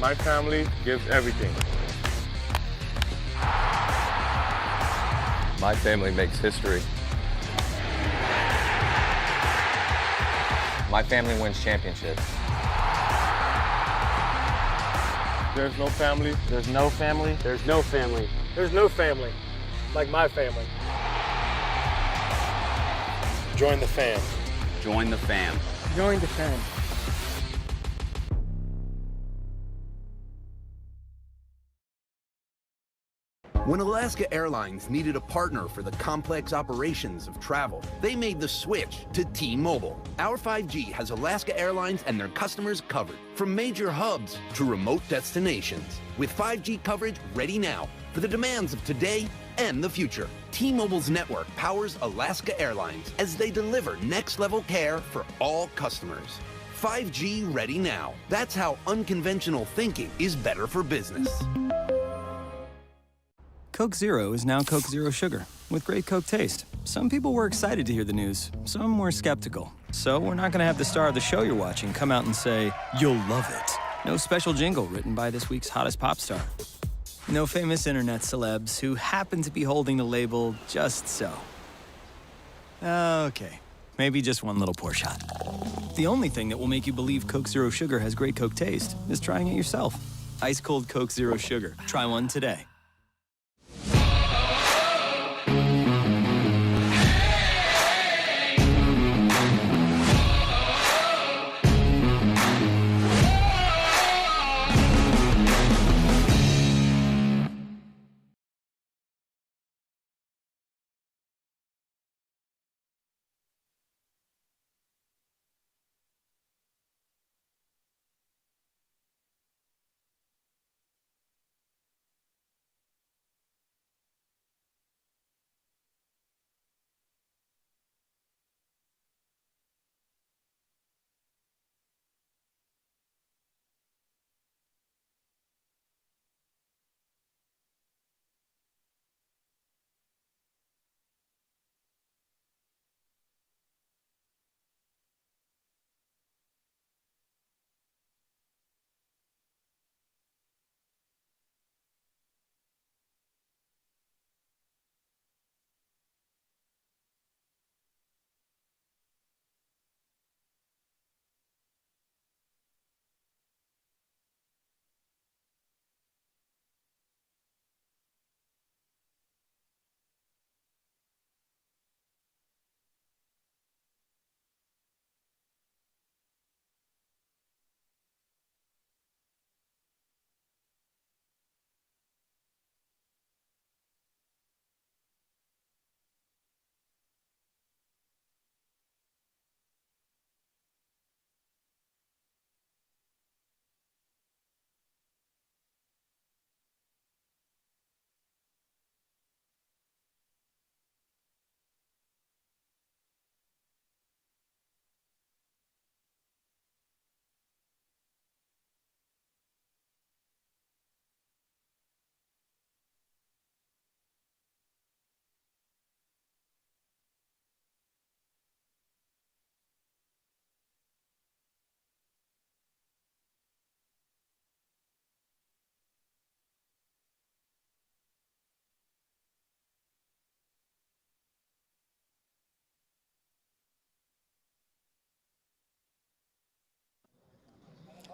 My family gives everything. My family makes history. My family wins championships. There's no family. There's no family. There's no family. There's no family like my family. Join the fam. Join the fam. Join the fam. When Alaska Airlines needed a partner for the complex operations of travel, they made the switch to T-Mobile. Our 5G has Alaska Airlines and their customers covered, from major hubs to remote destinations. With 5G coverage ready now for the demands of today and the future, T-Mobile's network powers Alaska Airlines as they deliver next-level care for all customers. 5G ready now. That's how unconventional thinking is better for business. Coke Zero is now Coke Zero Sugar, with great Coke taste. Some people were excited to hear the news, some were skeptical. So we're not gonna have the star of the show you're watching come out and say, "You'll love it." No special jingle written by this week's hottest pop star. No famous internet celebs who happen to be holding the label just so. Okay, maybe just one little pour shot. The only thing that will make you believe Coke Zero Sugar has great Coke taste is trying it yourself. Ice cold Coke Zero Sugar. Try one today.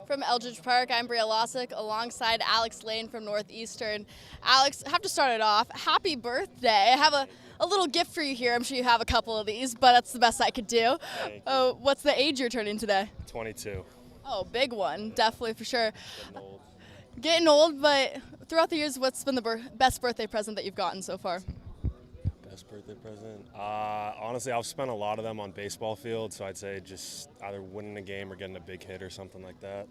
From Eldridge Park, I'm Bria Losick alongside Alex Lane from Northeastern. Alex, I have to start it off. Happy birthday. I have a little gift for you here. I'm sure you have a couple of these, but that's the best I could do. What's the age you're turning today? 22. Oh, big one. Definitely, for sure. Getting old, but throughout the years, what's been the best birthday present that you've gotten so far? Best birthday present? Honestly, I've spent a lot of them on baseball fields, so I'd say just either winning a game or getting a big hit or something like that.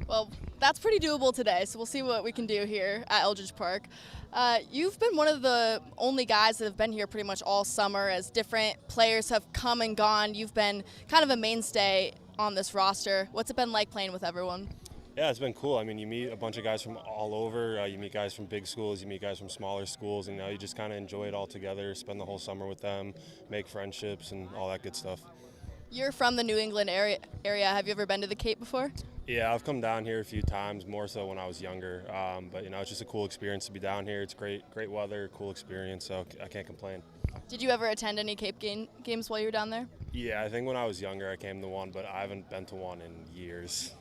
Well, that's pretty doable today, so we'll see what we can do here at Eldridge Park. You've been one of the only guys that have been here pretty much all summer as different players have come and gone. You've been kind of a mainstay on this roster. What's it been like playing with everyone? Yeah, it's been cool. I mean, you meet a bunch of guys from all over. You meet guys from big schools, you meet guys from smaller schools, and you just kind of enjoy it all together, spend the whole summer with them, make friendships and all that good stuff. You're from the New England area. Have you ever been to the Cape before? Yeah, I've come down here a few times, more so when I was younger. But you know, it's just a cool experience to be down here. It's great weather, cool experience. So I can't complain. Did you ever attend any Cape games while you were down there? Yeah, I think when I was younger I came to one, but I haven't been to one in years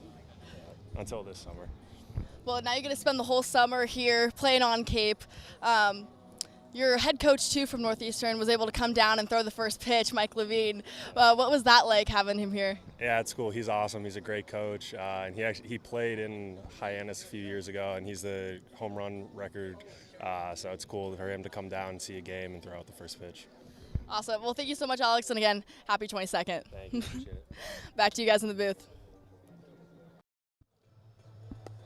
until this summer. Well, now you're going to spend the whole summer here playing on Cape. Your head coach, too, from Northeastern was able to come down and throw the first pitch, Mike Levine. What was that like, having him here? Yeah, it's cool. He's awesome. He's a great coach. And he played in Hyannis a few years ago, and he's the home run record. So it's cool for him to come down and see a game and throw out the first pitch. Awesome. Well, thank you so much, Alex. And again, happy 22nd. Thank you. Appreciate it. Back to you guys in the booth.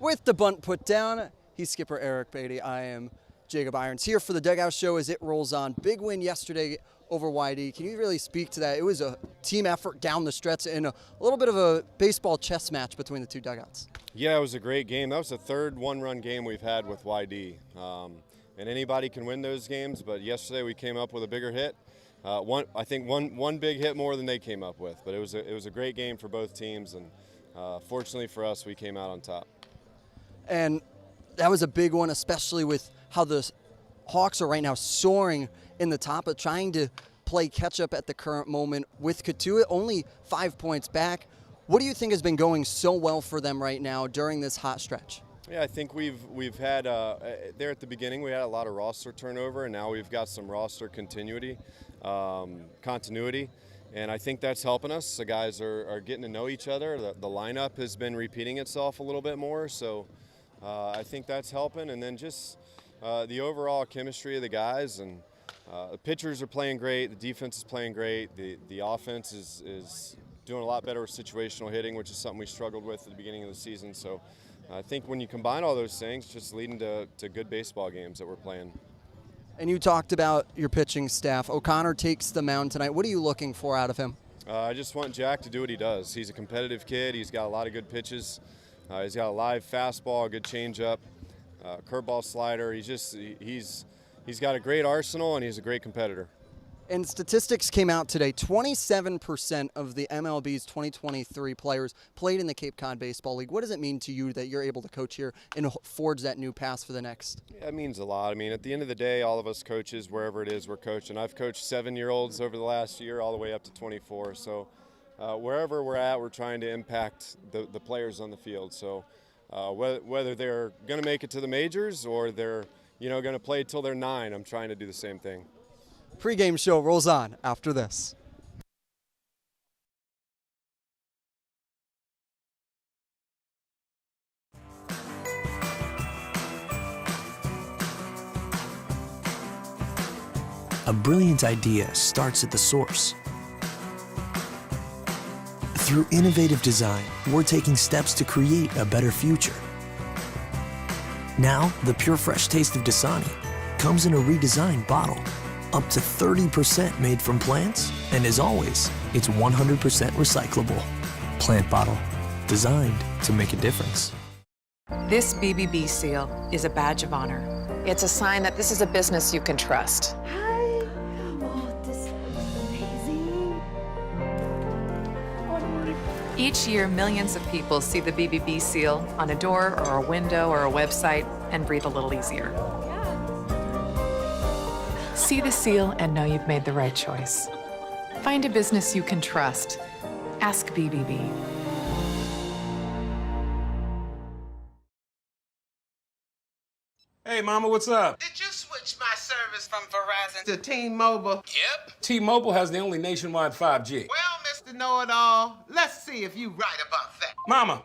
With the bunt put down, he's skipper Eric Beatty. I am Jacob Irons here for the Dugout Show as it rolls on. Big win yesterday over YD. Can you really speak to that? It was a team effort down the stretch and a little bit of a baseball chess match between the two dugouts. Yeah, it was a great game. That was the third one-run game we've had with YD. And anybody can win those games, but yesterday we came up with a bigger hit. I think one big hit more than they came up with, but it was a great game for both teams, and fortunately for us, we came out on top. And that was a big one, especially with how the Hawks are right now soaring in the top, but trying to play catch-up at the current moment with Katua only 5 points back. What do you think has been going so well for them right now during this hot stretch? Yeah, I think we've had there at the beginning we had a lot of roster turnover, and now we've got some roster continuity, and I think that's helping us. The guys are getting to know each other. The lineup has been repeating itself a little bit more, so I think that's helping. And then just the overall chemistry of the guys, and the pitchers are playing great. The defense is playing great. The offense is doing a lot better with situational hitting, which is something we struggled with at the beginning of the season. So I think when you combine all those things, just leading to good baseball games that we're playing. And you talked about your pitching staff. O'Connor takes the mound tonight. What are you looking for out of him? I just want Jack to do what he does. He's a competitive kid. He's got a lot of good pitches. He's got a live fastball, a good changeup, curveball, slider. He's got a great arsenal, and he's a great competitor. And statistics came out today. 27% of the MLB's 2023 players played in the Cape Cod Baseball League. What does it mean to you that you're able to coach here and forge that new path for the next? Yeah, it means a lot. I mean, at the end of the day, all of us coaches, wherever it is we're coaching. I've coached 7-year-olds over the last year all the way up to 24. So wherever we're at, we're trying to impact the players on the field. So whether they're going to make it to the majors or they're going to play till they're 9, I'm trying to do the same thing. Pre-game show rolls on after this. A brilliant idea starts at the source. Through innovative design, we're taking steps to create a better future. Now, the pure fresh taste of Dasani comes in a redesigned bottle. Up to 30% made from plants, and as always, it's 100% recyclable. Plant bottle, designed to make a difference. This BBB seal is a badge of honor. It's a sign that this is a business you can trust. Hi. Oh, this is amazing. Each year, millions of people see the BBB seal on a door or a window or a website and breathe a little easier. See the seal and know you've made the right choice. Find a business you can trust. Ask BBB. Hey, Mama, what's up? Did you switch my service from Verizon to T-Mobile? Yep. T-Mobile has the only nationwide 5G. Well, Mr. Know-It-All, let's see if you're right about that. Mama.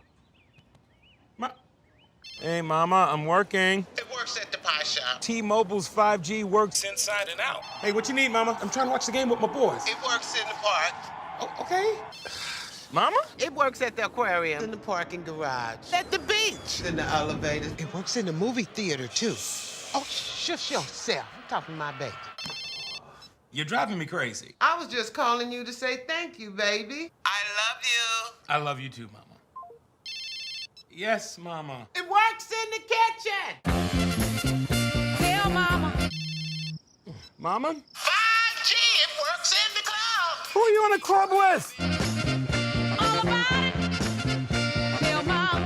Hey, Mama, I'm working. It works at the pie shop. T-Mobile's 5G works inside and out. Hey, what you need, Mama? I'm trying to watch the game with my boys. It works in the park. Oh, okay. Mama? It works at the aquarium, in the parking garage, at the beach, in the elevator. It works in the movie theater, too. Oh, shush yourself. I'm talking to my baby. You're driving me crazy. I was just calling you to say thank you, baby. I love you. I love you too, Mama. Yes, Mama. It works in the kitchen. Tell Mama. Mama? 5G, it works in the club. Who are you in a club with? All about it. Tell Mama.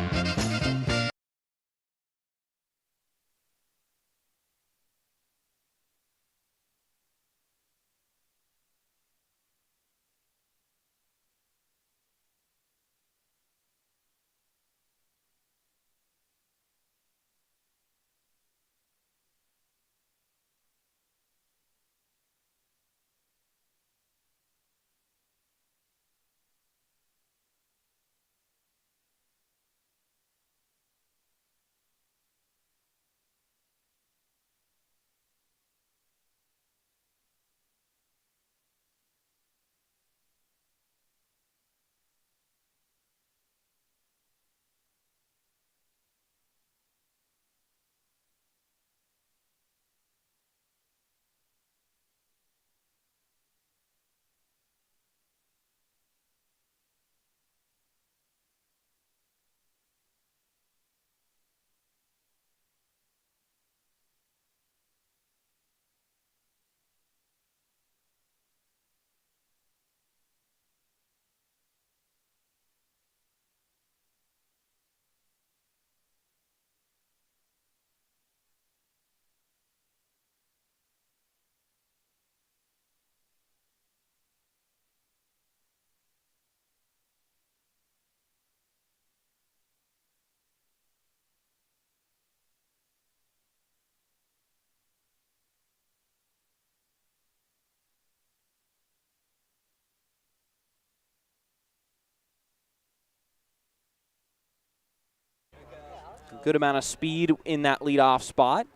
A good amount of speed in that leadoff spot.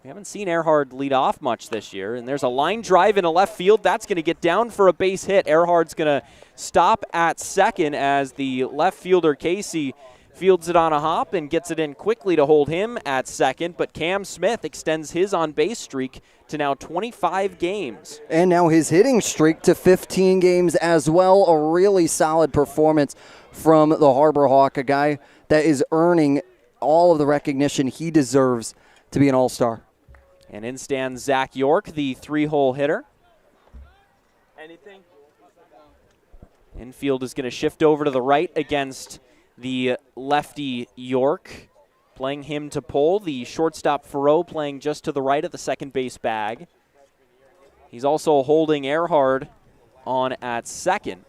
We haven't seen Earhart lead off much this year, and there's a line drive into left field. That's going to get down for a base hit. Earhart's going to stop at second as the left fielder, Casey, fields it on a hop and gets it in quickly to hold him at second, but Cam Smith extends his on-base streak to now 25 games. And now his hitting streak to 15 games as well. A really solid performance from the Harbor Hawk, a guy that is earning all of the recognition he deserves to be an all-star. And in stands Zach York, the 3-hole hitter. Anything? Infield is going to shift over to the right against the lefty York, playing him to pull. The shortstop Farrow playing just to the right of the second base bag. He's also holding Earhart on at second.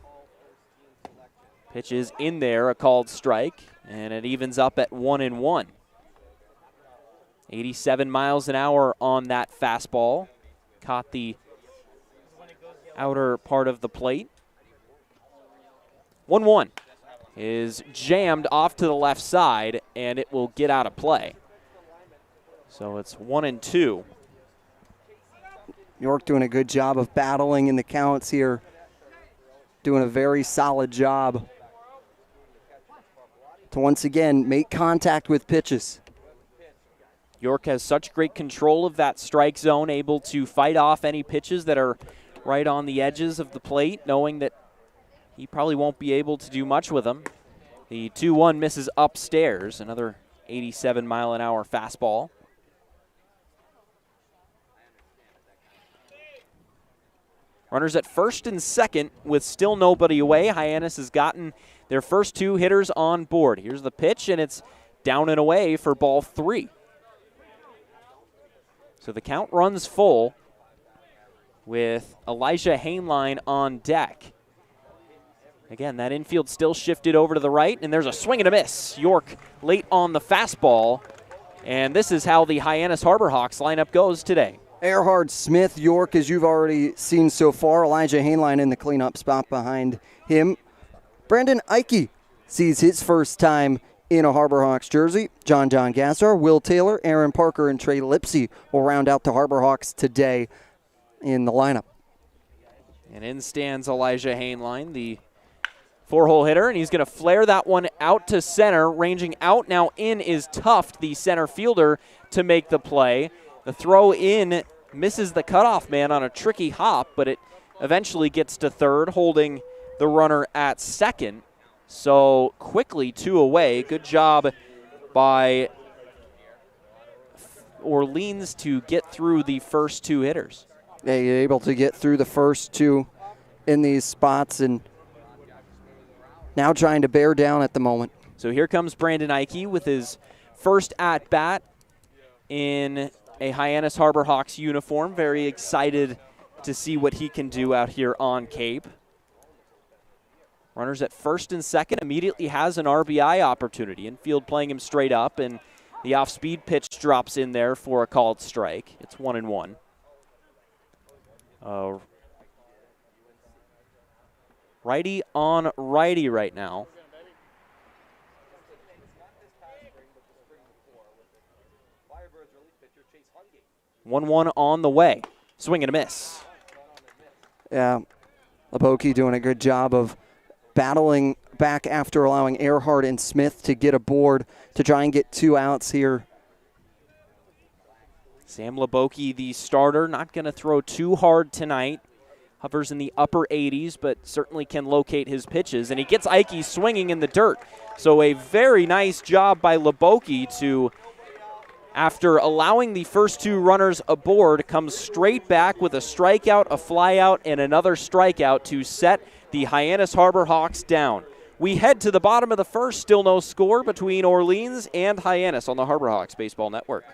Pitch is in there, a called strike, and it evens up at 1-1. 87 miles an hour on that fastball. Caught the outer part of the plate. 1-1 is jammed off to the left side, and it will get out of play. So it's 1-2. York doing a good job of battling in the counts here. Doing a very solid job to once again make contact with pitches. York has such great control of that strike zone, able to fight off any pitches that are right on the edges of the plate, knowing that he probably won't be able to do much with them. The 2-1 misses upstairs, another 87-mile-an-hour fastball. Runners at first and second with still nobody away. Hyannis has gotten their first 2 hitters on board. Here's the pitch, and it's down and away for ball 3. So the count runs full with Elijah Hainline on deck. Again, that infield still shifted over to the right, and there's a swing and a miss. York late on the fastball, and this is how the Hyannis Harbor Hawks lineup goes today. Earhart, Smith, York, as you've already seen so far. Elijah Hainline in the cleanup spot behind him. Brandon Ike sees his first time in a Harbor Hawks jersey. John Gassar, Will Taylor, Aaron Parker, and Trey Lipsy will round out the Harbor Hawks today in the lineup. And in stands Elijah Hainline, the 4-hole hitter, and he's going to flare that one out to center. Ranging out now in is Tuft, the center fielder, to make the play. The throw in misses the cutoff man on a tricky hop, but it eventually gets to third, holding the runner at second. So quickly 2 away. Good job by Orleans to get through the first 2 hitters. Yeah, you're able to get through the first 2 in these spots, and now trying to bear down at the moment. So here comes Brandon Ike with his first at-bat in a Hyannis Harbor Hawks uniform. Very excited to see what he can do out here on Cape. Runners at first and second, immediately has an RBI opportunity. Infield playing him straight up, and the off-speed pitch drops in there for a called strike. It's 1-1. Righty on righty right now. 1-1 on the way. Swing and a miss. Yeah, Leboki doing a good job of battling back after allowing Earhart and Smith to get aboard to try and get 2 outs here. Sam Leboki, the starter, not going to throw too hard tonight. Hovers in the upper 80s, but certainly can locate his pitches. And he gets Ike swinging in the dirt. So a very nice job by Leboki to, after allowing the first 2 runners aboard, comes straight back with a strikeout, a flyout, and another strikeout to set the Hyannis Harbor Hawks down. We head to the bottom of the first, still no score between Orleans and Hyannis on the Harbor Hawks Baseball Network.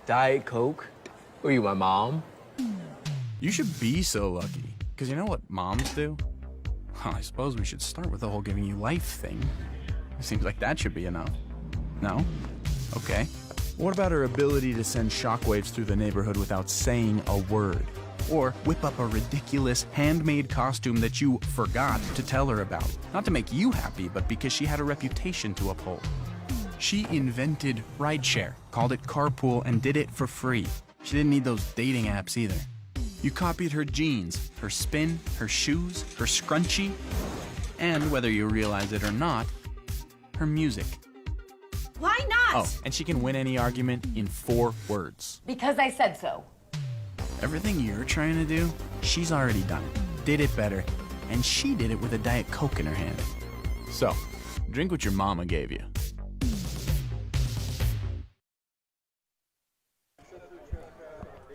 Diet Coke? Were you my mom? You should be so lucky, because you know what moms do? Well, I suppose we should start with the whole giving you life thing. It seems like that should be enough. No? Okay. What about her ability to send shockwaves through the neighborhood without saying a word? Or whip up a ridiculous handmade costume that you forgot to tell her about. Not to make you happy, but because she had a reputation to uphold. She invented rideshare, called it carpool, and did it for free. She didn't need those dating apps either. You copied her jeans, her spin, her shoes, her scrunchie, and whether you realize it or not, her music. Why not? Oh, and she can win any argument in 4 words. Because I said so. Everything you're trying to do, she's already done it, did it better, and she did it with a Diet Coke in her hand. So, drink what your mama gave you.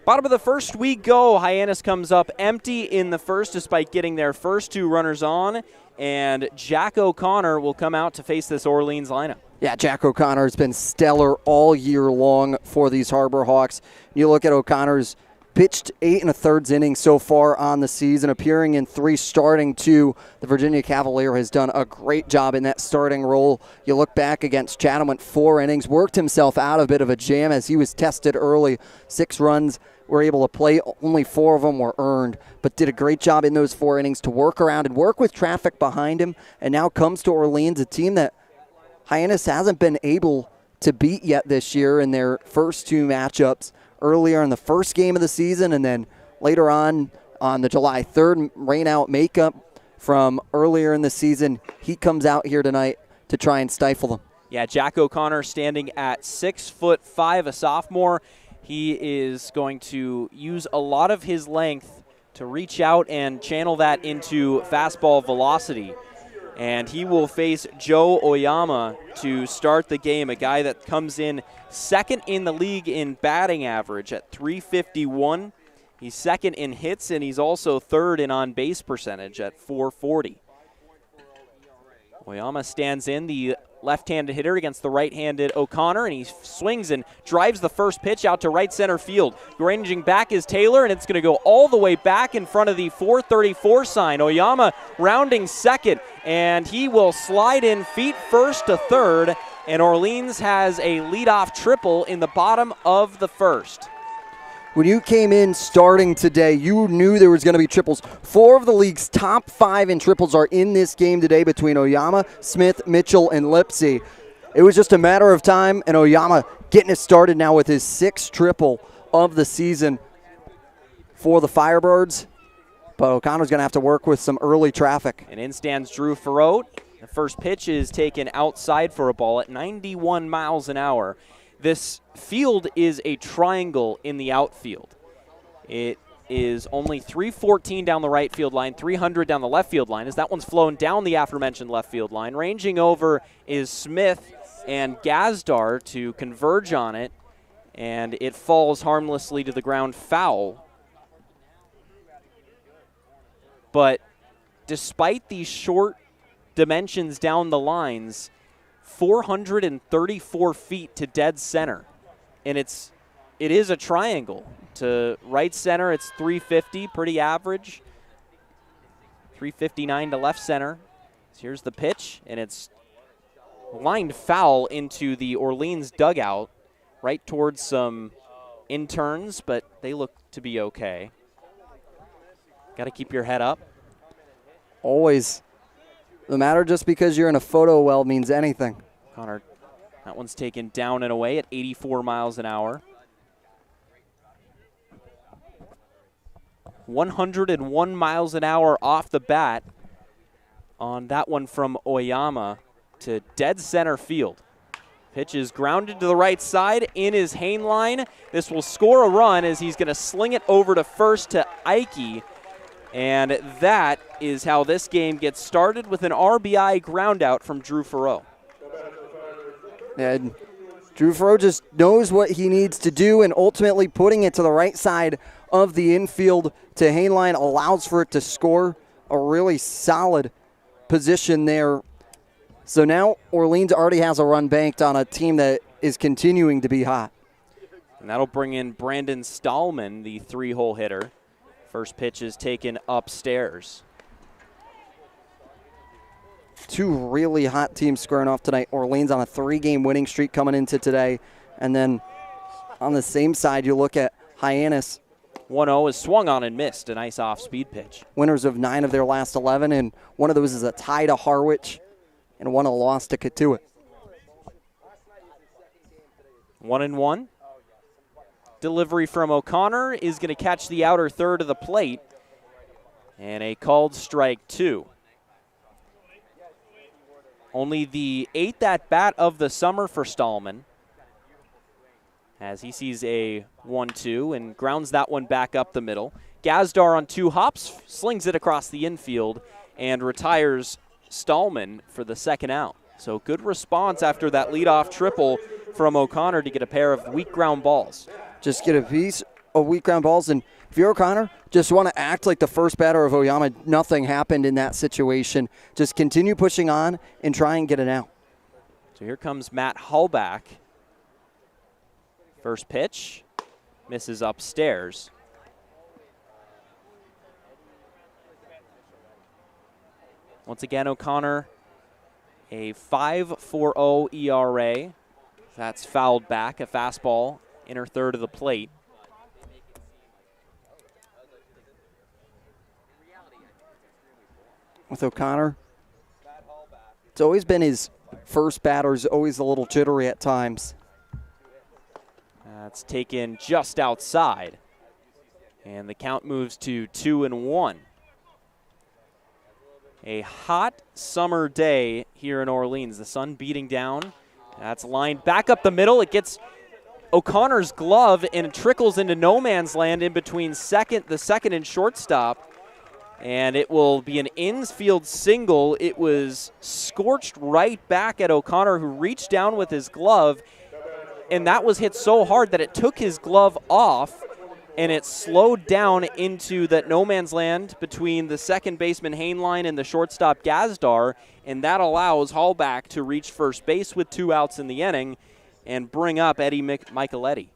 Bottom of the first we go. Hyannis comes up empty in the first despite getting their first 2 runners on, and Jack O'Connor will come out to face this Orleans lineup. Yeah, Jack O'Connor has been stellar all year long for these Harbor Hawks. You look at O'Connor's pitched 8 1/3 innings so far on the season, appearing in 3, starting 2. The Virginia Cavalier has done a great job in that starting role. You look back against Chatham, went 4 innings, worked himself out of a bit of a jam as he was tested early. 6 runs were able to play, only 4 of them were earned, but did a great job in those 4 innings to work around and work with traffic behind him, and now comes to Orleans, a team that Hyannis hasn't been able to beat yet this year in their first 2 matchups. Earlier in the first game of the season, and then later on the July 3rd rain-out makeup from earlier in the season. He comes out here tonight to try and stifle them. Yeah, Jack O'Connor standing at 6'5", a sophomore. He is going to use a lot of his length to reach out and channel that into fastball velocity. And he will face Joe Oyama to start the game, a guy that comes in second in the league in batting average at .351. He's second in hits, and he's also third in on-base percentage at .440. Oyama stands in, the left-handed hitter against the right-handed O'Connor, and he swings and drives the first pitch out to right center field. Ranging back is Taylor, and it's going to go all the way back in front of the 434 sign. Oyama rounding second, and he will slide in feet first to third, and Orleans has a leadoff triple in the bottom of the first. When you came in starting today, you knew there was going to be triples. 4 of the league's top 5 in triples are in this game today between Oyama, Smith, Mitchell, and Lipsy. It was just a matter of time, and Oyama getting it started now with his 6th triple of the season for the Firebirds. But O'Connor's going to have to work with some early traffic. And in stands Drew Farrote. The first pitch is taken outside for a ball at 91 miles an hour. This field is a triangle in the outfield. It is only 314 down the right field line, 300 down the left field line, as that one's flown down the aforementioned left field line. Ranging over is Smith and Gazdar to converge on it, and it falls harmlessly to the ground, foul. But despite these short dimensions down the lines, 434 feet to dead center, and it is a triangle. To right center, it's 350, pretty average. 359 to left center. So here's the pitch, and it's lined foul into the Orleans dugout, right towards some interns, but they look to be okay. Got to keep your head up. Always. No matter just because you're in a photo well means anything. Connor, that one's taken down and away at 84 miles an hour. 101 miles an hour off the bat on that one from Oyama to dead center field. Pitch is grounded to the right side in his Hain line. This will score a run as he's going to sling it over to first to Ike. And that is how this game gets started with an RBI ground out from Drew Farrote. And Drew Farrote just knows what he needs to do, and ultimately putting it to the right side of the infield to Hainline allows for it to score. A really solid position there. So now Orleans already has a run banked on a team that is continuing to be hot. And that'll bring in Brandon Stahlman, the 3-hole hitter. First pitch is taken upstairs. 2 really hot teams squaring off tonight. Orleans on a 3-game winning streak coming into today. And then on the same side, you look at Hyannis. 1-0 is swung on and missed. A nice off-speed pitch. Winners of 9 of their last 11, and one of those is a tie to Harwich, and one a loss to Katuitt. 1-1. Delivery from O'Connor is going to catch the outer third of the plate. And a called strike 2. Only the 8th at-bat of the summer for Stallman, as he sees a 1-2 and grounds that one back up the middle. Gazdar on 2 hops, slings it across the infield, and retires Stallman for the second out. So good response after that leadoff triple from O'Connor to get a pair of weak ground balls. Just get a piece of weak ground balls, and if you're O'Connor, just want to act like the first batter of Oyama. Nothing happened in that situation. Just continue pushing on and try and get it out. So here comes Matt Hallback. First pitch, misses upstairs. Once again, O'Connor, a 5.40 ERA. That's fouled back, a fastball, inner third of the plate. With O'Connor, it's always been his first batter's always a little jittery at times. That's taken just outside. And the count moves to 2-1. A hot summer day here in Orleans. The sun beating down. That's lined back up the middle. It gets O'Connor's glove and it trickles into no man's land in between the second and shortstop. And it will be an infield single. It was scorched right back at O'Connor, who reached down with his glove, and that was hit so hard that it took his glove off, and it slowed down into that no man's land between the second baseman Hainline and the shortstop Gazdar, and that allows Hallback to reach first base with 2 outs in the inning and bring up Eddie Micheletti.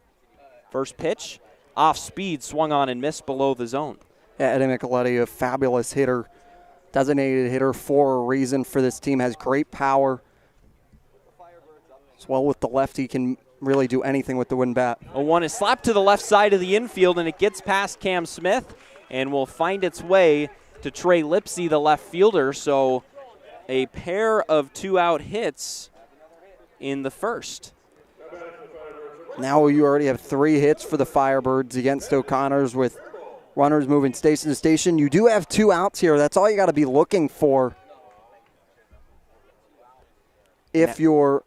First pitch, off speed, swung on and missed below the zone. Yeah, Eddie Micheletti, a fabulous hitter, designated hitter for a reason for this team, has great power. As well with the left, he can really do anything with the wind bat. A 1 is slapped to the left side of the infield, and it gets past Cam Smith and will find its way to Trey Lipsy, the left fielder. So a pair of 2-out hits in the first. Now you already have 3 hits for the Firebirds against O'Connor's with runners moving station to station. You do have 2 outs here. That's all you got to be looking for if you're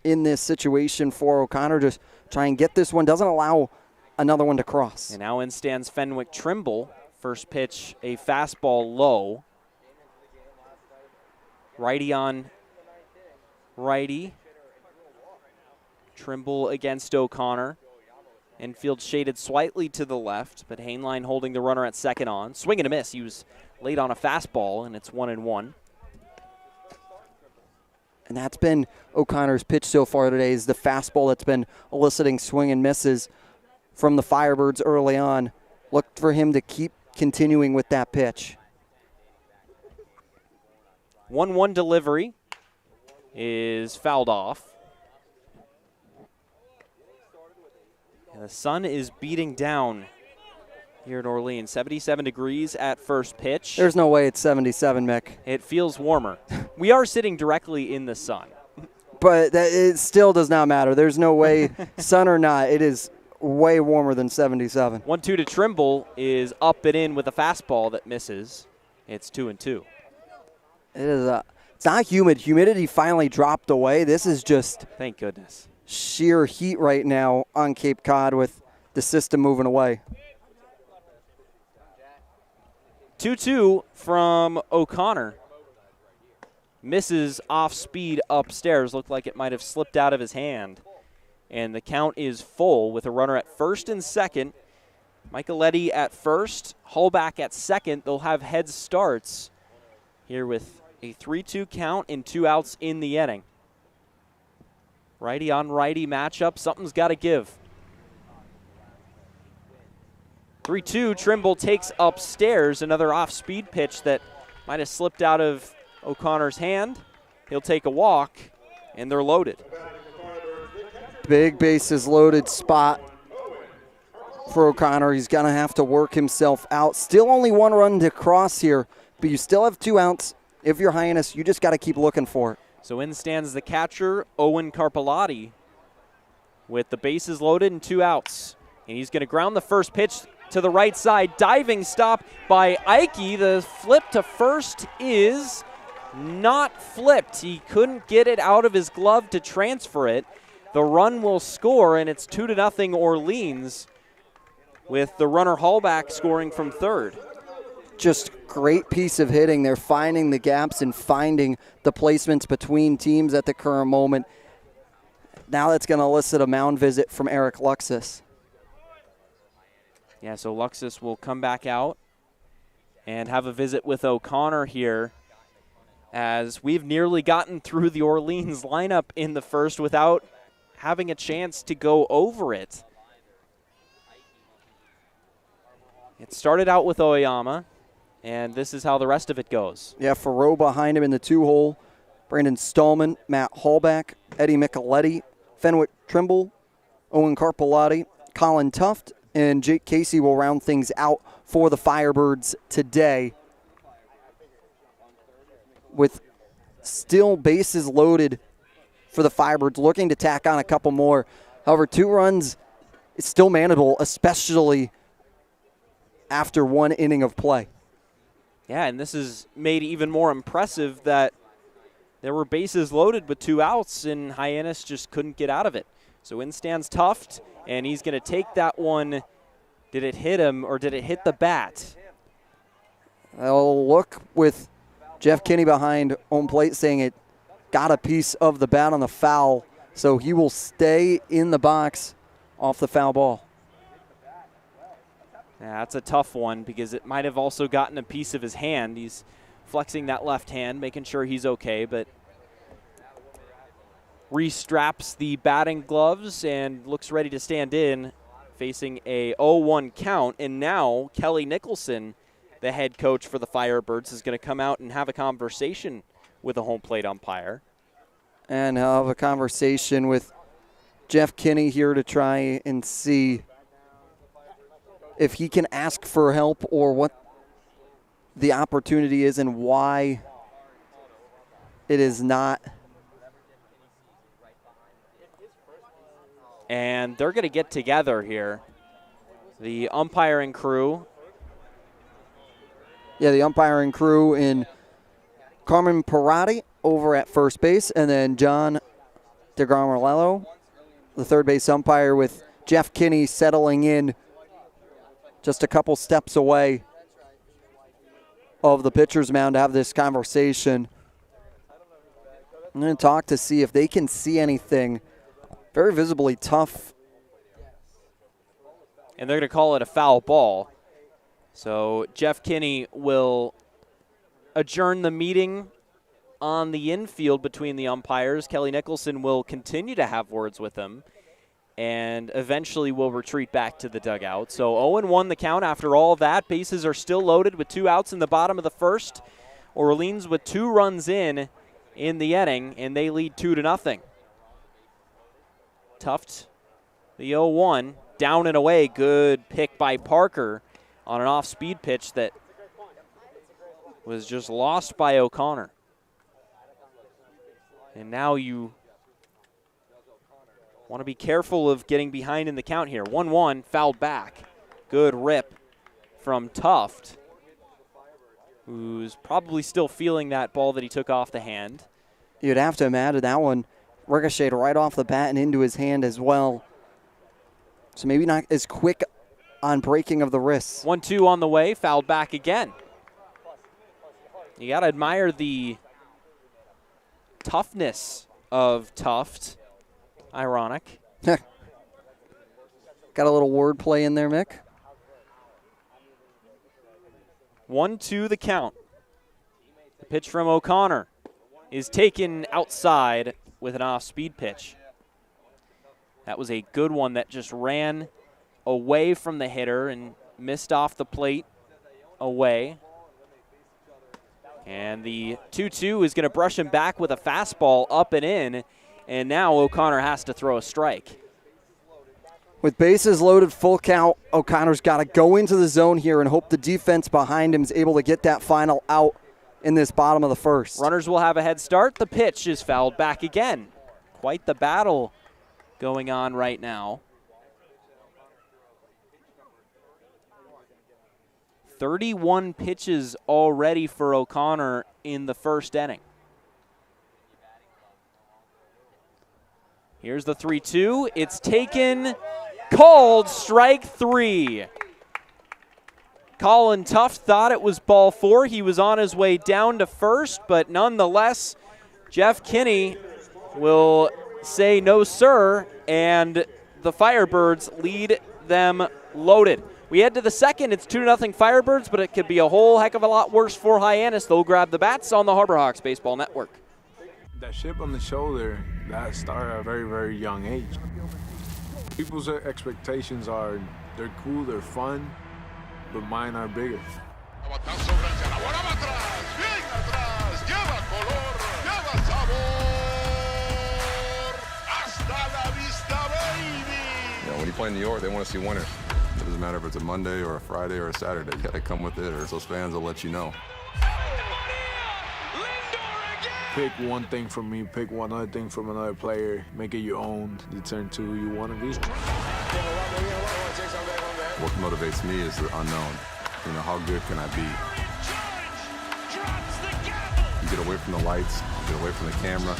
in this situation for O'Connor. Just try and get this one. Doesn't allow another one to cross. And now in stands Fenwick Trimble. First pitch, a fastball low. Righty on righty. Trimble against O'Connor. Infield shaded slightly to the left, but Hainline holding the runner at second on. Swing and a miss. He was late on a fastball, and it's 1-1. And that's been O'Connor's pitch so far today, is the fastball that's been eliciting swing and misses from the Firebirds early on. Look for him to keep continuing with that pitch. 1-1 delivery is fouled off. And the sun is beating down here in Orleans. 77 degrees at first pitch. There's no way it's 77, Mick. It feels warmer. We are sitting directly in the sun. But it still does not matter. There's no way, sun or not, it is way warmer than 77. 1-2 to Trimble is up and in with a fastball that misses. It's 2-2. It is it's not humid. Humidity finally dropped away. This is just, thank goodness, sheer heat right now on Cape Cod with the system moving away. 2-2 from O'Connor. Misses off speed upstairs. Looked like it might have slipped out of his hand. And the count is full with a runner at first and second. Micheletti at first, Hallback at second. They'll have head starts here with a 3-2 count and 2 outs in the inning. Righty on righty matchup. Something's got to give. 3-2, Trimble takes upstairs. Another off-speed pitch that might have slipped out of O'Connor's hand. He'll take a walk, and they're loaded. Big bases loaded spot for O'Connor. He's going to have to work himself out. Still only 1 run to cross here, but you still have 2 outs. If you're Hyannis, you just got to keep looking for it. So in stands the catcher, Owen Carpellotti, with the bases loaded and 2 outs. And he's going to ground the first pitch to the right side. Diving stop by Ike. The flip to first is not flipped. He couldn't get it out of his glove to transfer it. The run will score, and it's 2-0 Orleans, with the runner Hallback scoring from third. Just great piece of hitting. They're finding the gaps and finding the placements between teams at the current moment. Now that's going to elicit a mound visit from Eric Luxus. Yeah, so Luxus will come back out and have a visit with O'Connor here, as we've nearly gotten through the Orleans lineup in the first without having a chance to go over it. It started out with Oyama, and this is how the rest of it goes. Yeah, Farrow behind him in the 2-hole. Brandon Stallman, Matt Hallback, Eddie Micheletti, Fenwick Trimble, Owen Carpellotti, Colin Tuft, and Jake Casey will round things out for the Firebirds today, with still bases loaded for the Firebirds, looking to tack on a couple more. However, 2 runs is still manageable, especially after 1 inning of play. Yeah, and this is made even more impressive that there were bases loaded with 2 outs, and Hyannis just couldn't get out of it. So in stands Tuft, and he's going to take that one. Did it hit him, or did it hit the bat? I'll look with Jeff Kinney behind home plate saying it got a piece of the bat on the foul, so he will stay in the box off the foul ball. Yeah, that's a tough one because it might have also gotten a piece of his hand. He's flexing that left hand, making sure he's okay, but restraps the batting gloves and looks ready to stand in, facing a 0-1 count. And now Kelly Nicholson, the head coach for the Firebirds, is going to come out and have a conversation with a home plate umpire. And have a conversation with Jeff Kinney here to try and see if he can ask for help or what the opportunity is and why it is not. And they're going to get together here. The umpiring crew. Yeah, the umpiring crew in Carmen Parati over at first base, and then John DeGarmello, the third base umpire, with Jeff Kinney settling in just a couple steps away of the pitcher's mound to have this conversation. I'm going to talk to see if they can see anything. Very visibly tough. And they're going to call it a foul ball. So Jeff Kinney will adjourn the meeting on the infield between the umpires. Kelly Nicholson will continue to have words with them and eventually will retreat back to the dugout. So 0-1 the count after all that. Bases are still loaded with 2 outs in the bottom of the first. Orleans with 2 runs in the inning, and they lead 2-0. Tuft, the 0-1, down and away. Good pick by Parker on an off-speed pitch that was just lost by O'Connor. And now you want to be careful of getting behind in the count here. 1-1, fouled back. Good rip from Tuft, who's probably still feeling that ball that he took off the hand. You'd have to imagine that one ricocheted right off the bat and into his hand as well. So maybe not as quick on breaking of the wrists. 1-2 on the way, fouled back again. You got to admire the toughness of Tuft. Ironic. Got a little wordplay in there, Mick. 1-2 the count. The pitch from O'Connor is taken outside with an off-speed pitch. That was a good one that just ran away from the hitter and missed off the plate away. And the 2-2 is going to brush him back with a fastball up and in, and now O'Connor has to throw a strike. With bases loaded, full count, O'Connor's got to go into the zone here and hope the defense behind him is able to get that final out in this bottom of the first. Runners will have a head start. The pitch is fouled back again. Quite the battle going on right now. 31 pitches already for O'Connor in the first inning. Here's the 3-2. It's taken, called strike 3. Colin Tuft thought it was ball 4. He was on his way down to first, but nonetheless, Jeff Kinney will say no, sir, and the Firebirds lead them loaded. We head to the second. It's 2-0 Firebirds, but it could be a whole heck of a lot worse for Hyannis. They'll grab the bats on the Harbor Hawks Baseball Network. That chip on the shoulder, that started at a very, very young age. People's expectations are they're cool, they're fun, but mine are bigger. When you play in New York, they want to see winners. It doesn't matter if it's a Monday or a Friday or a Saturday. You got to come with it, or those fans will let you know. Pick one thing from me, pick one other thing from another player, make it your own, you turn to who you want to be. What motivates me is the unknown. You know, how good can I be? You get away from the lights, you get away from the camera.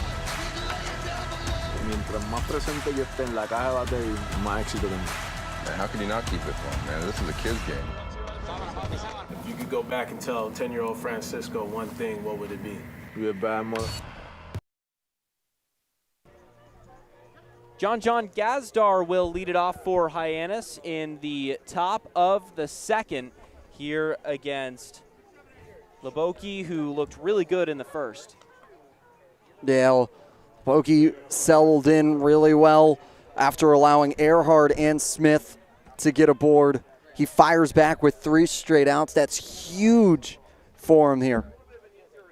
Mientras más presente yo esté en la caja de batería, más éxito tengo. Man, how can you not keep it fun, man? This is a kid's game. If you could go back and tell 10-year-old Francisco one thing, what would it be? Be a bad mother. John Gazdar will lead it off for Hyannis in the top of the second here against Leboki, who looked really good in the first. Yeah, Leboki settled in really well after allowing Earhart and Smith to get aboard. He fires back with 3 straight outs. That's huge for him here.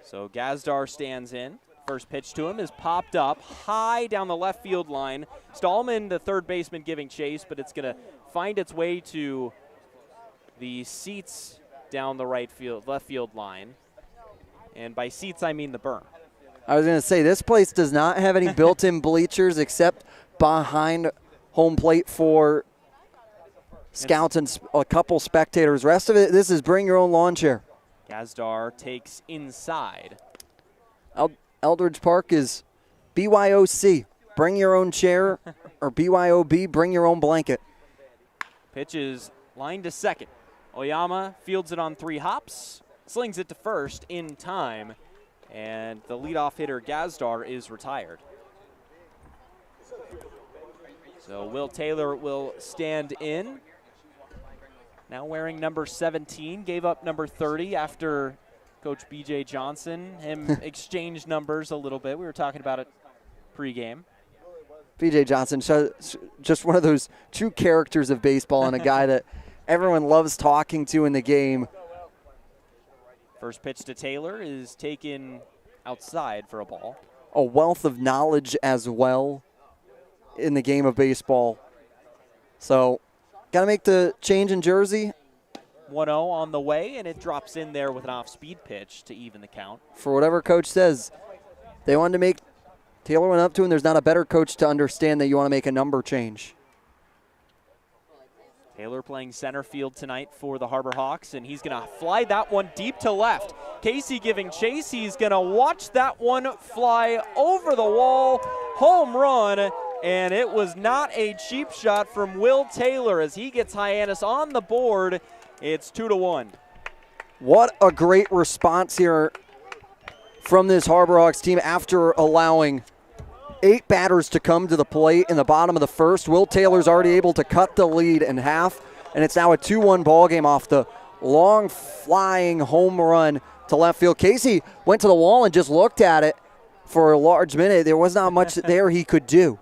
So Gazdar stands in. First pitch to him is popped up high down the left field line. Stallman, the third baseman, giving chase, but it's going to find its way to the seats down the left field line. And by seats, I mean the berm. I was going to say, this place does not have any built-in bleachers except behind home plate for scouts and a couple spectators. Rest of it, this is bring your own lawn chair. Gazdar takes inside. Eldridge Park is BYOC, bring your own chair, or BYOB, bring your own blanket. Pitch is line to second. Oyama fields it on 3 hops, slings it to first in time, and the leadoff hitter Gazdar is retired. So Will Taylor will stand in. Now wearing number 17, gave up number 30 after Coach B.J. Johnson, him exchanged numbers a little bit. We were talking about it pregame. B.J. Johnson, just one of those true characters of baseball and a guy that everyone loves talking to in the game. First pitch to Taylor is taken outside for a ball. A wealth of knowledge as well in the game of baseball. So, got to make the change in jersey. 1-0 on the way, and it drops in there with an off-speed pitch to even the count. For whatever coach says, they wanted to make Taylor went up to, and there's not a better coach to understand that you want to make a number change. Taylor playing center field tonight for the Harbor Hawks, and he's going to fly that one deep to left. Casey giving chase. He's going to watch that one fly over the wall. Home run, and it was not a cheap shot from Will Taylor as he gets Hyannis on the board. It's 2-1. What a great response here from this Harbor Hawks team after allowing 8 batters to come to the plate in the bottom of the first. Will Taylor's already able to cut the lead in half, and it's now a 2-1 ball game off the long flying home run to left field. Casey went to the wall and just looked at it for a large minute. There was not much there he could do.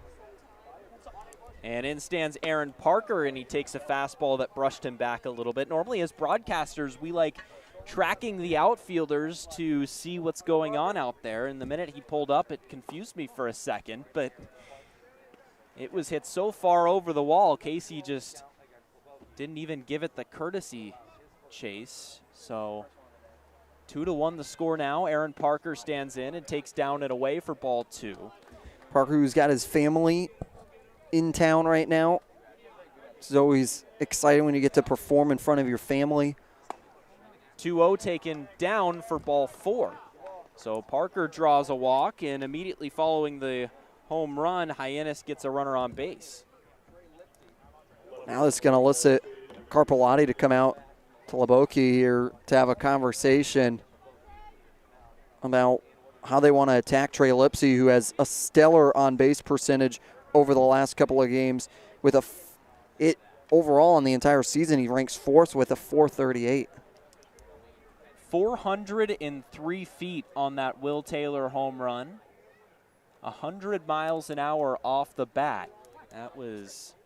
And in stands Aaron Parker, and he takes a fastball that brushed him back a little bit. Normally, as broadcasters, we like tracking the outfielders to see what's going on out there. And the minute he pulled up, it confused me for a second, but it was hit so far over the wall, Casey just didn't even give it the courtesy chase. So 2-1 the score now. Aaron Parker stands in and takes down and away for ball 2. Parker, who's got his family in town right now. It's always exciting when you get to perform in front of your family. 2-0 taken down for ball 4. So Parker draws a walk, and immediately following the home run, Hyannis gets a runner on base. Now this is going to elicit Carpellotti to come out to Leboki here to have a conversation about how they want to attack Trey Lipsy, who has a stellar on-base percentage over the last couple of games. With overall in the entire season, he ranks 4th with a 438. 403 feet on that Will Taylor home run. 100 miles an hour off the bat. That was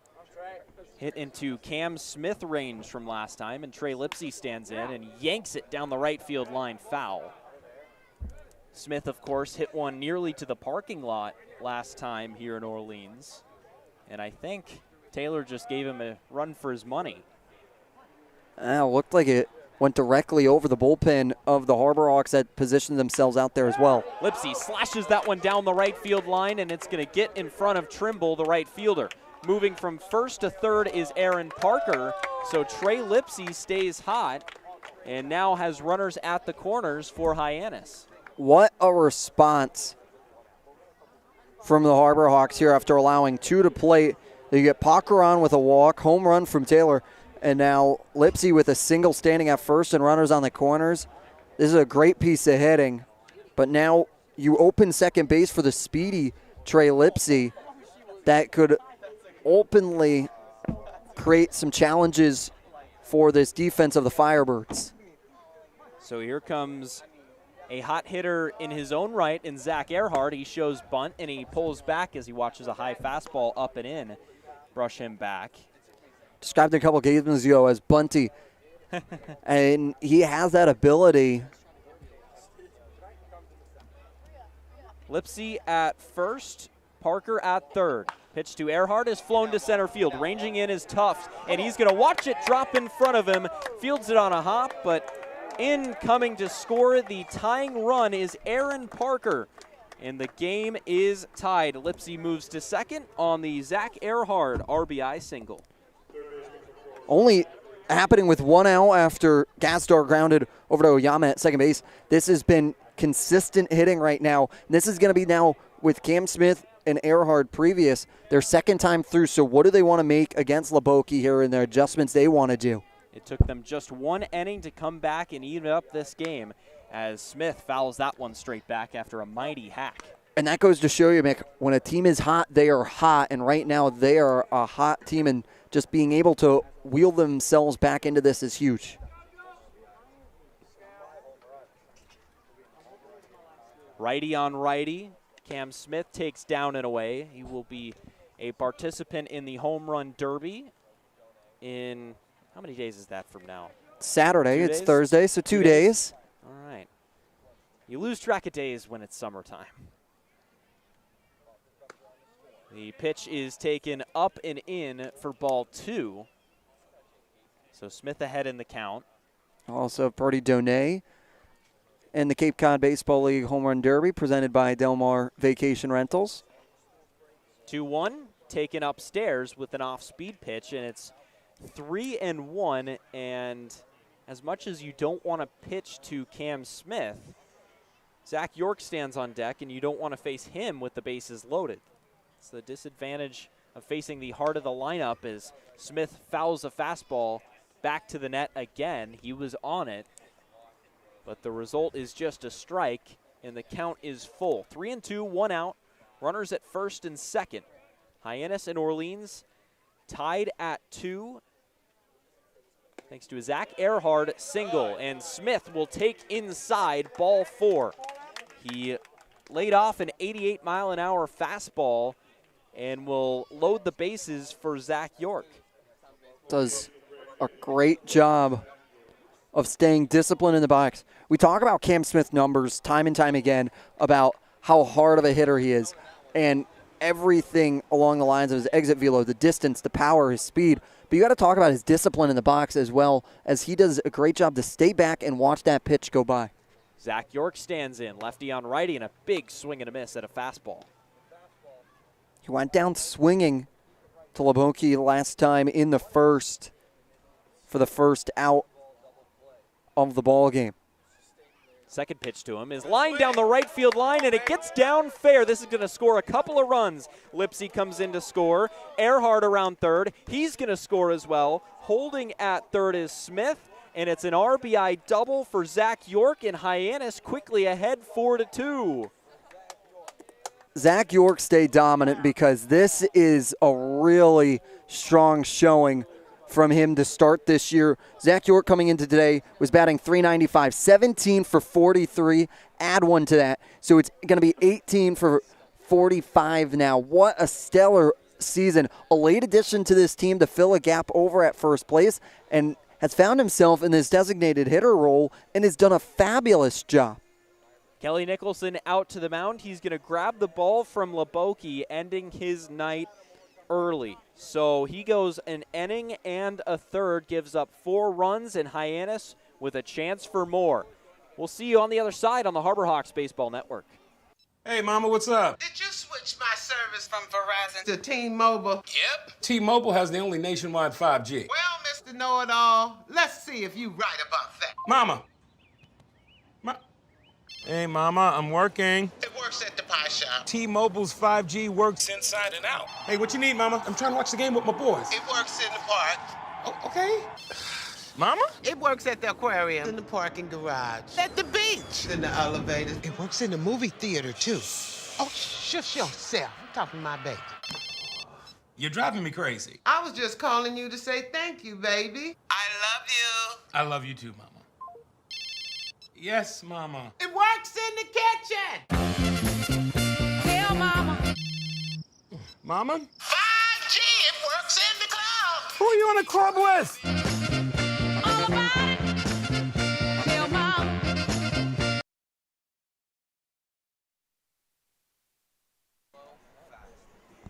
hit into Cam Smith range from last time, and Trey Lipsy stands in and yanks it down the right field line foul. Smith, of course, hit one nearly to the parking lot last time here in Orleans. And I think Taylor just gave him a run for his money. Looked like it went directly over the bullpen of the Harbor Hawks that positioned themselves out there as well. Lipsy slashes that one down the right field line, and it's going to get in front of Trimble, the right fielder. Moving from first to third is Aaron Parker, so Trey Lipsy stays hot and now has runners at the corners for Hyannis. What a response from the Harbor Hawks here after allowing 2 to plate. You get Parker on with a walk, home run from Taylor, and now Lipsy with a single standing at first and runners on the corners. This is a great piece of hitting, but now you open second base for the speedy Trey Lipsy. That could openly create some challenges for this defense of the Firebirds. So here comes a hot hitter in his own right in Zach Earhart. He shows bunt, and he pulls back as he watches a high fastball up and in brush him back. Described a couple games ago as bunty, and he has that ability. Lipsy at first, Parker at third. Pitch to Earhart is flown to center field. Ranging in is Tufts, and he's going to watch it drop in front of him. Fields it on a hop, but in coming to score the tying run is Aaron Parker. And the game is tied. Lipsy moves to second on the Zach Earhart RBI single. Only happening with 1 out after Gazdar grounded over to Oyama at second base. This has been consistent hitting right now. This is going to be now with Cam Smith and Earhart previous, their second time through. So what do they want to make against Leboki here and their adjustments they want to do? It took them just 1 inning to come back and even up this game as Smith fouls that one straight back after a mighty hack. And that goes to show you, Mick, when a team is hot, they are hot. And right now they are a hot team, and just being able to wheel themselves back into this is huge. Righty on righty. Cam Smith takes down and away. He will be a participant in the home run derby in, how many days is that from now? Saturday, it's Thursday, so 2 days. All right. You lose track of days when it's summertime. The pitch is taken up and in for ball 2. So Smith ahead in the count. Also, Purdy Donay and the Cape Cod Baseball League Home Run Derby presented by Del Mar Vacation Rentals. 2-1, taken upstairs with an off-speed pitch, and it's 3-1. And as much as you don't want to pitch to Cam Smith, Zach York stands on deck, and you don't want to face him with the bases loaded. It's the disadvantage of facing the heart of the lineup as Smith fouls a fastball back to the net again. He was on it, but the result is just a strike, and the count is full. 3-2, 1 out. Runners at first and second. Hyannis and Orleans tied at 2. Thanks to a Zach Earhart single, and Smith will take inside ball 4. He laid off an 88-mile-an-hour fastball and will load the bases for Zach York. Does a great job of staying disciplined in the box. We talk about Cam Smith numbers time and time again about how hard of a hitter he is, and everything along the lines of his exit velo, the distance, the power, his speed. But you got to talk about his discipline in the box as well, as he does a great job to stay back and watch that pitch go by. Zach York stands in, lefty on righty, and a big swing and a miss at a fastball. He went down swinging to Leboki last time in the first for the first out of the ball game. Second pitch to him is lined down the right field line, and it gets down fair. This is going to score a couple of runs. Lipsy comes in to score. Earhart around third. He's going to score as well. Holding at third is Smith, and it's an RBI double for Zach York, and Hyannis quickly ahead 4-2. Zach York stayed dominant because this is a really strong showing from him to start this year. Zach York coming into today was batting .395, 17 for 43. Add one to that. So it's going to be 18 for 45 now. What a stellar season. A late addition to this team to fill a gap over at first place, and has found himself in this designated hitter role and has done a fabulous job. Kelly Nicholson out to the mound. He's going to grab the ball from Leboki, ending his night early. So he goes an inning and a third, gives up 4 runs, and Hyannis with a chance for more. We'll see you on the other side on the Harbor Hawks Baseball Network. Hey, Mama, what's up? Did you switch my service from Verizon to T-Mobile? Yep. T-Mobile has the only nationwide 5G. Well, Mr. Know-It-all, let's see if you right about that. Mama. Hey, Mama, I'm working. It works at the pie shop. T-Mobile's 5G works inside and out. Hey, what you need, Mama? I'm trying to watch the game with my boys. It works in the park. Oh, okay. Mama? It works at the aquarium, in the parking garage, at the beach, in the elevators. It works in the movie theater, too. Oh, shush yourself. I'm talking to my baby. You're driving me crazy. I was just calling you to say thank you, baby. I love you. I love you too, Mama. Yes, Mama. It works in the kitchen. Tell Mama. Mama? 5G, it works in the club. Who are you in a club with? All about it. Tell Mama.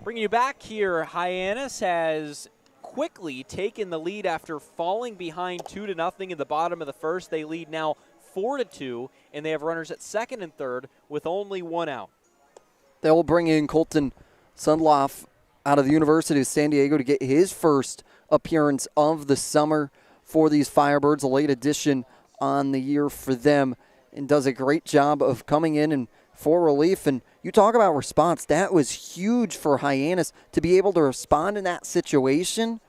Bringing you back here, Hyannis has quickly taken the lead after falling behind 2-0 in the bottom of the first. They lead now 4-2, and they have runners at second and third with only 1 out. They'll bring in Colton Sundloff out of the University of San Diego to get his first appearance of the summer for these Firebirds, a late addition on the year for them, and does a great job of coming in and for relief. And you talk about response, that was huge for Hyannis to be able to respond in that situation,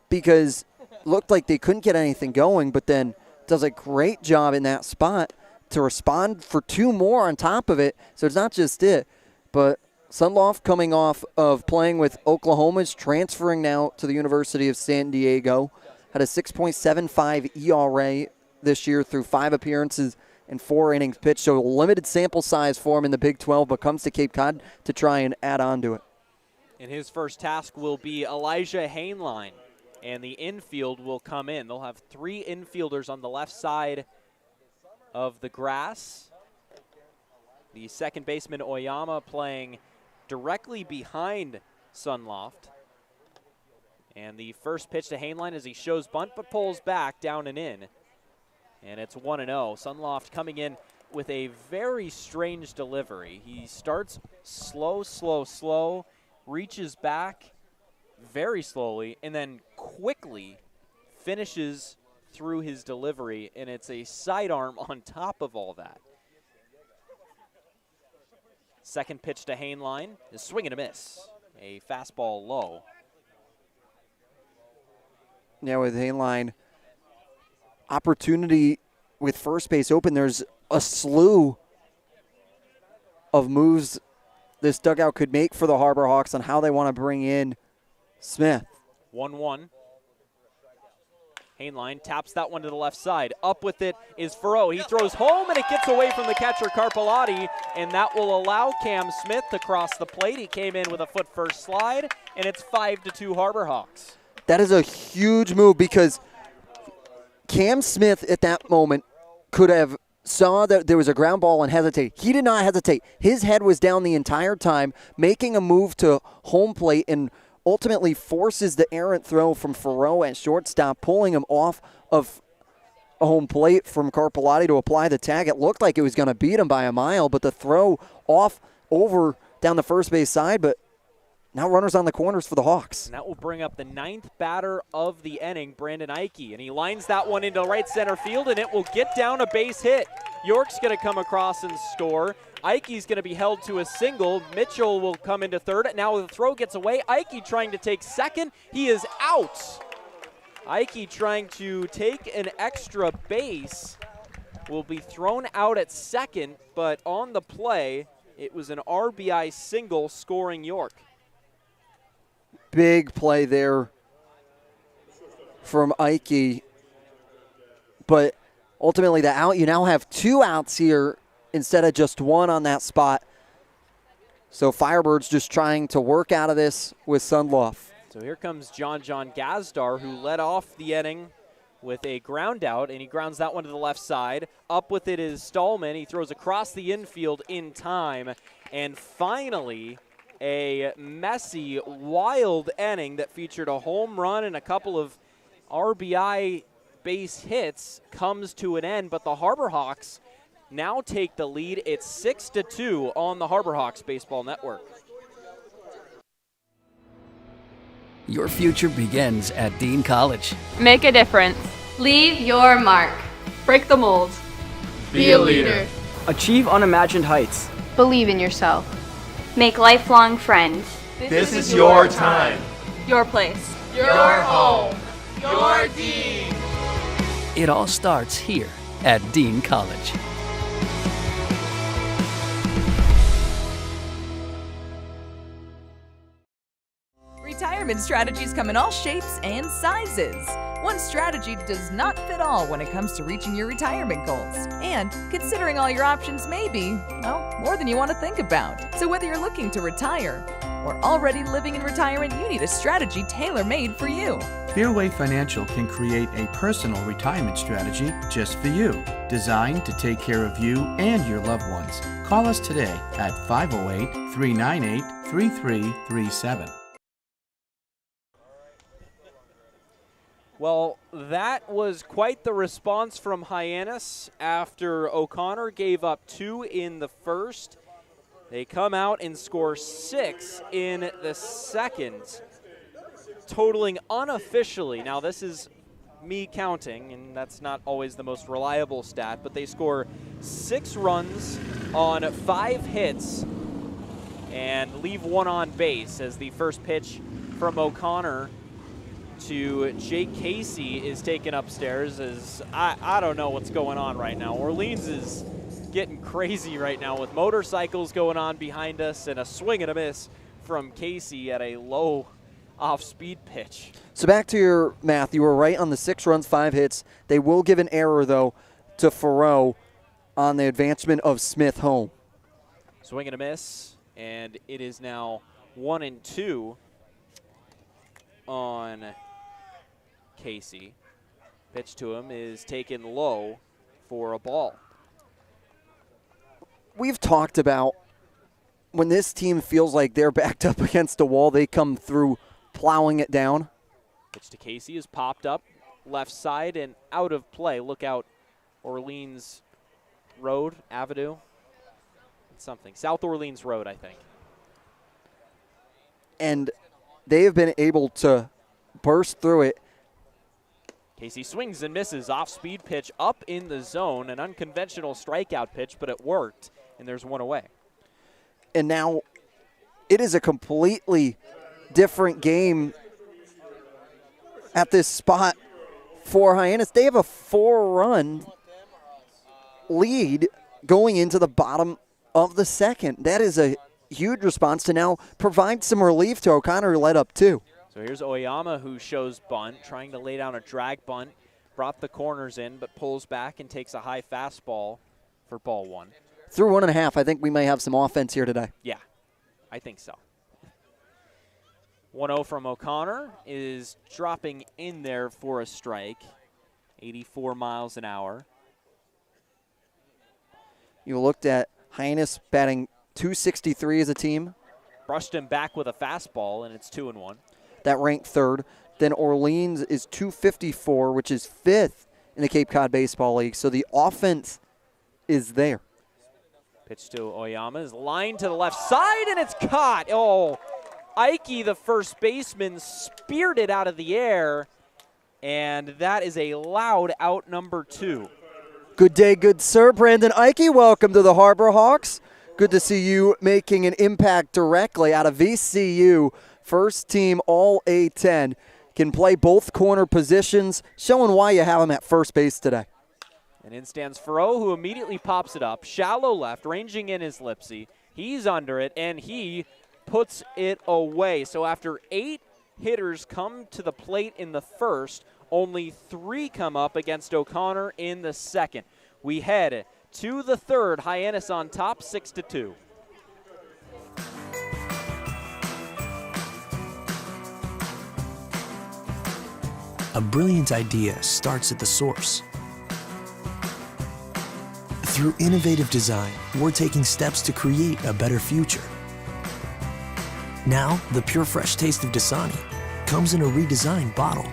because it looked like they couldn't get anything going, but then does a great job in that spot to respond for 2 more on top of it. So it's not just it, but Sundloff coming off of playing with Oklahoma's, transferring now to the University of San Diego, had a 6.75 ERA this year through 5 appearances and 4 innings pitched. So a limited sample size for him in the Big 12, but comes to Cape Cod to try and add on to it. And his first task will be Elijah Hainline, and the infield will come in. They'll have 3 infielders on the left side of the grass. The second baseman, Oyama, playing directly behind Sunloft. And the first pitch to Hainline as he shows bunt but pulls back down and in. And it's 1-0. Sunloft coming in with a very strange delivery. He starts slow, slow, slow, reaches back very slowly, and then quickly finishes through his delivery, and it's a sidearm on top of all that. Second pitch to Hainline is swing and a miss. A fastball low. Yeah, with Hainline, opportunity with first base open. There's a slew of moves this dugout could make for the Harbor Hawks on how they want to bring in Smith. 1-1. Hainline taps that one to the left side. Up with it is Furrow. He throws home, and it gets away from the catcher, Carpellotti, and that will allow Cam Smith to cross the plate. He came in with a foot-first slide, and it's 5-2 Harbor Hawks. That is a huge move, because Cam Smith at that moment could have saw that there was a ground ball and hesitate. He did not hesitate. His head was down the entire time, making a move to home plate, and ultimately forces the errant throw from Furrow at shortstop, pulling him off of a home plate from Carpellotti to apply the tag. It looked like it was going to beat him by a mile, but the throw off over down the first base side, but Now runners on the corners for the Hawks. And that will bring up the 9th batter of the inning, Brandon Ike. And he lines that one into right center field, and it will get down a base hit. York's going to come across and score. Ike's going to be held to a single. Mitchell will come into third. Now the throw gets away. Ike trying to take second. He is out. Ike trying to take an extra base. Will be thrown out at second, but on the play, it was an RBI single scoring York. Big play there from Ike. But ultimately the out, you now have 2 outs here instead of just 1 on that spot. So Firebirds just trying to work out of this with Sundloff. So here comes John Gazdar, who led off the inning with a ground out, and he grounds that one to the left side. Up with it is Stallman. He throws across the infield in time. And finally, a messy, wild inning that featured a home run and a couple of RBI base hits comes to an end, but the Harbor Hawks now take the lead. It's 6-2 on the Harbor Hawks Baseball Network. Your future begins at Dean College. Make a difference. Leave your mark. Break the mold. Be a leader. Achieve unimagined heights. Believe in yourself. Make lifelong friends. This is your time. Your place. Your home. Your Dean. It all starts here at Dean College. Retirement strategies come in all shapes and sizes. One strategy does not fit all when it comes to reaching your retirement goals. And considering all your options may be, well, more than you want to think about. So whether you're looking to retire or already living in retirement, you need a strategy tailor-made for you. Fairway Financial can create a personal retirement strategy just for you, designed to take care of you and your loved ones. Call us today at 508-398-3337. Well, that was quite the response from Hyannis after O'Connor gave up 2 in the first. They come out and score 6 in the second, totaling unofficially. Now, this is me counting, and that's not always the most reliable stat, but they score 6 runs on 5 hits and leave 1 on base as the first pitch from O'Connor to Jake Casey is taken upstairs. As I don't know what's going on right now. Orleans is getting crazy right now with motorcycles going on behind us and a swing and a miss from Casey at a low off-speed pitch. So back to your math. You were right on the 6 runs, 5 hits. They will give an error, though, to Farrow on the advancement of Smith home. Swing and a miss, and it is now 1-2 on Casey. Pitch to him is taken low for a ball. We've talked about when this team feels like they're backed up against a wall, they come through plowing it down. Pitch to Casey is popped up left side and out of play. Look out, Orleans Road, Avenue, something. South Orleans Road, I think. And they have been able to burst through it. Casey swings and misses. Off-speed pitch up in the zone. An unconventional strikeout pitch, but it worked, and there's 1 away. And now it is a completely different game at this spot for Hyannis. They have a 4-run lead going into the bottom of the second. That is a huge response to now provide some relief to O'Connor, who led up 2. So here's Oyama, who shows bunt, trying to lay down a drag bunt. Brought the corners in, but pulls back and takes a high fastball for ball 1. Through 1.5, I think we may have some offense here today. Yeah, I think so. 1-0 from O'Connor is dropping in there for a strike. 84 miles an hour. You looked at Hyannis batting .263 as a team. Brushed him back with a fastball, and it's 2-1. That ranked 3rd. Then Orleans is .254, which is 5th in the Cape Cod Baseball League. So the offense is there. Pitch to Oyama is lined to the left side, and it's caught. Oh, Ike, the first baseman, speared it out of the air, and that is a loud out number 2. Good day, good sir. Brandon Ike, welcome to the Harbor Hawks. Good to see you making an impact directly out of VCU. First team all A10. Can play both corner positions, showing why you have him at first base today. And in stands Furrow, who immediately pops it up. Shallow left, ranging in his Lipsy. He's under it, and he puts it away. So after 8 hitters come to the plate in the first, only 3 come up against O'Connor in the second. We head to the third. Hyannis on top, 6-2. A brilliant idea starts at the source. Through innovative design, we're taking steps to create a better future. Now, the pure fresh taste of Dasani comes in a redesigned bottle,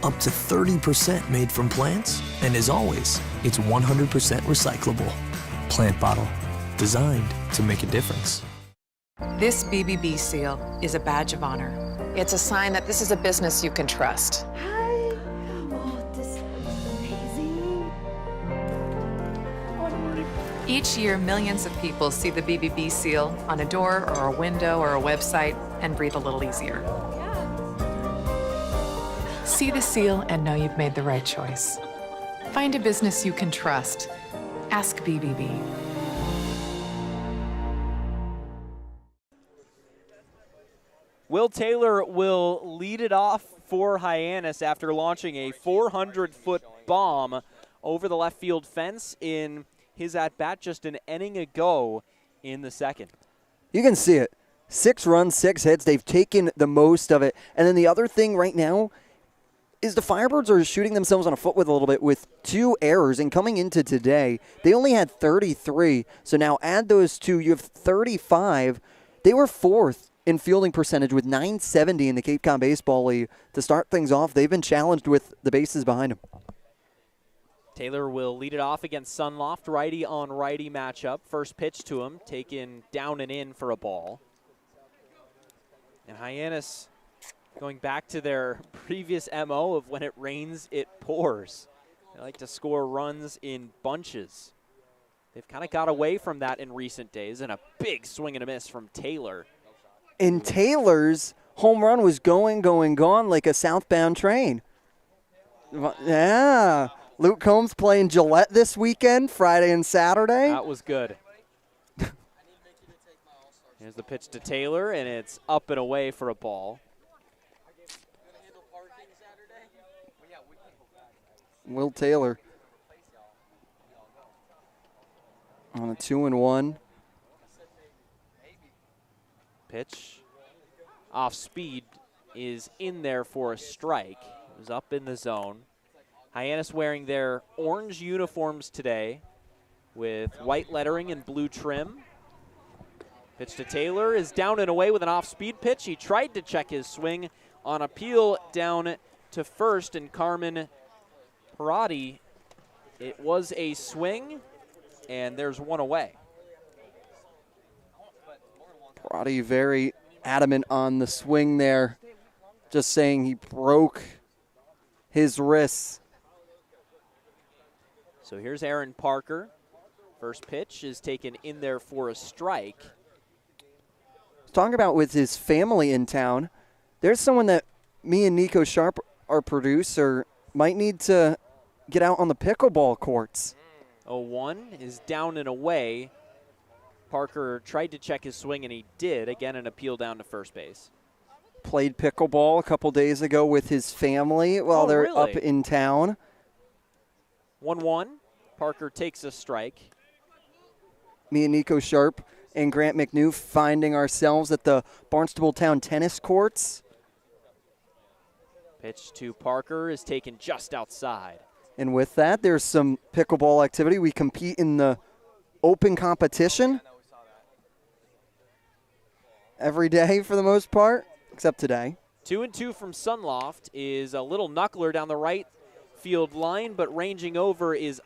up to 30% made from plants, and as always, it's 100% recyclable. Plant bottle, designed to make a difference. This BBB seal is a badge of honor. It's a sign that this is a business you can trust. Each year, millions of people see the BBB seal on a door or a window or a website and breathe a little easier. See the seal and know you've made the right choice. Find a business you can trust. Ask BBB. Will Taylor will lead it off for Hyannis after launching a 400-foot bomb over the left field fence in his at-bat just an inning ago in the second. You can see it. 6 runs, 6 hits. They've taken the most of it. And then the other thing right now is the Firebirds are shooting themselves on a foot with a little bit with 2 errors. And coming into today, they only had 33. So now add those 2, you have 35. They were 4th in fielding percentage with .970 in the Cape Cod Baseball League. To start things off, they've been challenged with the bases behind them. Taylor will lead it off against Sunloft, righty on righty matchup. First pitch to him, taken down and in for a ball. And Hyannis going back to their previous MO of when it rains, it pours. They like to score runs in bunches. They've kind of got away from that in recent days, and a big swing and a miss from Taylor. And Taylor's home run was going, gone like a southbound train. Yeah. Luke Combs playing Gillette this weekend, Friday and Saturday. That was good. Here's the pitch to Taylor, and it's up and away for a ball. Will Taylor on a 2-1. Pitch off speed is in there for a strike. It was up in the zone. Hyannis wearing their orange uniforms today with white lettering and blue trim. Pitch to Taylor is down and away with an off-speed pitch. He tried to check his swing on appeal down to first, and Carmen Parati, it was a swing, and there's one away. Parati very adamant on the swing there, just saying he broke his wrists. So here's Aaron Parker. First pitch is taken in there for a strike. Talking about with his family in town, there's someone that me and Nico Sharp, our producer, might need to get out on the pickleball courts. 0-1 is down and away. Parker tried to check his swing, and he did. Again, an appeal down to first base. Played pickleball a couple days ago with his family while they're really? up in town. 1-1. Parker takes a strike. Me and Nico Sharp and Grant McNew finding ourselves at the Barnstable Town tennis courts. Pitch to Parker is taken just outside. And with that, there's some pickleball activity. We compete in the open competition every day for the most part, except today. 2-2 from Sunloft is a little knuckler down the right field line, but ranging over is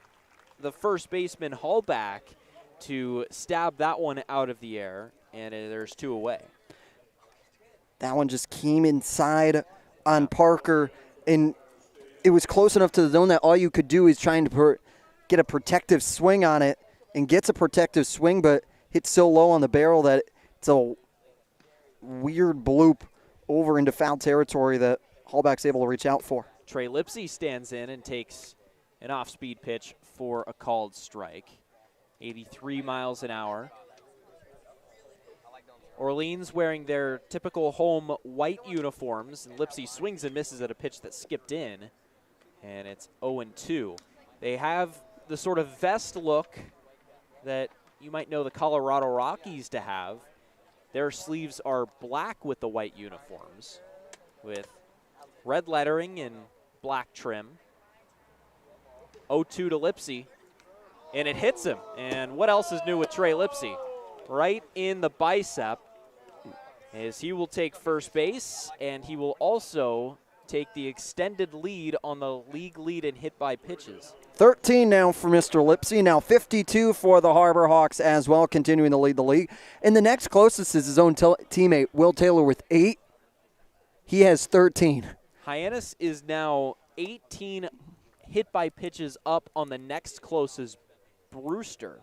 the first baseman Hallback to stab that one out of the air, and there's 2 away. That one just came inside on Parker, and it was close enough to the zone that all you could do is trying to get a protective swing on it, and gets a protective swing, but hits so low on the barrel that it's a weird bloop over into foul territory that Hallback's able to reach out for. Trey Lipsy stands in and takes an off-speed pitch for a called strike. 83 miles an hour. Orleans wearing their typical home white uniforms, and Lipsy swings and misses at a pitch that skipped in, and it's 0-2. They have the sort of vest look that you might know the Colorado Rockies to have. Their sleeves are black with the white uniforms, with red lettering and black trim. 0-2 to Lipsy, and it hits him. And what else is new with Trey Lipsy? Right in the bicep, as he will take first base, and he will also take the extended lead on the league lead in hit by pitches. 13 now for Mr. Lipsy, now 52 for the Harbor Hawks as well, continuing to lead the league. And the next closest is his own teammate, Will Taylor, with 8. He has 13. Hyannis is now 18 hit by pitches up on the next closest, Brewster.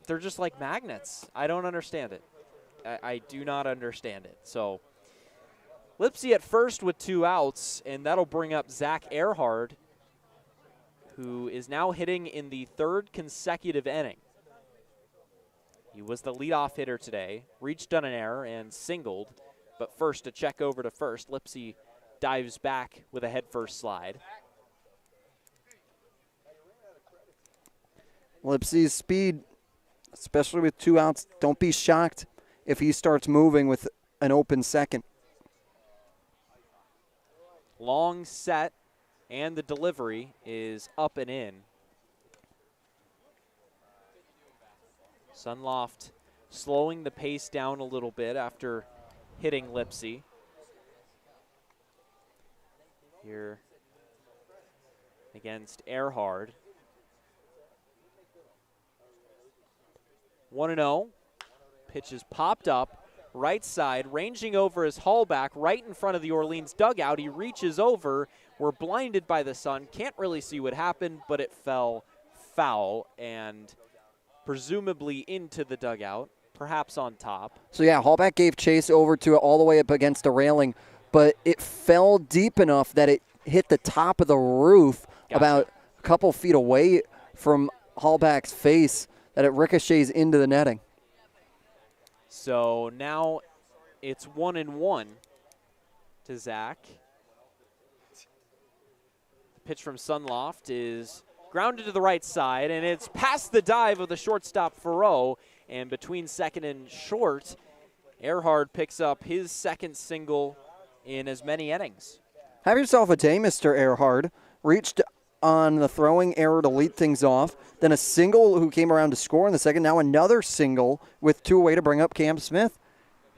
They're just like magnets. I don't understand it. I do not understand it. So Lipsy at first with 2 outs, and that'll bring up Zach Earhart, who is now hitting in the 3rd consecutive inning. He was the leadoff hitter today, reached on an error and singled, but first to check over to first, Lipsy dives back with a head-first slide. Lipsy's speed, especially with 2 outs, don't be shocked if he starts moving with an open second. Long set, and the delivery is up and in. Sunloft slowing the pace down a little bit after hitting Lipsy. Here against Earhart. 1-0. Pitch is popped up, right side, ranging over his Hallback, right in front of the Orleans dugout. He reaches over. We're blinded by the sun. Can't really see what happened, but it fell foul and presumably into the dugout, perhaps on top. So yeah, Hallback gave chase over to it all the way up against the railing, but it fell deep enough that it hit the top of the roof about a couple feet away from Hallback's face, that it ricochets into the netting. So now it's 1-1 to Zach. The pitch from Sunloft is grounded to the right side, and it's past the dive of the shortstop Farrow, and between second and short, Earhart picks up his 2nd single in as many innings. Have yourself a day, Mr. Earhart. Reached on the throwing error to lead things off, then a single who came around to score in the 2nd, now another single with 2 away to bring up Cam Smith.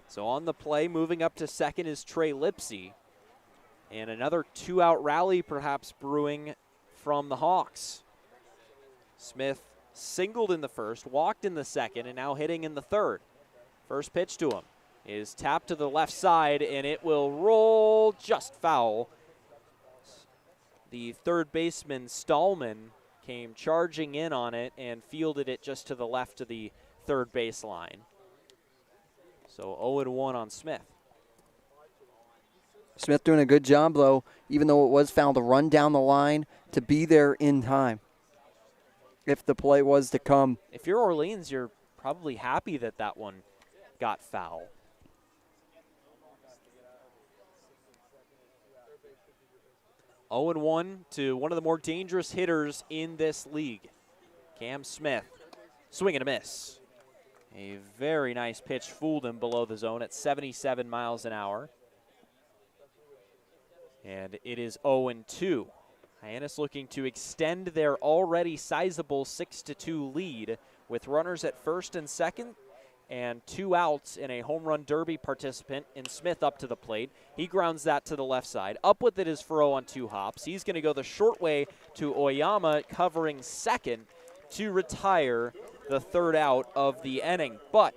So on the play, moving up to 2nd is Trey Lipsy, and another 2-out rally perhaps brewing from the Hawks. Smith singled in the 1st, walked in the 2nd, and now hitting in the 3rd. First pitch to him is tapped to the left side, and it will roll just foul. The 3rd baseman, Stallman, came charging in on it and fielded it just to the left of the 3rd baseline. So 0-1 on Smith. Smith doing a good job, though, even though it was foul, to run down the line, to be there in time if the play was to come. If you're Orleans, you're probably happy that that one got foul. Oh and 1 to one of the more dangerous hitters in this league, Cam Smith. Swing and a miss. A very nice pitch fooled him below the zone at 77 miles an hour. And it is 0-2. Hyannis looking to extend their already sizable 6-2 lead with runners at 1st and 2nd and 2 outs in a home run derby participant in Smith up to the plate. He grounds that to the left side. Up with it is Farrow on 2 hops. He's going to go the short way to Oyama, covering 2nd to retire the 3rd out of the inning. But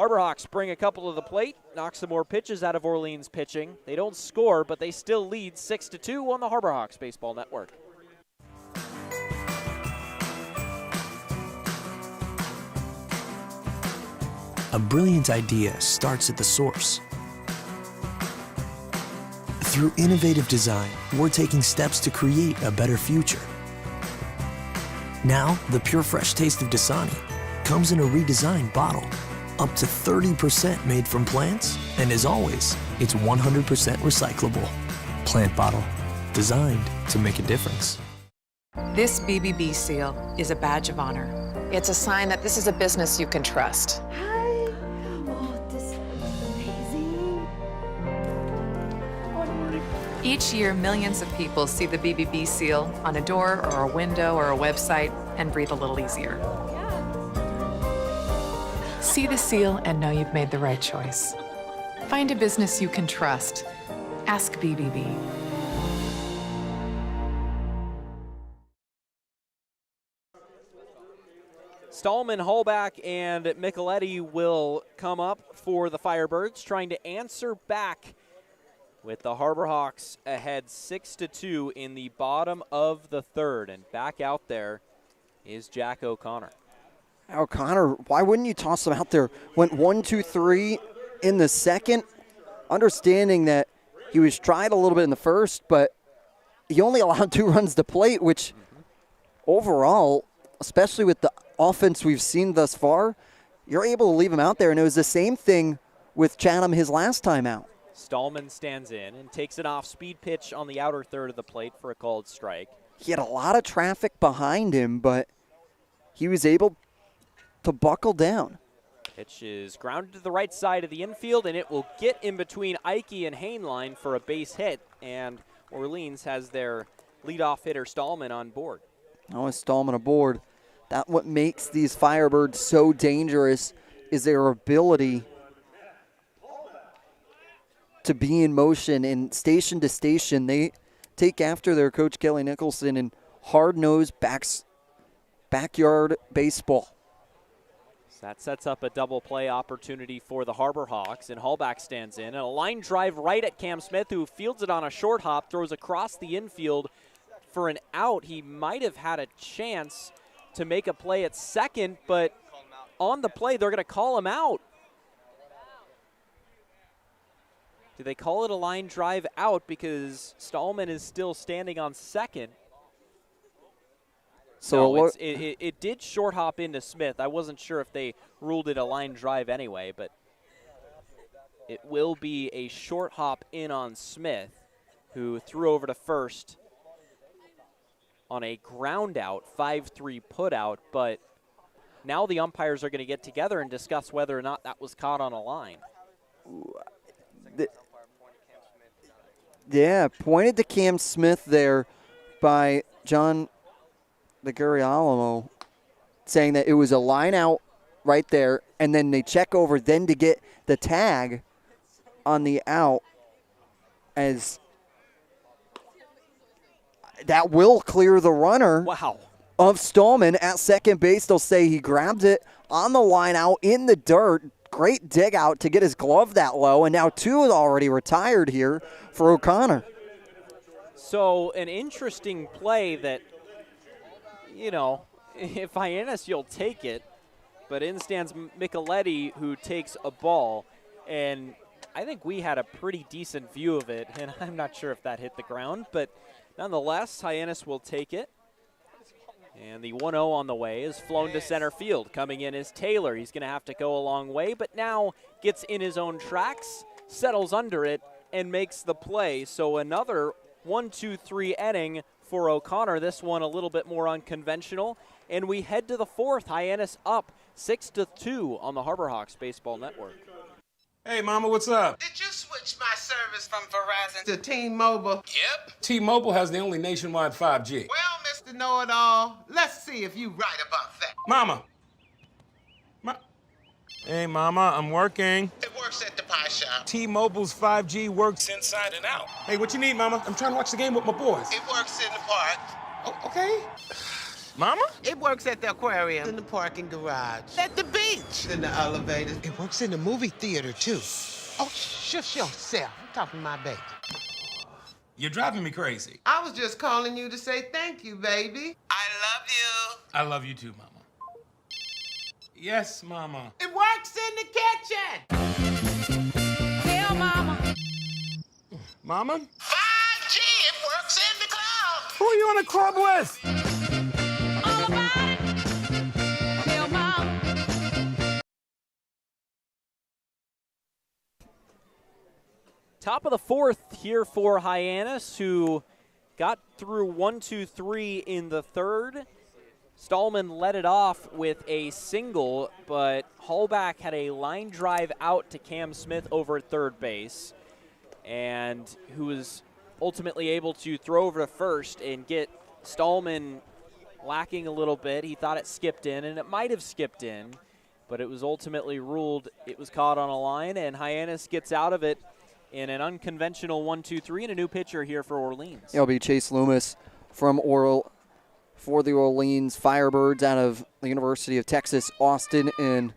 Harbor Hawks bring a couple to the plate, knock some more pitches out of Orleans pitching. They don't score, but they still lead 6-2 on the Harbor Hawks Baseball Network. A brilliant idea starts at the source. Through innovative design, we're taking steps to create a better future. Now, the pure fresh taste of Dasani comes in a redesigned bottle, up to 30% made from plants, and as always, it's 100% recyclable. Plant bottle, designed to make a difference. This BBB seal is a badge of honor. It's a sign that this is a business you can trust. Each year, millions of people see the BBB seal on a door or a window or a website and breathe a little easier. See the seal and know you've made the right choice. Find a business you can trust. Ask BBB. Stallman, Hallback, and Micheletti will come up for the Firebirds, trying to answer back with the Harbor Hawks ahead 6-2 in the bottom of the third. And back out there is Jack O'Connor. O'Connor, why wouldn't you toss him out there? Went 1-2-3 in the second, understanding that he was tried a little bit in the first, but he only allowed 2 runs to plate, which overall, especially with the offense we've seen thus far, you're able to leave him out there. And it was the same thing with Chatham his last time out. Stallman stands in and takes an off-speed pitch on the outer third of the plate for a called strike. He had a lot of traffic behind him, but he was able to buckle down. Pitch is grounded to the right side of the infield, and it will get in between Ike and Hainline for a base hit, and Orleans has their leadoff hitter Stallman on board. Oh, is Stallman aboard. That's what makes these Firebirds so dangerous, is their ability to be in motion, and station to station, they take after their coach Kelly Nicholson in hard-nosed backyard baseball. So that sets up a double play opportunity for the Harbor Hawks, and Hallback stands in. And a line drive right at Cam Smith, who fields it on a short hop, throws across the infield for an out. He might have had a chance to make a play at second, but on the play, they're going to call him out. Do they call it a line drive out because Stallman is still standing on second? So no, it did short hop into Smith. I wasn't sure if they ruled it a line drive anyway, but it will be a short hop in on Smith, who threw over to first on a ground out, 5-3 put out, but now the umpires are going to get together and discuss whether or not that was caught on a line. Yeah, pointed to Cam Smith there by John DeGurialamo, saying that it was a line out right there, and then they check over then to get the tag on the out, as that will clear the runner of Stallman at second base. They'll say he grabbed it on the line out in the dirt. Great dig out to get his glove that low, and now 2 is already retired here for O'Connor. So an interesting play that, you know, if Hyannis, you'll take it, but in stands Micheletti, who takes a ball, and I think we had a pretty decent view of it, and I'm not sure if that hit the ground, but nonetheless, Hyannis will take it. And the 1-0 on the way is flown to center field. Coming in is Taylor. He's going to have to go a long way, but now gets in his own tracks, settles under it, and makes the play. So another 1-2-3 inning for O'Connor. This one a little bit more unconventional. And we head to the fourth. Hyannis up 6-2 on the Harbor Hawks Baseball Network. Hey, Mama, what's up? Did you switch my service from Verizon to T-Mobile? Yep. T-Mobile has the only nationwide 5G. Well, Mr. Know-It-All, let's see if you right about that. Mama. Hey, Mama, I'm working. It works at the pie shop. T-Mobile's 5G works inside and out. Hey, what you need, Mama? I'm trying to watch the game with my boys. It works in the park. Oh, okay. Mama? It works at the aquarium, in the parking garage, at the beach, in the elevators. It works in the movie theater, too. Oh, shush yourself. I'm talking to my baby. You're driving me crazy. I was just calling you to say thank you, baby. I love you. I love you too, Mama. Yes, Mama. It works in the kitchen. Tell Mama. Mama? 5G, it works in the club. Who are you in a club with? All about it. Tell Mama. Top of the fourth here for Hyannis, who got through 1, 2, 3 in the third. Stallman led it off with a single, but Hallback had a line drive out to Cam Smith over at third base, and who was ultimately able to throw over to first and get Stallman lacking a little bit. He thought it skipped in, and it might have skipped in, but it was ultimately ruled it was caught on a line, and Hyannis gets out of it in an unconventional 1, 2, 3, and a new pitcher here for Orleans. It'll be Chase Loomis from for the Orleans Firebirds out of the University of Texas, Austin in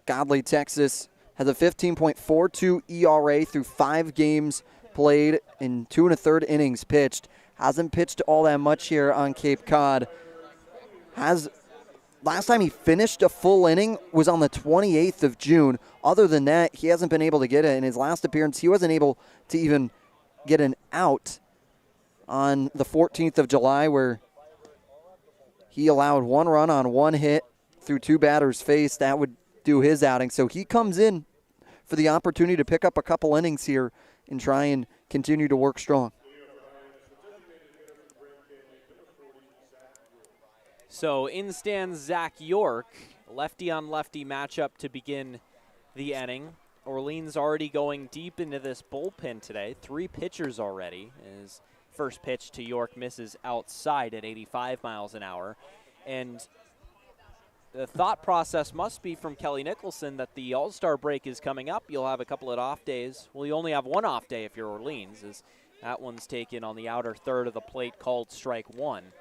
Godley, Texas. Has a 15.42 ERA through 5 games played in 2 1/3 innings pitched. Hasn't pitched all that much here on Cape Cod. Last time he finished a full inning was on the 28th of June. Other than that, he hasn't been able to get it. In his last appearance, he wasn't able to even get an out on the 14th of July, where he allowed 1 run on 1 hit through 2 batters faced. That would do his outing. So he comes in for the opportunity to pick up a couple innings here and try and continue to work strong. So in stands Zach York, lefty-on-lefty matchup to begin the inning. Orleans already going deep into this bullpen today. 3 pitchers already. His first pitch to York misses outside at 85 miles an hour. And the thought process must be from Kelly Nicholson that the All-Star break is coming up. You'll have a couple of off days. Well, you only have 1 off day if you're Orleans, as that one's taken on the outer third of the plate, called strike 1.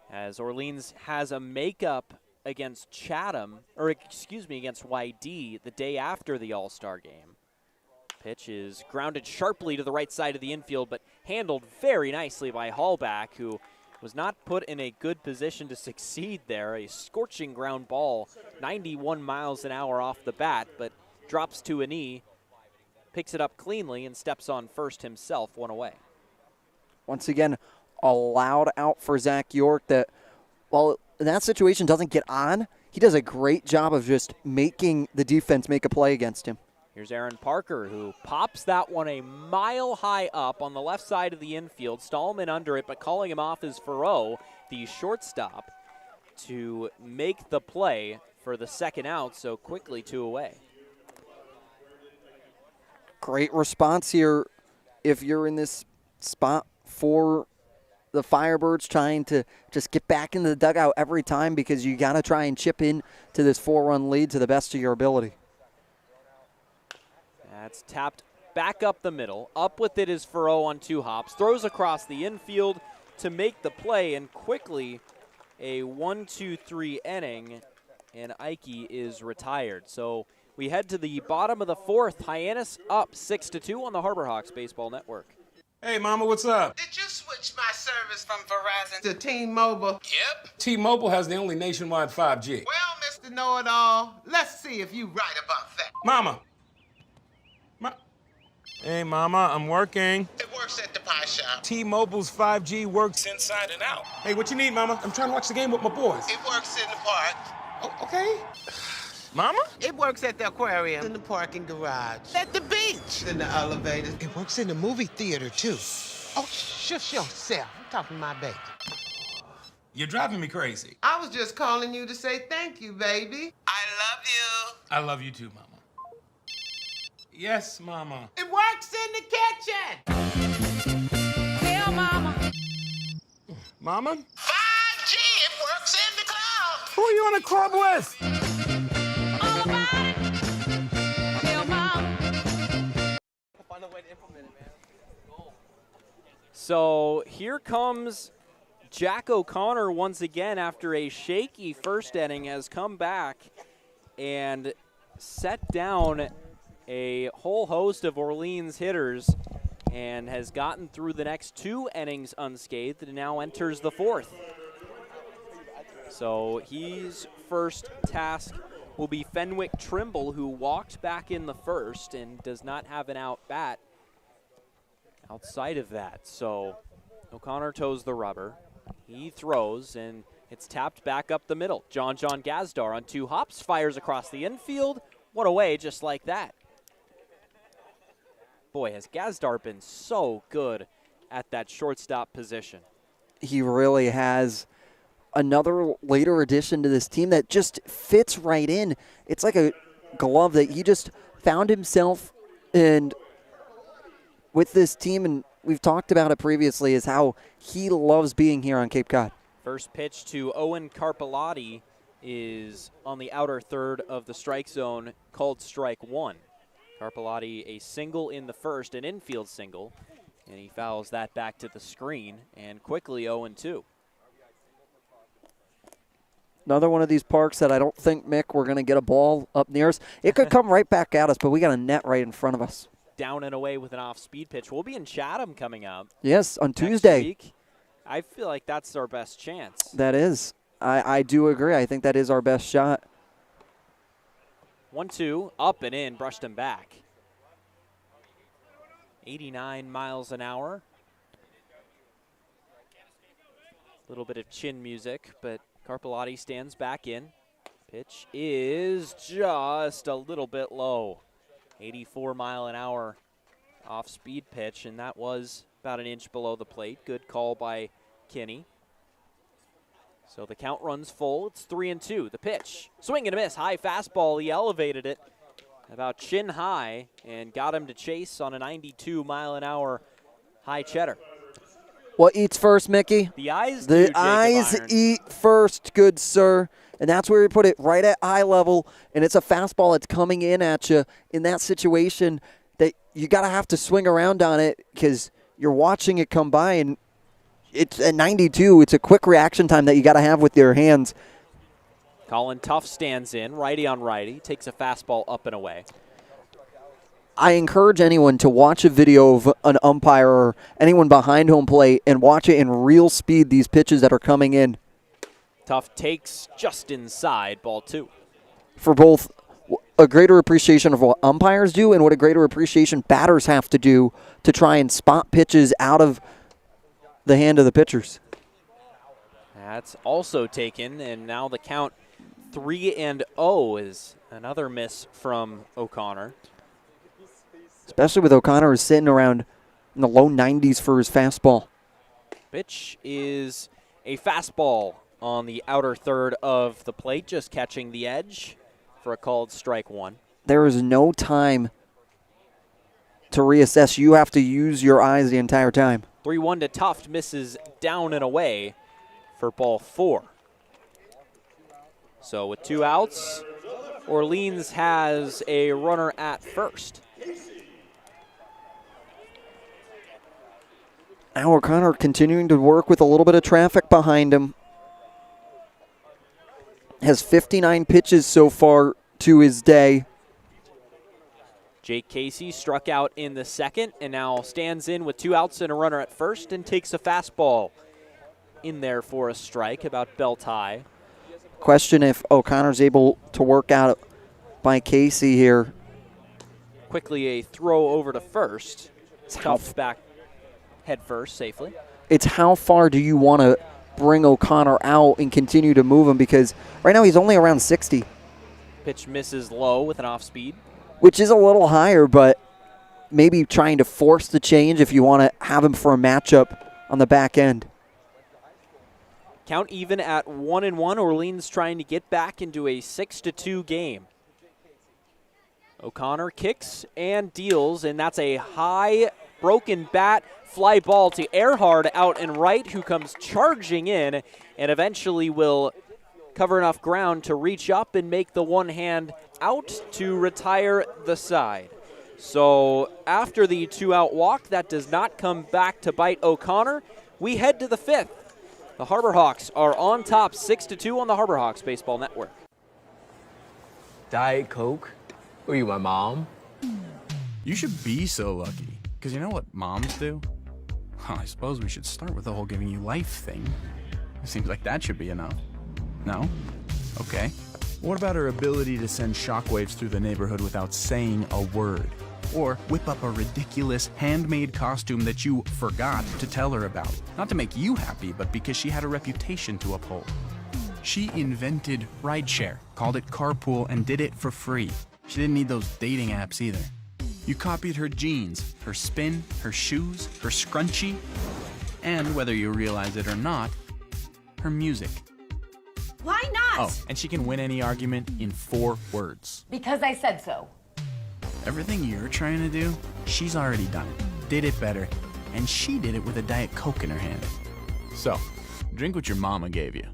As Orleans has a makeup against against YD the day after the All-Star game. Pitch is grounded sharply to the right side of the infield, but handled very nicely by Hallback, who was not put in a good position to succeed there. A scorching ground ball, 91 miles an hour off the bat, but drops to a knee, picks it up cleanly, and steps on first himself, 1 away. Once again, a loud out for Zach York that, while in that situation doesn't get on, he does a great job of just making the defense make a play against him. Here's Aaron Parker, who pops that one a mile high up on the left side of the infield. Stallman under it, but calling him off is Farreau, the shortstop, to make the play for the second out, so quickly 2 away. Great response here if you're in this spot for the Firebirds, trying to just get back into the dugout every time, because you got to try and chip in to this 4-run lead to the best of your ability. That's tapped back up the middle. Up with it is Farreau on 2 hops. Throws across the infield to make the play, and quickly a 1-2-3 inning, and Ike is retired. So we head to the bottom of the 4th. Hyannis up 6-2 on the Harbor Hawks Baseball Network. Hey, Mama, what's up? Did you switch my service from Verizon to T-Mobile? Yep. T-Mobile has the only nationwide 5G. Well, Mr. Know-It-all, let's see if you right about that. Mama. Hey, Mama, I'm working. It works at the pie shop. T-Mobile's 5G works inside and out. Hey, what you need, Mama? I'm trying to watch the game with my boys. It works in the park. Oh, okay. Mama? It works at the aquarium, in the parking garage, at the beach, in the elevators. It works in the movie theater, too. Oh, shush yourself. I'm talking to my baby. You're driving me crazy. I was just calling you to say thank you, baby. I love you. I love you too, Mama. Yes, Mama. It works in the kitchen. Tell Mama. Mama? 5G, it works in the club. Who are you in a club with? All about it. Tell Mama. So here comes Jack O'Connor, once again, after a shaky first inning, has come back and set down a whole host of Orleans hitters and has gotten through the next 2 innings unscathed and now enters the 4th. So his first task will be Fenwick Trimble, who walked back in the first and does not have an out bat outside of that. So O'Connor toes the rubber. He throws, and it's tapped back up the middle. John Gazdar on 2 hops, fires across the infield. One away just like that. Boy, has Gazdar been so good at that shortstop position. He really has. Another later addition to this team that just fits right in. It's like a glove that he just found himself in with this team, and we've talked about it previously, is how he loves being here on Cape Cod. First pitch to Owen Carpellotti is on the outer third of the strike zone, called strike 1. Carpellotti a single in the first, an infield single, and he fouls that back to the screen, and quickly 0-2. Another one of these parks that I don't think, Mick, we're going to get a ball up near us. It could come right back at us, but we got a net right in front of us. Down and away with an off-speed pitch. We'll be in Chatham coming up. Yes, on Tuesday. Week. I feel like that's our best chance. That is. I do agree. I think that is our best shot. 1-2, up and in, brushed him back. 89 miles an hour. A little bit of chin music, but Carpellotti stands back in. Pitch is just a little bit low. 84 mile an hour off-speed pitch, and that was about an inch below the plate. Good call by Kinney. So the count runs full. It's 3-2. The pitch, swing and a miss, high fastball. He elevated it about chin high and got him to chase on a 92 mile an hour high cheddar. What eats first, Mickey? The eyes do, The Jacob eyes Iron. eat first, good sir. And that's where you put it, right at eye level. And it's a fastball that's coming in at you in that situation that you got to have to swing around on it because you're watching it come by. And it's at 92. It's a quick reaction time that you got to have with your hands. Colin Tuff stands in, righty on righty, takes a fastball up and away. I encourage anyone to watch a video of an umpire or anyone behind home plate and watch it in real speed, these pitches that are coming in. Tuff takes just inside, ball 2. For both a greater appreciation of what umpires do and what a greater appreciation batters have to do to try and spot pitches out of the hand of the pitchers. That's also taken, and now the count 3-0 is another miss from O'Connor. Especially with O'Connor is sitting around in the low 90s for his fastball. Pitch is a fastball on the outer third of the plate, just catching the edge for a called strike 1. There is no time to reassess. You have to use your eyes the entire time. 3-1 to Tuft, misses down and away for ball 4. So with 2 outs, Orleans has a runner at first. Now O'Connor continuing to work with a little bit of traffic behind him. Has 59 pitches so far to his day. Jake Casey struck out in the second and now stands in with 2 outs and a runner at first and takes a fastball in there for a strike, about belt high. Question if O'Connor's able to work out by Casey here. Quickly a throw over to first. Tuff back head first safely. It's how far do you want to bring O'Connor out and continue to move him, because right now he's only around 60. Pitch misses low with an off speed. Which is a little higher, but maybe trying to force the change if you want to have him for a matchup on the back end. Count even at 1-1. Orleans trying to get back into a 6-2 game. O'Connor kicks and deals, and that's a high broken bat fly ball to Earhart out and right, who comes charging in and eventually will cover enough ground to reach up and make the one hand out to retire the side. So after the 2-out walk, that does not come back to bite O'Connor. We head to the 5th. The Harbor Hawks are on top 6-2 on the Harbor Hawks Baseball Network. Diet Coke? Were you my mom? You should be so lucky. Because you know what moms do? I suppose we should start with the whole giving you life thing. It seems like that should be enough. No? Okay. What about her ability to send shockwaves through the neighborhood without saying a word? Or whip up a ridiculous handmade costume that you forgot to tell her about. Not to make you happy, but because she had a reputation to uphold. She invented rideshare, called it carpool, and did it for free. She didn't need those dating apps either. You copied her jeans, her spin, her shoes, her scrunchie, and whether you realize it or not, her music. Why not? Oh, and she can win any argument in 4 words. Because I said so. Everything you're trying to do, she's already done it, did it better, and she did it with a Diet Coke in her hand. So, drink what your mama gave you.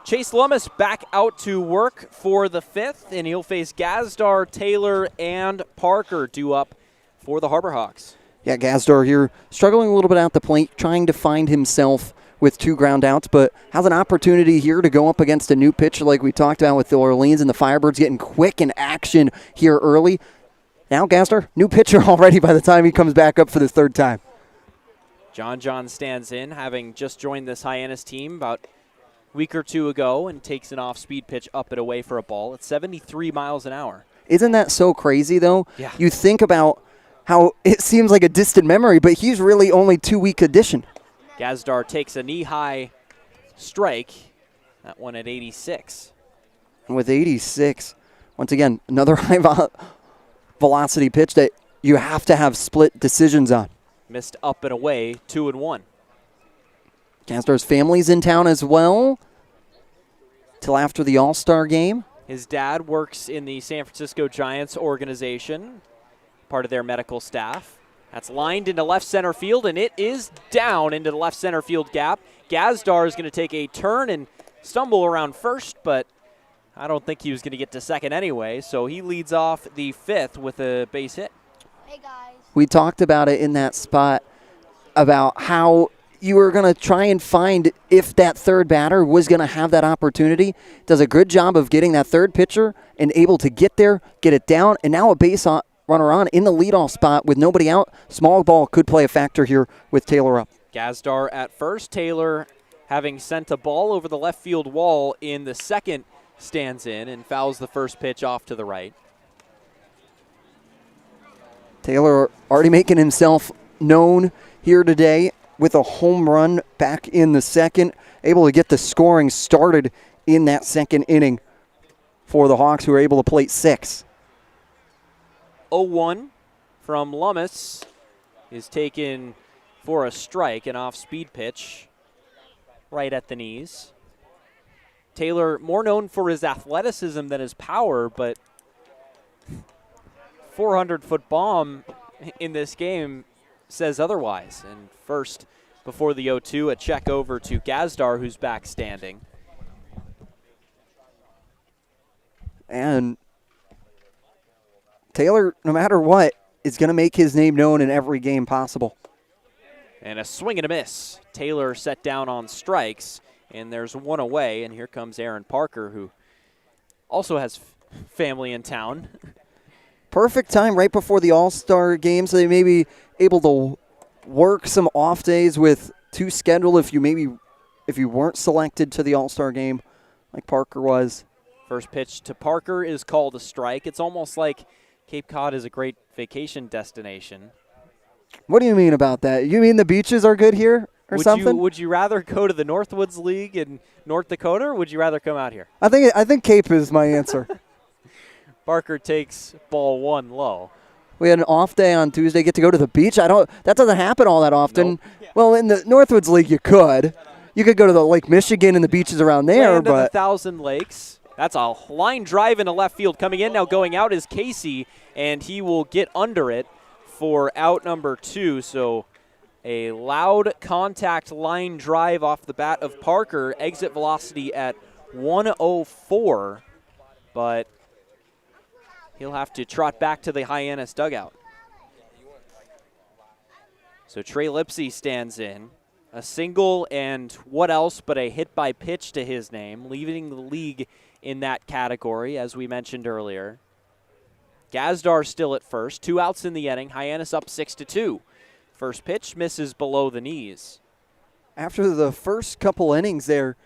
Chase Lummis back out to work for the 5th, and he'll face Gazdar, Taylor, and Parker due up for the Harbor Hawks. Yeah, Gazdar here struggling a little bit at the plate, trying to find himself with 2 ground outs, but has an opportunity here to go up against a new pitcher like we talked about with the Orleans and the Firebirds getting quick in action here early. Now Gazdar, new pitcher already by the time he comes back up for the 3rd time. John stands in, having just joined this Hyannis team about a week or 2 ago, and takes an off-speed pitch up and away for a ball at 73 miles an hour. Isn't that so crazy, though? Yeah. You think about how it seems like a distant memory, but he's really only 2-week addition. Gazdar takes a knee-high strike, that one at 86. And with 86, once again, another high velocity pitch that you have to have split decisions on. Missed up and away, 2-1. Gazdar's family's in town as well till after the All-Star game. His dad works in the San Francisco Giants organization, part of their medical staff. That's lined into left center field, and it is down into the left center field gap. Gazdar is going to take a turn and stumble around first, but I don't think he was going to get to second anyway, so he leads off the 5th with a base hit. Hey, guys. We talked about it in that spot about how you were going to try and find if that 3rd batter was going to have that opportunity. Does a good job of getting that 3rd pitcher and able to get there, get it down, and now a base runner on in the leadoff spot with nobody out. Small ball could play a factor here with Taylor up. Gazdar at first. Taylor, having sent a ball over the left field wall in the 2nd, stands in and fouls the first pitch off to the right. Taylor already making himself known here today with a home run back in the 2nd, able to get the scoring started in that 2nd inning for the Hawks, who are able to plate 6. 0-1 from Lummis is taken for a strike, an off-speed pitch right at the knees. Taylor, more known for his athleticism than his power, but 400-foot bomb in this game says otherwise. And first, before the 0-2, a check over to Gazdar, who's back standing. And Taylor, no matter what, is going to make his name known in every game possible. And a swing and a miss. Taylor set down on strikes, and there's one away, and here comes Aaron Parker, who also has family in town. Perfect time right before the All-Star game, so they may be able to work some off days with 2 scheduled if you weren't selected to the All-Star game like Parker was. First pitch to Parker is called a strike. It's almost like Cape Cod is a great vacation destination. What do you mean about that? You mean the beaches are good here or something? Would you rather go to the Northwoods League in North Dakota, or would you rather come out here? I think Cape is my answer. Parker takes ball 1 low. We had an off day on Tuesday. Get to go to the beach. That doesn't happen all that often. Nope. Well, in the Northwoods League, you could. You could go to the Lake Michigan and the beaches around there, Land of but 1,000 lakes. That's a line drive into left field. Coming in now, going out is Casey, and he will get under it for out number 2. So a loud contact line drive off the bat of Parker. Exit velocity at 104, but he'll have to trot back to the Hyannis dugout. So Trey Lipsy stands in. A single and what else but a hit by pitch to his name, leading the league in that category, as we mentioned earlier. Gazdar still at first. 2 outs in the inning. Hyannis up 6-2. First pitch misses below the knees. After the first couple innings there,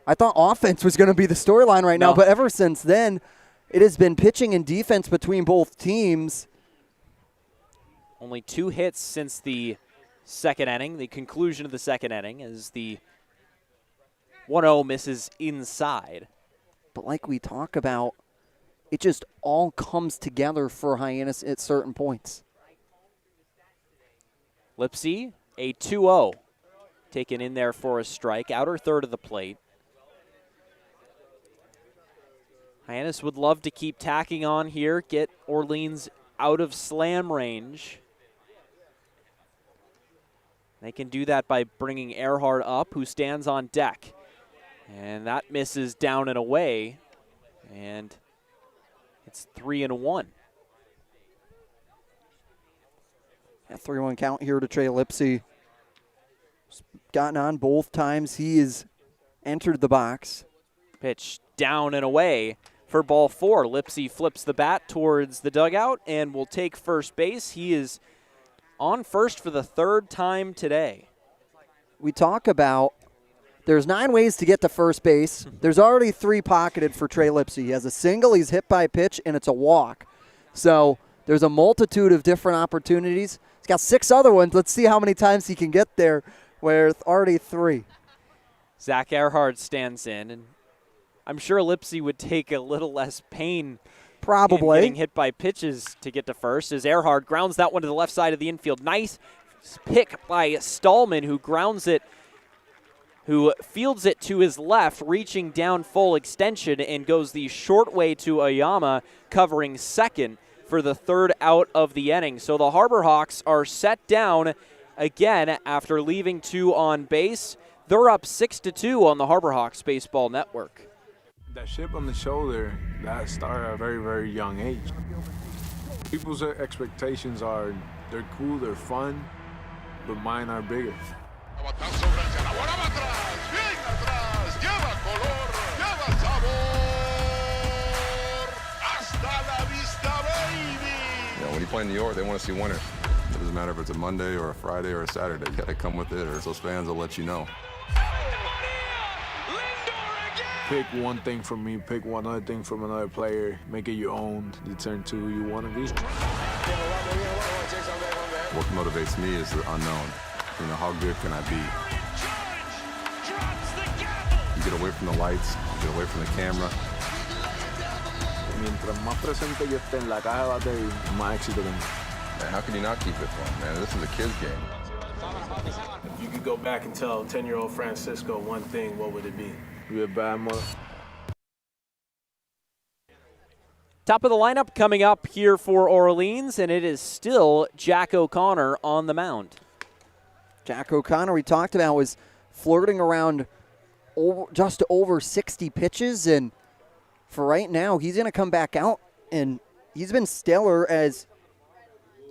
I thought offense was going to be the storyline right now, but ever since then, it has been pitching and defense between both teams. Only 2 hits since the second inning, the conclusion of the second inning, as the 1-0 misses inside. But like we talk about, it just all comes together for Hyannis at certain points. Lipsy, a 2-0, taken in there for a strike, outer third of the plate. Hyannis would love to keep tacking on here, get Orleans out of slam range. They can do that by bringing Earhart up, who stands on deck. And that misses down and away. And it's 3-1. A 3-1 count here to Trey Lipsy. Gotten on both times he has entered the box. Pitch down and away for ball 4. Lipsy flips the bat towards the dugout and will take first base. He is on first for the 3rd time today. We talk about there's 9 ways to get to first base. There's already 3 pocketed for Trey Lipsy. He has a single, he's hit by a pitch, and it's a walk. So there's a multitude of different opportunities. He's got 6 other ones. Let's see how many times he can get there, where it's already 3. Zach Earhart stands in, and I'm sure Lipsy would take a little less pain probably getting hit by pitches to get to first, as Earhart grounds that one to the left side of the infield. Nice pick by Stallman, who fields it to his left, reaching down full extension, and goes the short way to Oyama, covering second for the 3rd out of the inning. So the Harbor Hawks are set down again after leaving 2 on base. They're up 6-2 on the Harbor Hawks Baseball Network. That chip on the shoulder, that started at a very, very young age. People's expectations are, they're cool, they're fun, but mine are bigger. When you play in New York, they want to see winners. It doesn't matter if it's a Monday or a Friday or a Saturday. You got to come with it, or those fans will let you know. Pick one thing from me, pick one other thing from another player, make it your own, you turn to who you want to be. What motivates me is the unknown. You know, how good can I be? You get away from the lights, you get away from the camera. Mientras más presente yo esté en la caja de bateo, más éxito tengo. Man, how can you not keep it fun, man? This is a kid's game. If you could go back and tell 10-year-old Francisco one thing, what would it be? Be a bad mother. Top of the lineup coming up here for Orleans, and it is still Jack O'Connor on the mound. Jack O'Connor, we talked about, was flirting around just over 60 pitches, and for right now, he's going to come back out, and he's been stellar as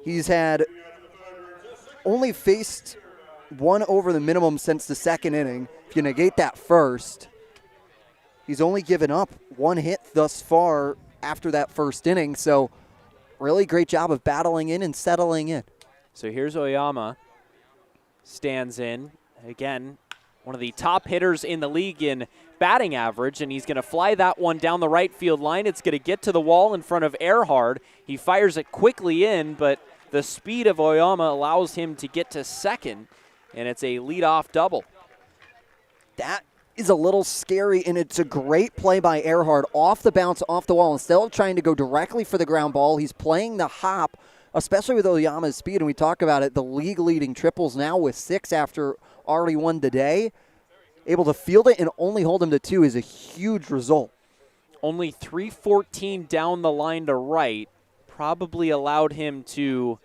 he's had only faced 1 over the minimum since the 2nd inning. If you negate that first, he's only given up 1 hit thus far after that 1st inning, so really great job of battling in and settling in. So here's Oyama, stands in. Again, one of the top hitters in the league in batting average, and he's going to fly that one down the right field line. It's going to get to the wall in front of Earhart. He fires it quickly in, but the speed of Oyama allows him to get to second, and it's a leadoff double. That is a little scary, and it's a great play by Earhart off the bounce, off the wall. Instead of trying to go directly for the ground ball, he's playing the hop, especially with Oyama's speed, and we talk about it, the league-leading triples now with 6 after already won today. Able to field it and only hold him to 2 is a huge result. Only 314 down the line to right probably allowed him to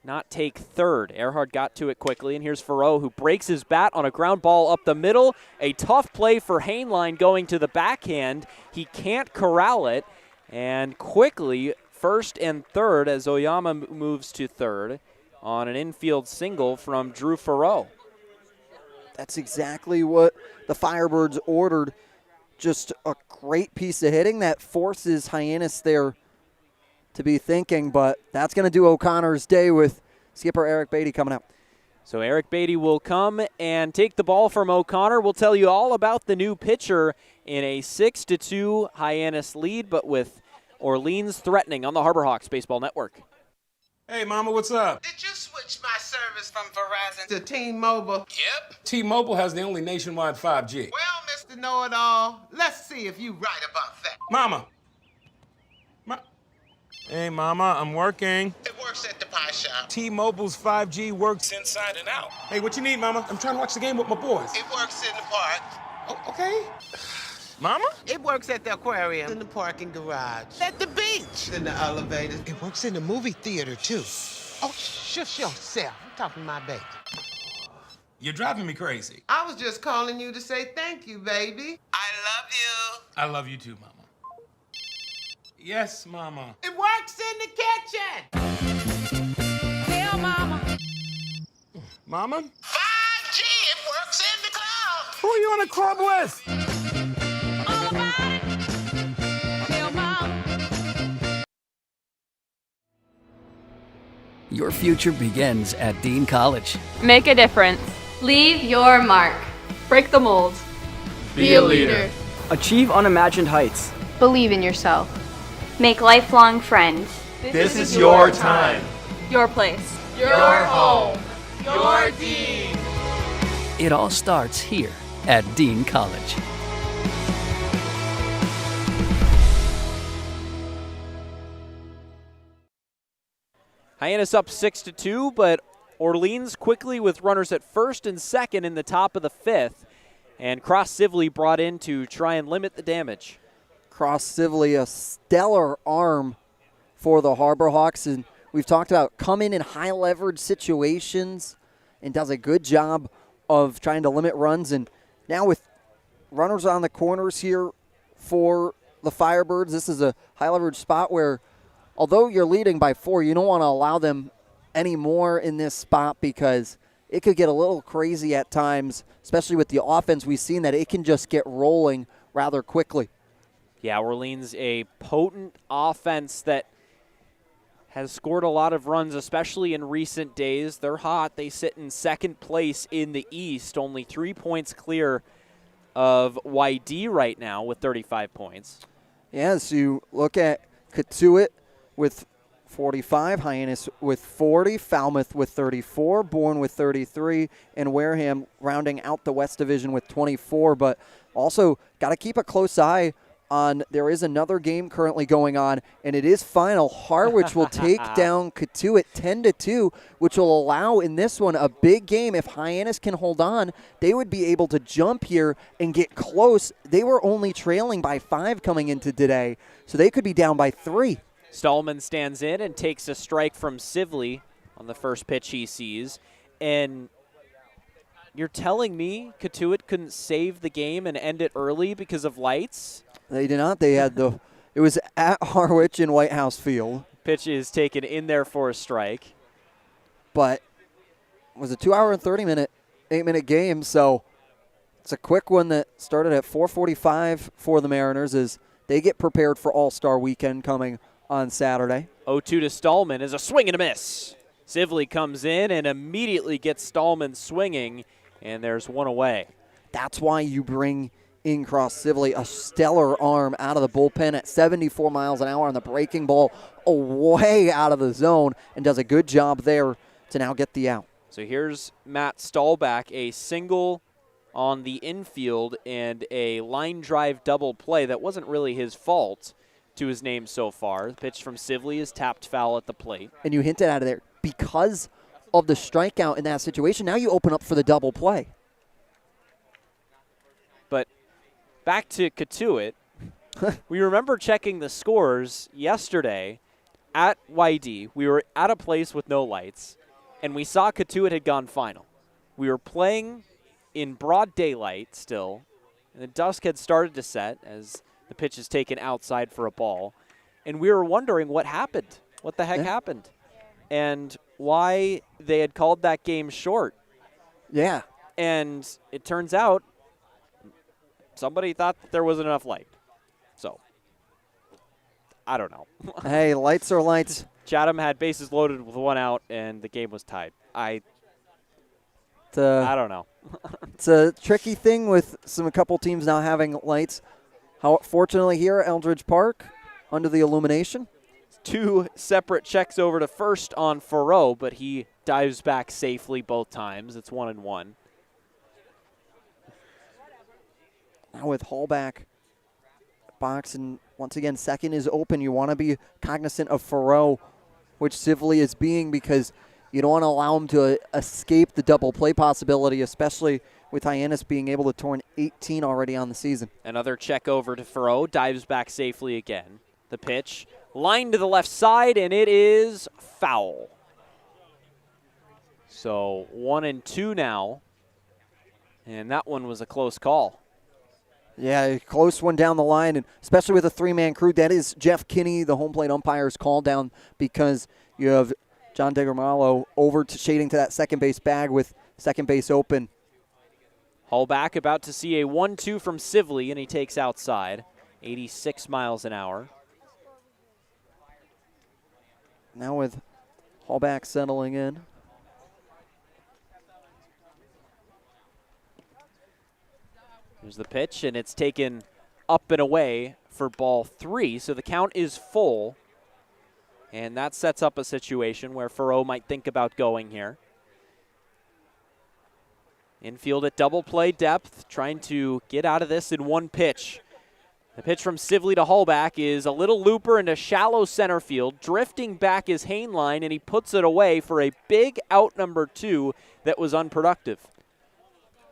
not take third. Earhart got to it quickly, and here's Farrow, who breaks his bat on a ground ball up the middle. A tough play for Hainline going to the backhand. He can't corral it, and quickly first and third as Oyama moves to third. on an infield single from Drew Farreau. That's exactly what the Firebirds ordered. Just a great piece of hitting that forces Hyannis there to be thinking, but that's going to do O'Connor's day with skipper Eric Beatty coming out. So Eric Beatty will come and take the ball from O'Connor. We'll tell you all about the new pitcher in a 6-2 Hyannis lead, but with Orleans threatening on the Harbor Hawks Baseball Network. Hey, Mama, what's up? Did you switch my service from Verizon to T-Mobile? Yep. T-Mobile has the only nationwide 5G. Well, Mr. Know-It-All, let's see if you right about that. Mama. Hey, Mama, I'm working. It works at the pie shop. T-Mobile's 5G works inside and out. Hey, what you need, Mama? I'm trying to watch the game with my boys. It works in the park. Oh, okay. Mama? It works at the aquarium, in the parking garage, at the beach, in the elevator. It works in the movie theater, too. Oh, shush yourself. I'm talking to my baby. You're driving me crazy. I was just calling you to say thank you, baby. I love you. I love you too, Mama. Yes, Mama. It works in the kitchen. Tell Mama. Mama? 5G, it works in the club. Who are you in a club with? All about it. Tell Mama. Your future begins at Dean College. Make a difference. Leave your mark. Break the mold. Be a leader. Achieve unimagined heights. Believe in yourself. Make lifelong friends. This is your time. Your place. Your home. Your Dean. It all starts here at Dean College. Hyannis up 6-2, but Orleans quickly with runners at first and second in the top of the fifth. And Cross Sibley brought in to try and limit the damage. Cross Sibley, a stellar arm for the Harbor Hawks, and we've talked about coming in high leverage situations and does a good job of trying to limit runs. And now with runners on the corners here for the Firebirds, this is a high leverage spot where although you're leading by 4, you don't want to allow them any more in this spot because it could get a little crazy at times, especially with the offense. We've seen that it can just get rolling rather quickly. Yeah, Orleans, a potent offense that has scored a lot of runs, especially in recent days. They're hot. They sit in second place in the East, only 3 points clear of YD right now with 35 points. Yeah, so you look at Katuitt with 45, Hyannis with 40, Falmouth with 34, Bourne with 33, and Wareham rounding out the West Division with 24. But also got to keep a close eye on, there is another game currently going on, and it is final. Harwich will take down Katuitt 10-2, which will allow in this one a big game. If Hyannis can hold on, they would be able to jump here and get close. They were only trailing by 5 coming into today, so they could be down by 3. Stallman stands in and takes a strike from Sibley on the first pitch he sees. And you're telling me Katuitt couldn't save the game and end it early because of lights? They did not. They had it was at Harwich in White House Field. Pitch is taken in there for a strike. But it was a 2-hour and 30-minute, 8-minute game, so it's a quick one that started at 4:45 for the Mariners as they get prepared for All-Star Weekend coming on Saturday. 0-2 to Stallman is a swing and a miss. Sibley comes in and immediately gets Stallman swinging, and there's one away. That's why you bring in Cross Sibley, a stellar arm out of the bullpen at 74 miles an hour on the breaking ball away out of the zone, and does a good job there to now get the out. So here's Matt Stahlback, a single on the infield and a line drive double play that wasn't really his fault to his name so far. The pitch from Sibley is tapped foul at the plate. And you hinted at it there. Because of the strikeout in that situation, now you open up for the double play. But back to Katuitt. We remember checking the scores yesterday at YD. We were at a place with no lights, and we saw Katuitt had gone final. We were playing in broad daylight still, and the dusk had started to set as the pitch is taken outside for a ball. And we were wondering what happened. What the heck happened? And why they had called that game short. Yeah. And it turns out somebody thought that there wasn't enough light. So, I don't know. Hey, lights are lights. Chatham had bases loaded with 1 out, and the game was tied. I don't know. It's a tricky thing with a couple teams now having lights. Fortunately here at Eldridge Park, under the illumination. 2 separate checks over to first on Farrow, but he dives back safely both times. It's 1-1. Now with Hallback box, and once again, second is open. You want to be cognizant of Farrow, which Sibley is being, because you don't want to allow him to escape the double play possibility, especially with Hyannis being able to turn 18 already on the season. Another check over to Farrow, dives back safely again. The pitch, line to the left side, and it is foul. So 1-2 now, and that one was a close call. Yeah, a close one down the line, and especially with a 3-man crew. That is Jeff Kinney, the home plate umpire's call down, because you have John DeGarmalo shading to that second base bag with second base open. Hallback about to see a 1-2 from Sibley, and he takes outside, 86 miles an hour. Now with Hallback settling in. There's the pitch, and it's taken up and away for ball 3, so the count is full. And that sets up a situation where Farrow might think about going here. Infield at double play depth, trying to get out of this in one pitch. The pitch from Sibley to Hallback is a little looper into shallow center field. Drifting back is Hainline, and he puts it away for a big out number 2 that was unproductive.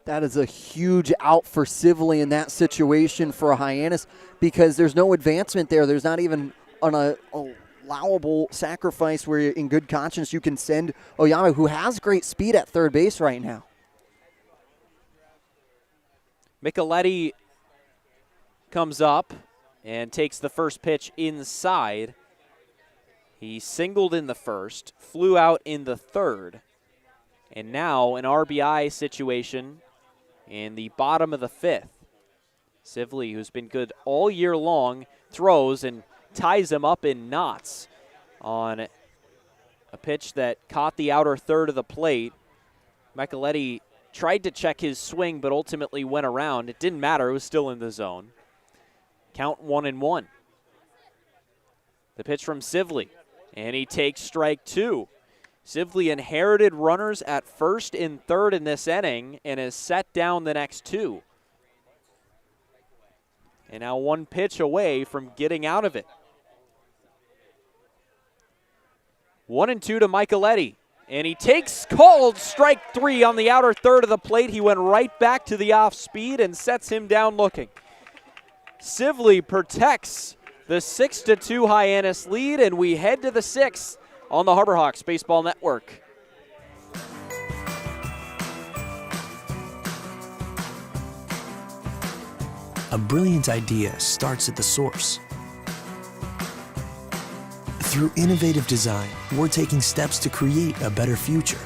That is a huge out for Sibley in that situation for Hyannis, because there's no advancement there. There's not even an allowable sacrifice where in good conscience you can send Oyama, who has great speed at third base right now. Micheletti comes up and takes the first pitch inside. He singled in the first, flew out in the third, and now an RBI situation in the bottom of the 5th. Sibley, who's been good all year long, throws and ties him up in knots on a pitch that caught the outer third of the plate. Micheletti tried to check his swing, but ultimately went around. It didn't matter. It was still in the zone. Count 1-1. The pitch from Sibley, and he takes strike 2. Sibley inherited runners at first and third in this inning and has set down the next 2. And now 1 pitch away from getting out of it. 1-2 to Micheletti. And he takes called strike 3 on the outer third of the plate. He went right back to the off speed and sets him down looking. Sibley protects the 6-2 Hyannis lead, and we head to the 6th on the Harbor Hawks Baseball Network. A brilliant idea starts at the source. Through innovative design, we're taking steps to create a better future.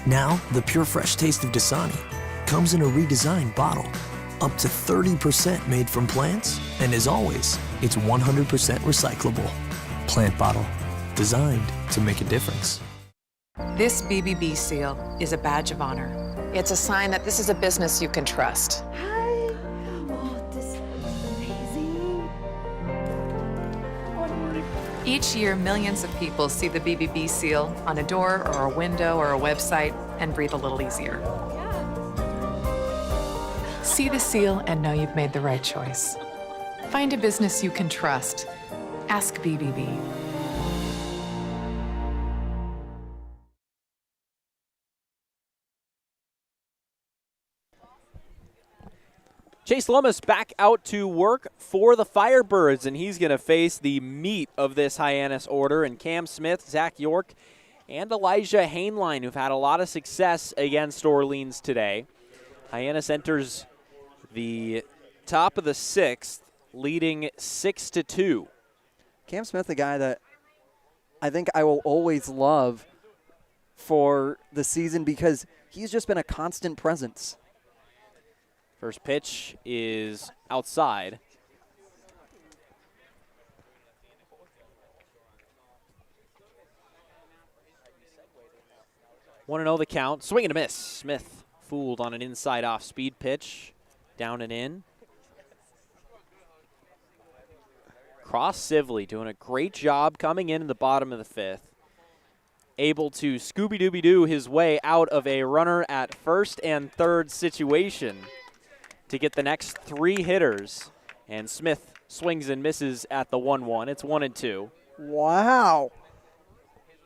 Now, the pure fresh taste of Dasani comes in a redesigned bottle, up to 30% made from plants, and as always, it's 100% recyclable. Plant bottle, designed to make a difference. This BBB seal is a badge of honor. It's a sign that this is a business you can trust. Each year, millions of people see the BBB seal on a door or a window or a website and breathe a little easier. See the seal and know you've made the right choice. Find a business you can trust. Ask BBB. Chase Lummis back out to work for the Firebirds, and he's going to face the meat of this Hyannis order, and Cam Smith, Zach York, and Elijah Hainline, who've had a lot of success against Orleans today. Hyannis enters the top of the 6th, leading 6-2. Cam Smith, a guy that I think I will always love for the season because he's just been a constant presence. First pitch is outside. Want to know the count. Swing and a miss. Smith fooled on an inside off speed pitch. Down and in. Cross Sibley doing a great job coming in the bottom of the fifth. Able to Scooby-Dooby-Doo his way out of a runner at first and third situation to get the next 3 hitters. And Smith swings and misses at the 1-1. It's 1-2. Wow.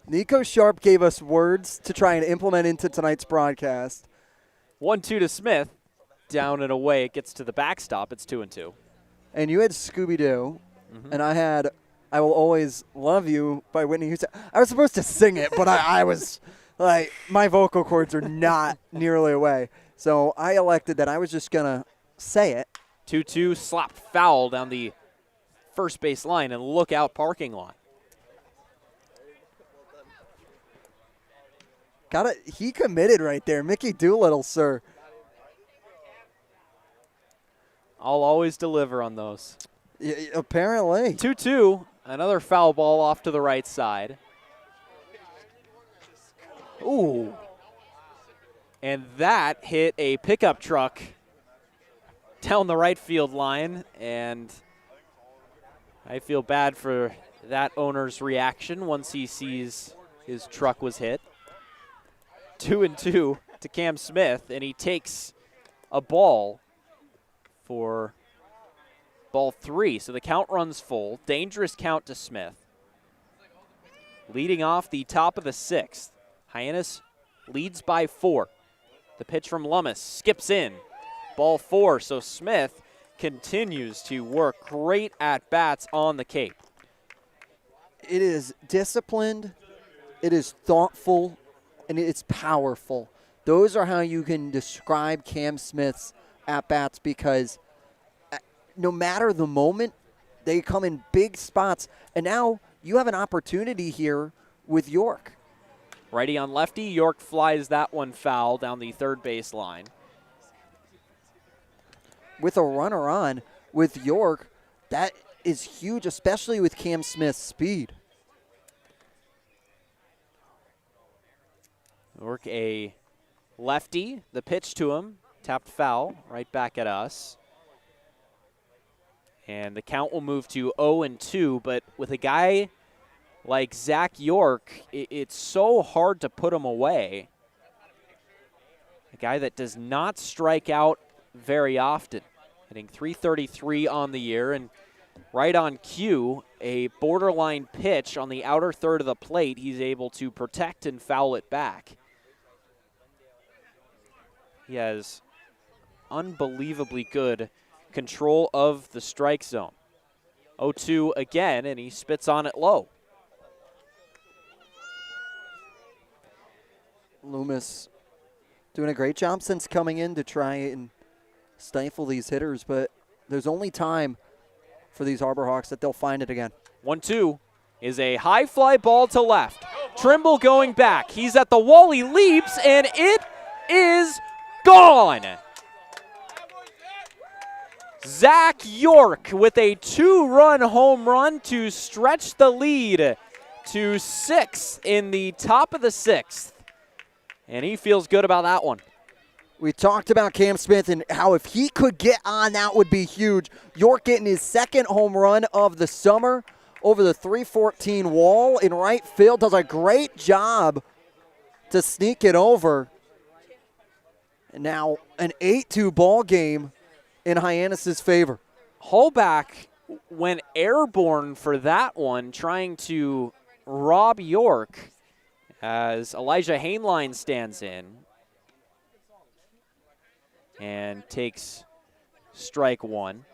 Nico Sharp gave us words to try and implement into tonight's broadcast. 1-2 to Smith. Down and away. It gets to the backstop. It's 2-2. And you had Scooby-Doo, and I had I Will Always Love You by Whitney Houston. I was supposed to sing it, but I was like, my vocal cords are not nearly away. So I elected that I was just going to say it. 2-2, slapped foul down the first base line and lookout parking lot. He committed right there. Mickey Doolittle, sir. I'll always deliver on those. Yeah, apparently. 2-2, another foul ball off to the right side. Ooh. And that hit a pickup truck down the right field line, and I feel bad for that owner's reaction once he sees his truck was hit. 2-2 to Cam Smith, and he takes a ball for ball 3. So the count runs full. Dangerous count to Smith. Leading off the top of the 6th. Hyannis leads by 4. The pitch from Lummis skips in. Ball 4. So Smith continues to work great at-bats on the Cape. It is disciplined. It is thoughtful. And it's powerful. Those are how you can describe Cam Smith's at-bats because no matter the moment, they come in big spots. And now you have an opportunity here with York. Righty on lefty. York flies that one foul down the third base line. With a runner on with York, that is huge, especially with Cam Smith's speed. York a lefty. The pitch to him. Tapped foul right back at us. And the count will move to 0-2, but with a guy like Zach York, it's so hard to put him away. A guy that does not strike out very often. Hitting .333 on the year, and right on cue, a borderline pitch on the outer third of the plate, he's able to protect and foul it back. He has unbelievably good control of the strike zone. 0-2 again, and he spits on it low. Loomis doing a great job since coming in to try and stifle these hitters, but there's only time for these Harbor Hawks that they'll find it again. 1-2 is a high fly ball to left. Trimble going back. He's at the wall. He leaps, and it is gone. Zach York with a 2-run home run to stretch the lead to 6 in the top of the 6th. And he feels good about that one. We talked about Cam Smith and how if he could get on, that would be huge. York getting his 2nd home run of the summer over the 314 wall in right field. Does a great job to sneak it over. And now an 8-2 ball game in Hyannis' favor. Hallback went airborne for that one, trying to rob York as Elijah Hainline stands in and takes strike 1.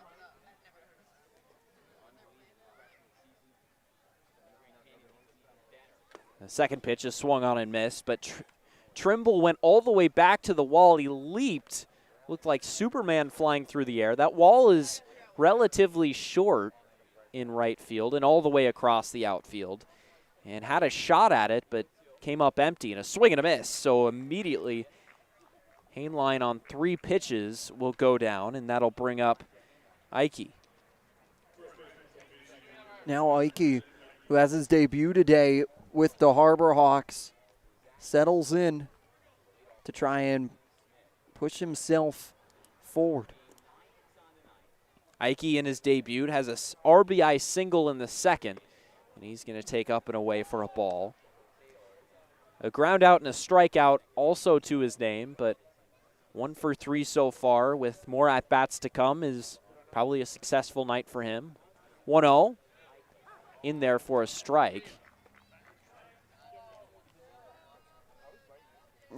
The second pitch is swung on and missed, but Trimble went all the way back to the wall. He leaped, looked like Superman flying through the air. That wall is relatively short in right field and all the way across the outfield. and had a shot at it, but came up empty and a swing and a miss. So immediately, Hainline on 3 pitches will go down, and that'll bring up Ike. Now Ike, who has his debut today with the Harbor Hawks, settles in to try and push himself forward. Ike in his debut has a RBI single in the second, and he's going to take up and away for a ball. A ground out and a strikeout also to his name, but 1 for 3 so far with more at-bats to come is probably a successful night for him. 1-0 in there for a strike.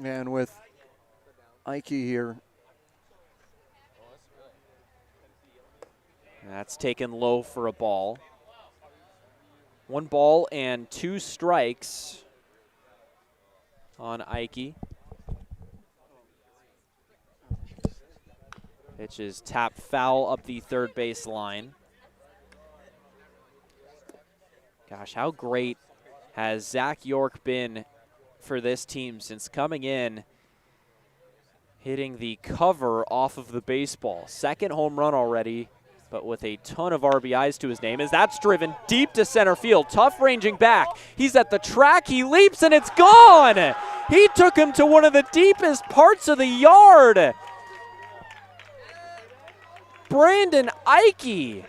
And with Ike here, that's taken low for a ball. 1 ball and 2 strikes on Ike. Pitch is tapped foul up the third base line. Gosh, how great has Zach York been for this team since coming in, hitting the cover off of the baseball. 2nd home run already, but with a ton of RBIs to his name, as that's driven deep to center field. Tough ranging back. He's at the track, he leaps, and it's gone! He took him to one of the deepest parts of the yard. Brandon Ike,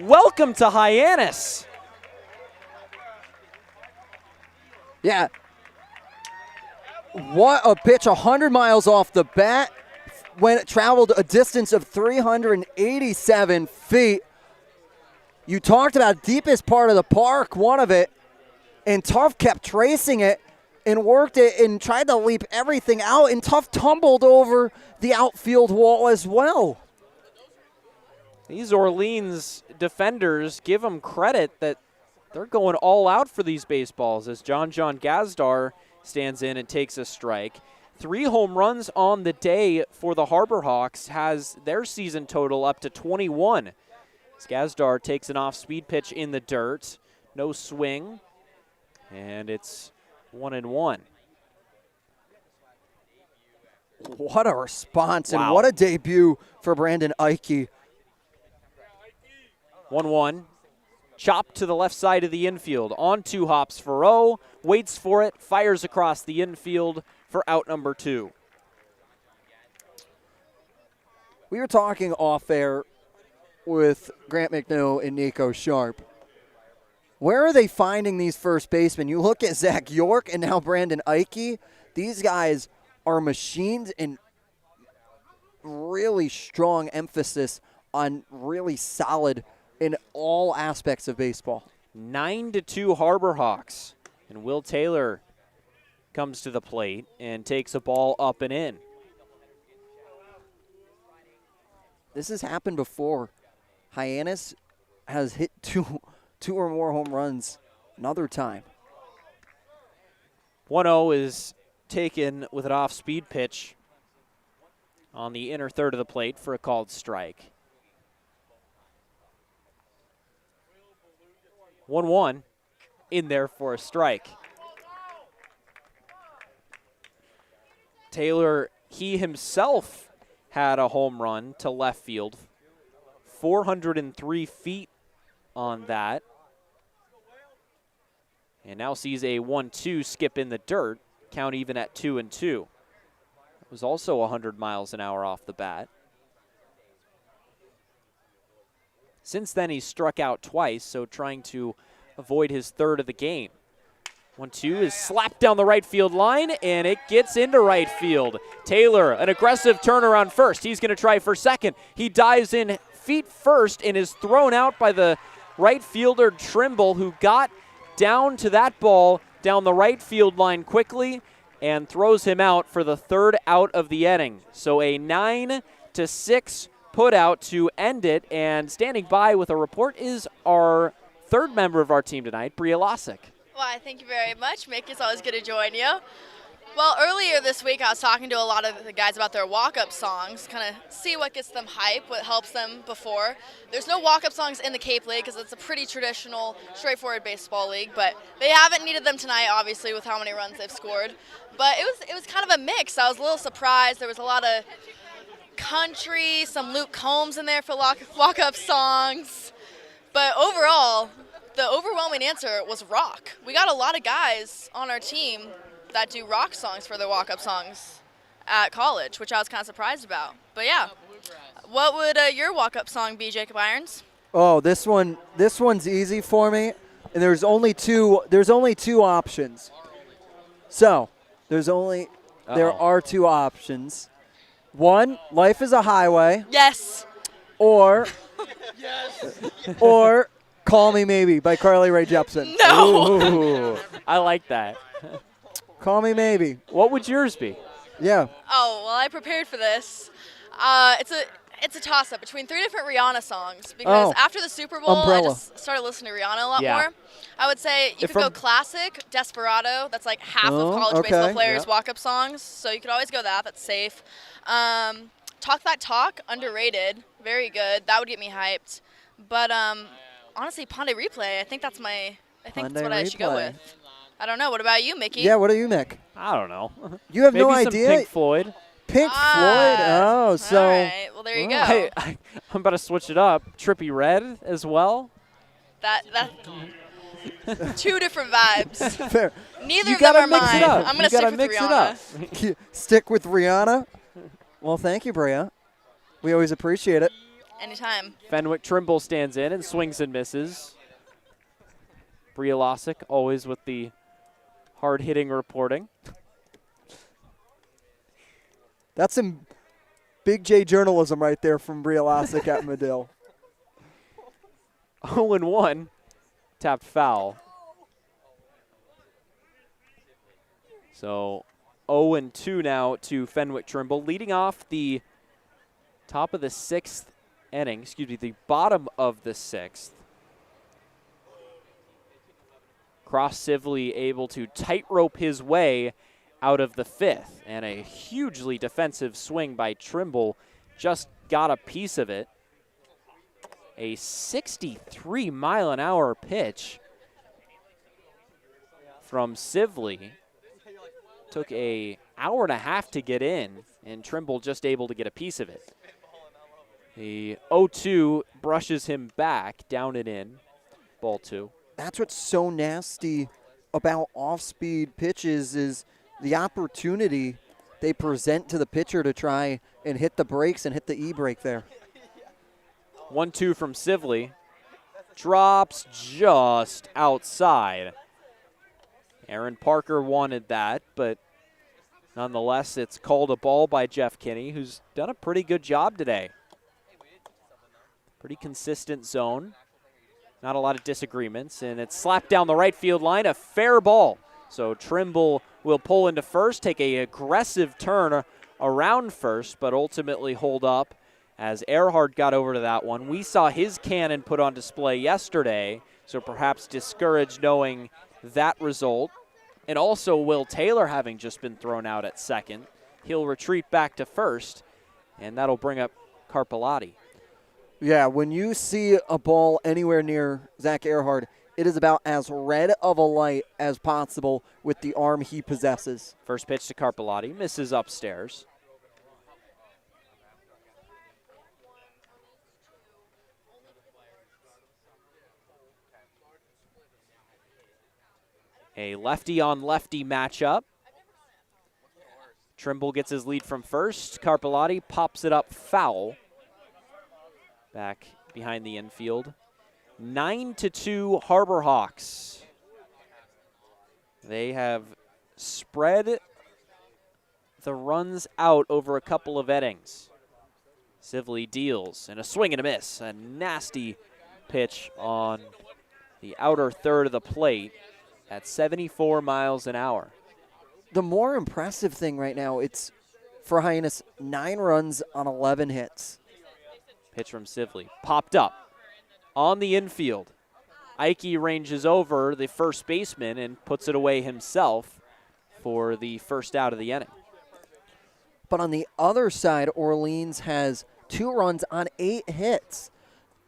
welcome to Hyannis. Yeah. What a pitch, 100 miles off the bat when it traveled a distance of 387 feet. You talked about deepest part of the park, one of it, and Tough kept tracing it and worked it and tried to leap everything out, and Tough tumbled over the outfield wall as well. These Orleans defenders, give them credit that they're going all out for these baseballs as John Gazdar stands in and takes a strike. 3 home runs on the day for the Harbor Hawks, has their season total up to 21. As Gazdar takes an off-speed pitch in the dirt. No swing, and it's 1-1. What a response, wow. And what a debut for Brandon Ike. 1-1. Chop to the left side of the infield. On 2 hops for O. Waits for it. Fires across the infield for out number 2. We were talking off air with Grant McNeil and Nico Sharp. Where are they finding these first basemen? You look at Zach York and now Brandon Ike. These guys are machines, and really strong emphasis on really solid in all aspects of baseball. 9-2 Harbor Hawks. And Will Taylor comes to the plate and takes a ball up and in. This has happened before. Hyannis has hit two or more home runs another time. 1-0 is taken with an off-speed pitch on the inner third of the plate for a called strike. 1-1 in there for a strike. Taylor, he himself had a home run to left field. 403 feet on that. And now sees a 1-2 skip in the dirt, count even at 2-2. It was also 100 miles an hour off the bat. Since then, he's struck out twice, so trying to avoid his third of the game. 1-2 is slapped down the right field line, and it gets into right field. Taylor, an aggressive turnaround first. He's going to try for second. He dives in feet first and is thrown out by the right fielder Trimble, who got down to that ball down the right field line quickly and throws him out for the third out of the inning. So a 9-6 put out to end it, and standing by with a report is our third member of our team tonight, Bria Losick. Why, thank you very much, Mick. It's always good to join you. Well, earlier this week I was talking to a lot of the guys about their walk-up songs, kind of see what gets them hype, what helps them before. There's no walk-up songs in the Cape League because it's a pretty traditional, straightforward baseball league, but they haven't needed them tonight, obviously, with how many runs they've scored. But it was kind of a mix. I was a little surprised. There was a lot of country, some Luke Combs in there for walk-up songs. But overall, the overwhelming answer was rock. We got a lot of guys on our team that do rock songs for their walk-up songs at college, which I was kind of surprised about. But yeah, what would your walk-up song be, Jacob Irons? Oh, this one's easy for me, and there's only two options. So there are two options. One, Life is a Highway. Yes. Or or Call Me Maybe by Carly Rae Jepsen. No. Ooh, I like that. Call Me Maybe. What would yours be? Yeah. Oh, well, I prepared for this. It's a toss-up between 3 different Rihanna songs because after the Super Bowl, I just started listening to Rihanna a lot more. I would say you could go classic, Desperado. That's like half of college baseball players' walk-up songs, so you could always go that. That's safe. Talk That Talk, underrated, very good. That would get me hyped. But honestly, Ponde Replay. I think that's what I should go with. I don't know. What about you, Mickey? Yeah, what do you, Mick? I don't know. You have no Maybe idea? some Pink Floyd. Pink Floyd? Oh, so. All right. Well, there you go. Hey, I'm about to switch it up. Trippie Redd as well. That 2 different vibes. Fair. Neither of them are mine. I'm going to stick with mix Rihanna. it up. Stick with Rihanna? Well, thank you, Brea. We always appreciate it. Anytime. Fenwick Trimble stands in and swings and misses. Brea Losick always with the hard-hitting reporting. That's some Big J journalism right there from Brea Losick at Medill. 0-1, tapped foul. So 0-2 now to Fenwick Trimble, leading off the top of the 6th inning, the bottom of the 6th. Cross Sibley able to tightrope his way out of the 5th, and a hugely defensive swing by Trimble just got a piece of it. A 63-mile-an-hour pitch from Sibley. Took an hour and a half to get in, and Trimble just able to get a piece of it. The 0-2 brushes him back, down and in, ball 2. That's what's so nasty about off-speed pitches is the opportunity they present to the pitcher to try and hit the brakes and hit the E-brake there. 1-2 from Sibley. Drops just outside. Aaron Parker wanted that, but nonetheless, it's called a ball by Jeff Kinney, who's done a pretty good job today. Pretty consistent zone. Not a lot of disagreements, and it's slapped down the right field line, a fair ball. So Trimble will pull into first, take an aggressive turn around first, but ultimately hold up as Earhart got over to that one. We saw his cannon put on display yesterday, so perhaps discouraged knowing that result. And also Will Taylor having just been thrown out at second. He'll retreat back to first, and that'll bring up Carpellotti. Yeah, when you see a ball anywhere near Zach Earhart, it is about as red of a light as possible with the arm he possesses. First pitch to Carpellotti, misses upstairs. A lefty-on-lefty matchup. Trimble gets his lead from first. Carpellotti pops it up foul. Back behind the infield. 9-2 Harbor Hawks. They have spread the runs out over a couple of innings. Sibley deals, and a swing and a miss. A nasty pitch on the outer third of the plate at 74 miles an hour. The more impressive thing right now, it's for Hyannis, 9 runs on 11 hits. Pitch from Sibley. Popped up on the infield. Ike ranges over the first baseman and puts it away himself for the first out of the inning. But on the other side, Orleans has 2 runs on 8 hits.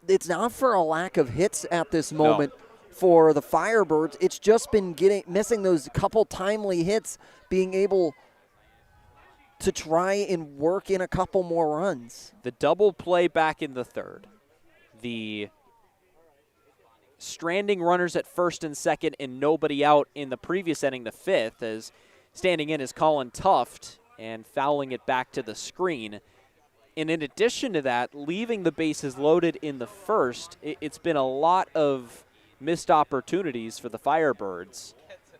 It's not for a lack of hits at this moment for the Firebirds. It's just been missing those couple timely hits, being able to try and work in a couple more runs. The double play back in the third. The stranding runners at first and second and nobody out in the previous inning, the fifth, as standing in is Colin Tuft and fouling it back to the screen. And in addition to that, leaving the bases loaded in the first, it's been a lot of missed opportunities for the Firebirds.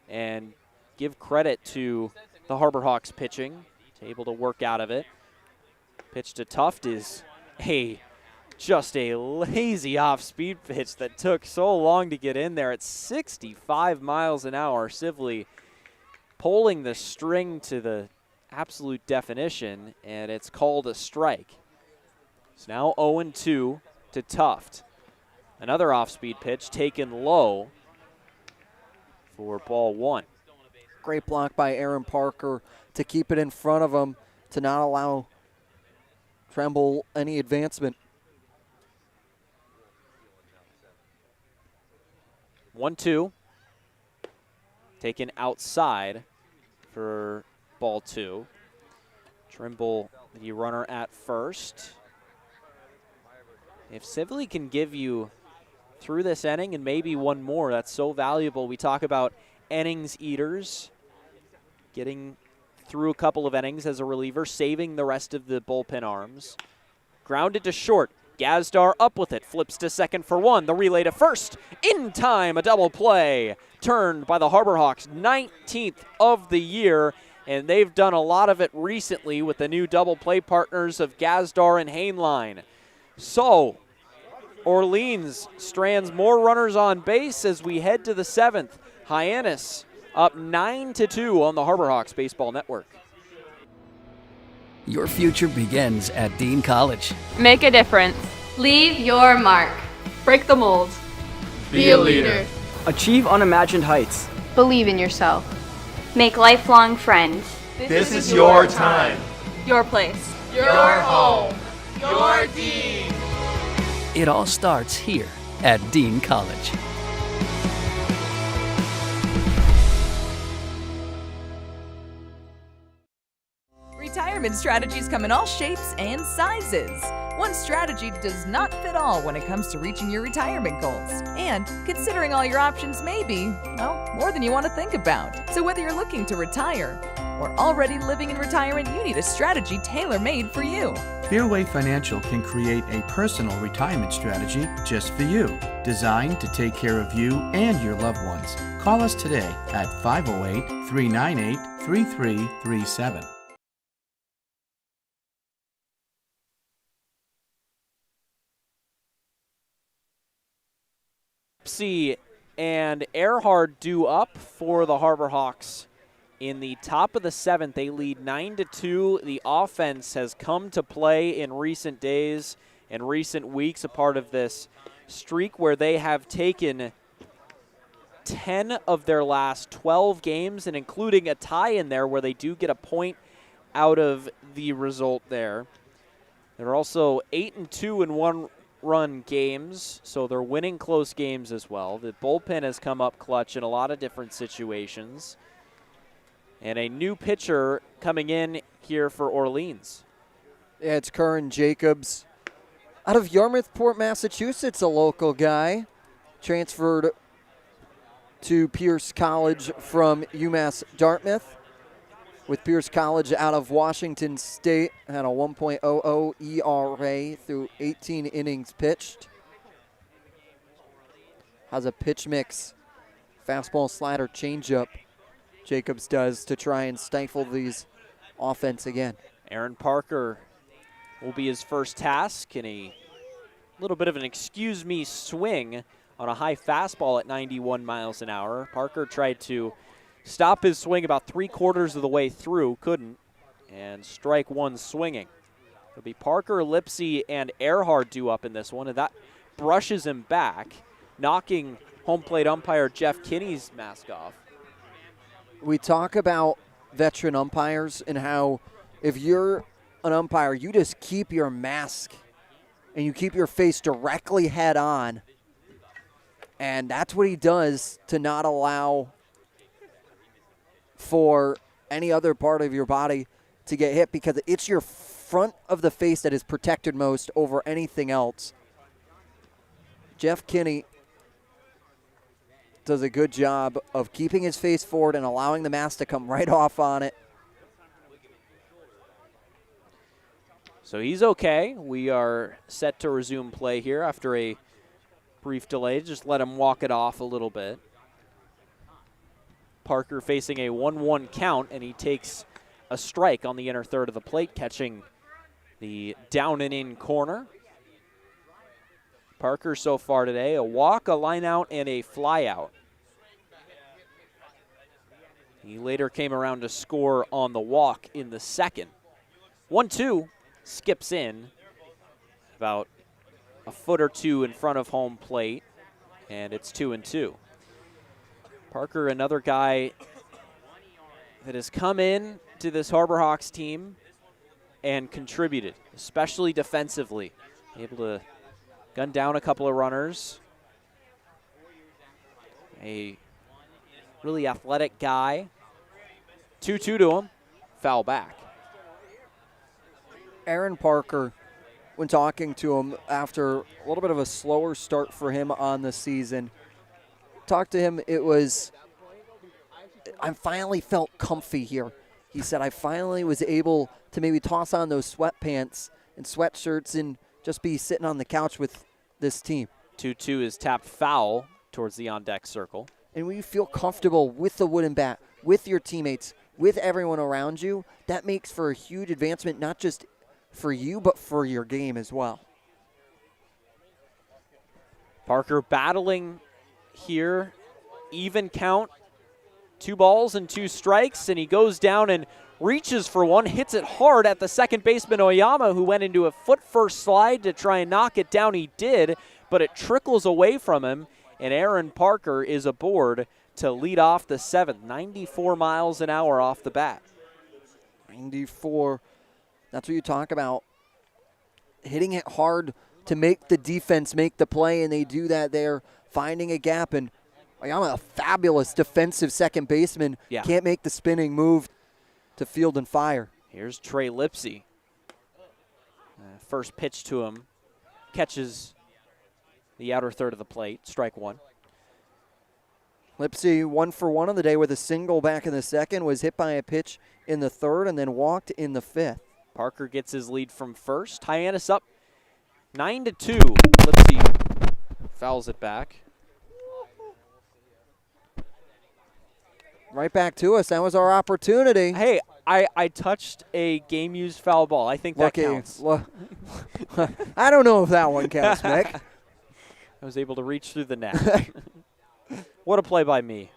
And give credit to the Harbor Hawks pitching, able to work out of it. Pitch to Tuft is just a lazy off-speed pitch that took so long to get in there at 65 miles an hour. Sibley pulling the string to the absolute definition, and it's called a strike. It's now 0-2 to Tuft. Another off-speed pitch taken low for ball 1. Great block by Aaron Parker to keep it in front of him, to not allow Tremble any advancement. 1-2. Taken outside for ball 2. Trimble, the runner at first. If Sibley can give you through this inning and maybe one more, that's so valuable. We talk about innings eaters, getting through a couple of innings as a reliever, saving the rest of the bullpen arms. Grounded to short. Gazdar up with it, flips to second for 1. The relay to first. In time, a double play. Turned by the Harbor Hawks, 19th of the year, and they've done a lot of it recently with the new double play partners of Gazdar and Hainline. So, Orleans strands more runners on base as we head to the 7th. Hyannis up 9-2 on the Harbor Hawks Baseball Network. Your future begins at Dean College. Make a difference. Leave your mark. Break the mold. Be a leader. Achieve unimagined heights. Believe in yourself. Make lifelong friends. This is your time. Your place. Your home. Your Dean. It all starts here at Dean College. Retirement strategies come in all shapes and sizes. One strategy does not fit all when it comes to reaching your retirement goals. And considering all your options may be, well, more than you want to think about. So whether you're looking to retire or already living in retirement, you need a strategy tailor-made for you. Fairway Financial can create a personal retirement strategy just for you, designed to take care of you and your loved ones. Call us today at 508-398-3337. And Earhart due up for the Harbor Hawks in the top of the 7th. They lead 9-2. The offense has come to play in recent days and recent weeks, a part of this streak where they have taken 10 of their last 12 games, and including a tie in there where they do get a point out of the result there. They're also 8-2 in one-run games, so they're winning close games as well. The bullpen has come up clutch in a lot of different situations. And a new pitcher coming in here for Orleans. Yeah, it's Curran Jacobs. Out of Yarmouthport, Massachusetts, a local guy. Transferred to Pierce College from UMass Dartmouth. With Pierce College out of Washington State, had a 1.00 ERA through 18 innings pitched. Has a pitch mix, fastball, slider, changeup. Jacobs does to try and stifle these offense again. Aaron Parker will be his first task in a little bit of an excuse me swing on a high fastball at 91 miles an hour. Parker tried to stop his swing about 3/4 of the way through, couldn't, and strike one swinging. It'll be Parker, Lipsy, and Earhart due up in this one, and that brushes him back, knocking home plate umpire Jeff Kinney's mask off. We talk about veteran umpires and how if you're an umpire, you just keep your mask and you keep your face directly head on. And that's what he does to not allow for any other part of your body to get hit, because it's your front of the face that is protected most over anything else. Jeff Kinney does a good job of keeping his face forward and allowing the mask to come right off on it. So he's okay. We are set to resume play here after a brief delay. Just let him walk it off a little bit. Parker facing a 1-1 count, and he takes a strike on the inner third of the plate, catching the down and in corner. Parker so far today, a walk, a line out, and a fly out. He later came around to score on the walk in the second. 1-2, skips in about a foot or two in front of home plate, and it's 2-2. Parker, another guy that has come in to this Harbor Hawks team and contributed, especially defensively. Able to gun down a couple of runners. A really athletic guy. 2-2 to him. Foul back. Aaron Parker, when talking to him after a little bit of a slower start for him on the season, talked to him, it was, I finally felt comfy here. He said, I finally was able to maybe toss on those sweatpants and sweatshirts and just be sitting on the couch with this team. 2-2 is tapped foul towards the on-deck circle. And when you feel comfortable with the wooden bat, with your teammates, with everyone around you, that makes for a huge advancement, not just for you, but for your game as well. Parker battling here, even count, 2 balls and 2 strikes, and he goes down and reaches for one, hits it hard at the second baseman Oyama, who went into a foot-first slide to try and knock it down. He did, but it trickles away from him, and Aaron Parker is aboard to lead off the 7th. 94 miles an hour off the bat. 94. That's what you talk about. Hitting it hard to make the defense make the play, and they do that there, finding a gap. And Oyama, a fabulous defensive second baseman, can't make the spinning move to field and fire. Here's Trey Lipsy. First pitch to him, catches the outer third of the plate, strike one. Lipsy 1 for 1 on the day with a single back in the second, was hit by a pitch in the third, and then walked in the fifth. Parker gets his lead from first. Hyannis up 9-2. Lipsy fouls it back. Right back to us. That was our opportunity. Hey, I touched a game-used foul ball. I think that counts. I don't know if that one counts, Mick. I was able to reach through the net. What a play by me.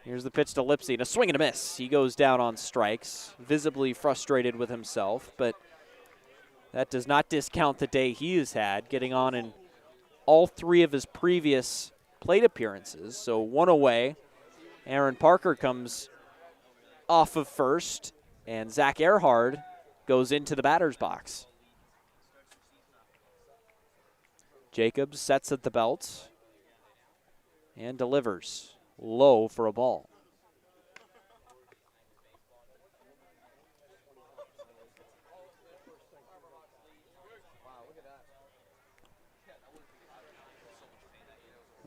Here's the pitch to Lipsy, and a swing and a miss. He goes down on strikes, visibly frustrated with himself, but that does not discount the day he has had, getting on in all 3 of his previous plate appearances. So 1 away. Aaron Parker comes off of first, and Zach Earhart goes into the batter's box. Jacobs sets at the belt and delivers low for a ball.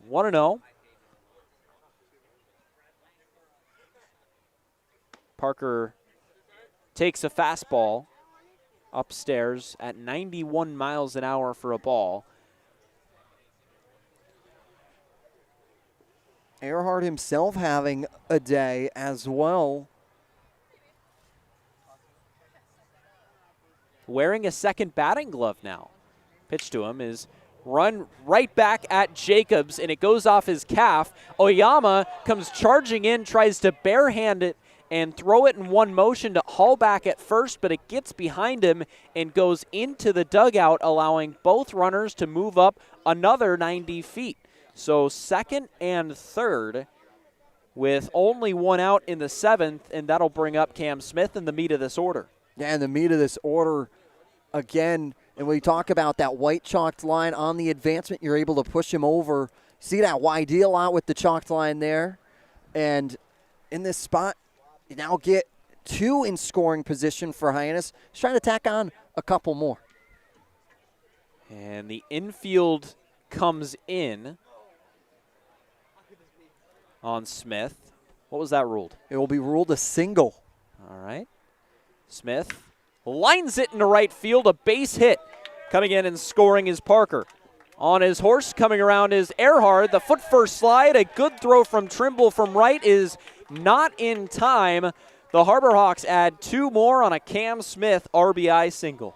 One and 0. Parker takes a fastball upstairs at 91 miles an hour for a ball. Earhart himself having a day as well. Wearing a second batting glove now. Pitch to him is run right back at Jacobs, and it goes off his calf. Oyama comes charging in, tries to barehand it and throw it in one motion to haul back at first, but it gets behind him and goes into the dugout, allowing both runners to move up another 90 feet. So second and third with only one out in the 7th, and that'll bring up Cam Smith in the meat of this order. Yeah, and the meat of this order, again, and we talk about that white chalked line on the advancement, you're able to push him over. See that YD a lot with the chalked line there. And in this spot, you now get 2 in scoring position for Hyannis. He's trying to tack on a couple more. And the infield comes in on Smith. What was that ruled? It will be ruled a single. All right. Smith lines it into right field, a base hit. Coming in and scoring is Parker. On his horse, coming around is Earhart. The foot first slide, a good throw from Trimble from right is not in time. The Harbor Hawks add 2 more on a Cam Smith RBI single.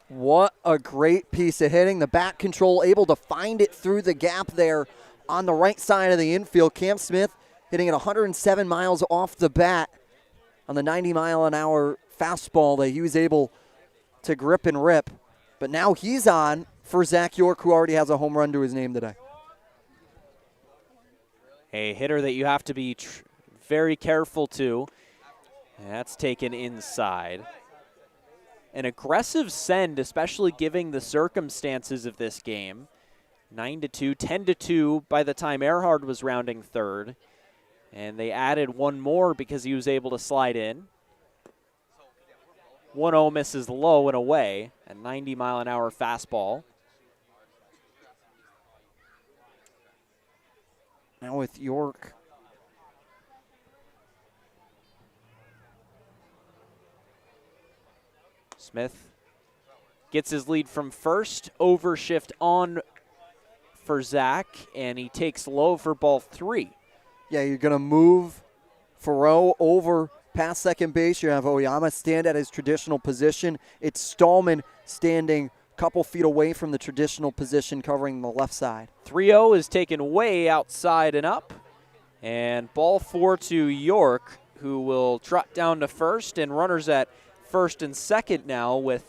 What a great piece of hitting. The bat control able to find it through the gap there on the right side of the infield. Cam Smith hitting at 107 miles off the bat on the 90-mile-an-hour fastball that he was able to grip and rip. But now he's on for Zach York, who already has a home run to his name today. A hitter that you have to be very careful to. That's taken inside. An aggressive send, especially given the circumstances of this game. 9-2, 10-2 by the time Earhart was rounding third. And they added one more because he was able to slide in. 1-0 misses low and away. A 90-mile-an-hour fastball. Now with York. Smith gets his lead from first, overshift on for Zach, and he takes low for ball 3. Yeah, you're going to move Farrow over past second base. You have Oyama stand at his traditional position. It's Stallman standing a couple feet away from the traditional position covering the left side. 3-0 is taken way outside and up, and ball 4 to York, who will trot down to first, and runners at first and second now with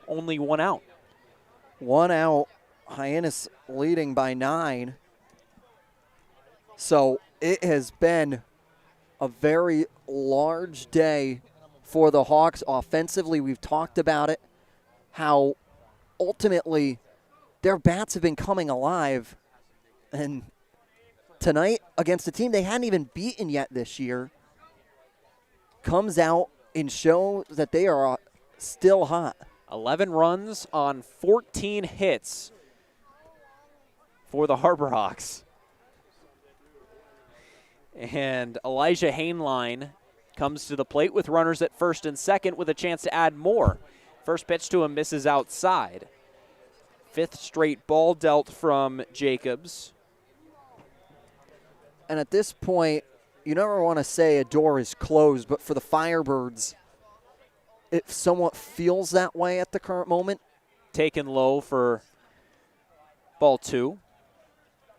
only 1 out. 1 out. Hyannis leading by 9. So it has been a very large day for the Hawks offensively. We've talked about it, how ultimately their bats have been coming alive. And tonight, against a team they hadn't even beaten yet this year, comes out and shows that they are still hot. 11 runs on 14 hits for the Harbor Hawks. And Elijah Hainline comes to the plate with runners at first and second with a chance to add more. First pitch to him misses outside. 5th straight ball dealt from Jacobs. And at this point, you never want to say a door is closed, but for the Firebirds, it somewhat feels that way at the current moment. Taken low for ball 2.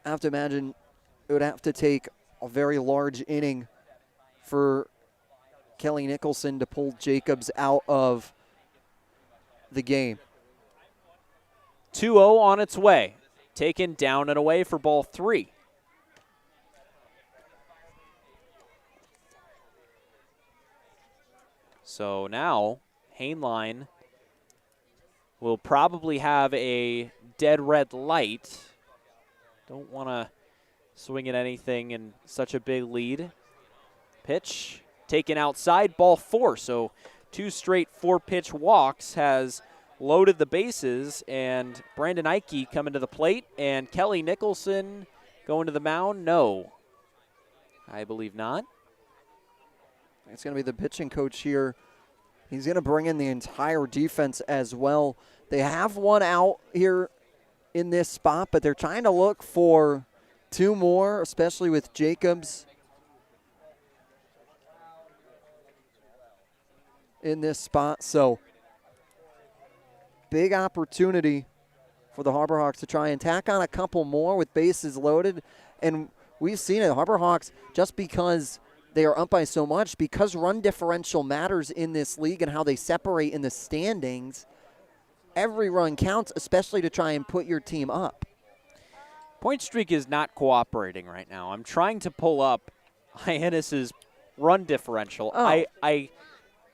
I have to imagine it would have to take a very large inning for Kelly Nicholson to pull Jacobs out of the game. 2-0 on its way. Taken down and away for ball 3. So now Hainline will probably have a dead red light. Don't want to swing at anything in such a big lead. Pitch taken outside, ball 4. So 2 straight 4-pitch walks has loaded the bases, and Brandon Ike coming to the plate, and Kelly Nicholson going to the mound. No, I believe not. It's going to be the pitching coach here. He's going to bring in the entire defense as well. They have 1 out here in this spot, but they're trying to look for 2 more, especially with Jacobs in this spot. So big opportunity for the Harbor Hawks to try and tack on a couple more with bases loaded. And we've seen it, the Harbor Hawks, just because they are up by so much, because run differential matters in this league and how they separate in the standings, every run counts, especially to try and put your team up. Point streak is not cooperating right now. I'm trying to pull up Hyannis' run differential. Oh. I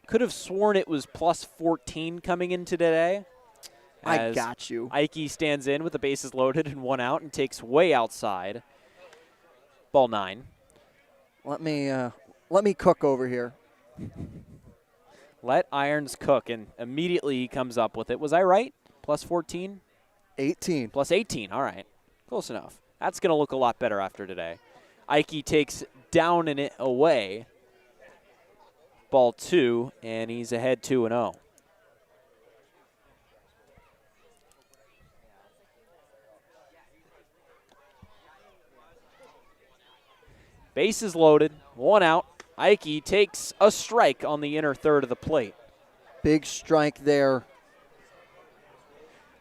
could have sworn it was plus 14 coming into today. I got you. Ike stands in with the bases loaded and 1 out and takes way outside. Ball 9. Let me cook over here. Let Irons cook, and immediately he comes up with it. Was I right? Plus 14? 18. Plus 18. All right. Close enough. That's going to look a lot better after today. Ike takes down and it away. Ball 2, and he's ahead 2-0. Bases loaded, 1 out. Ike takes a strike on the inner third of the plate. Big strike there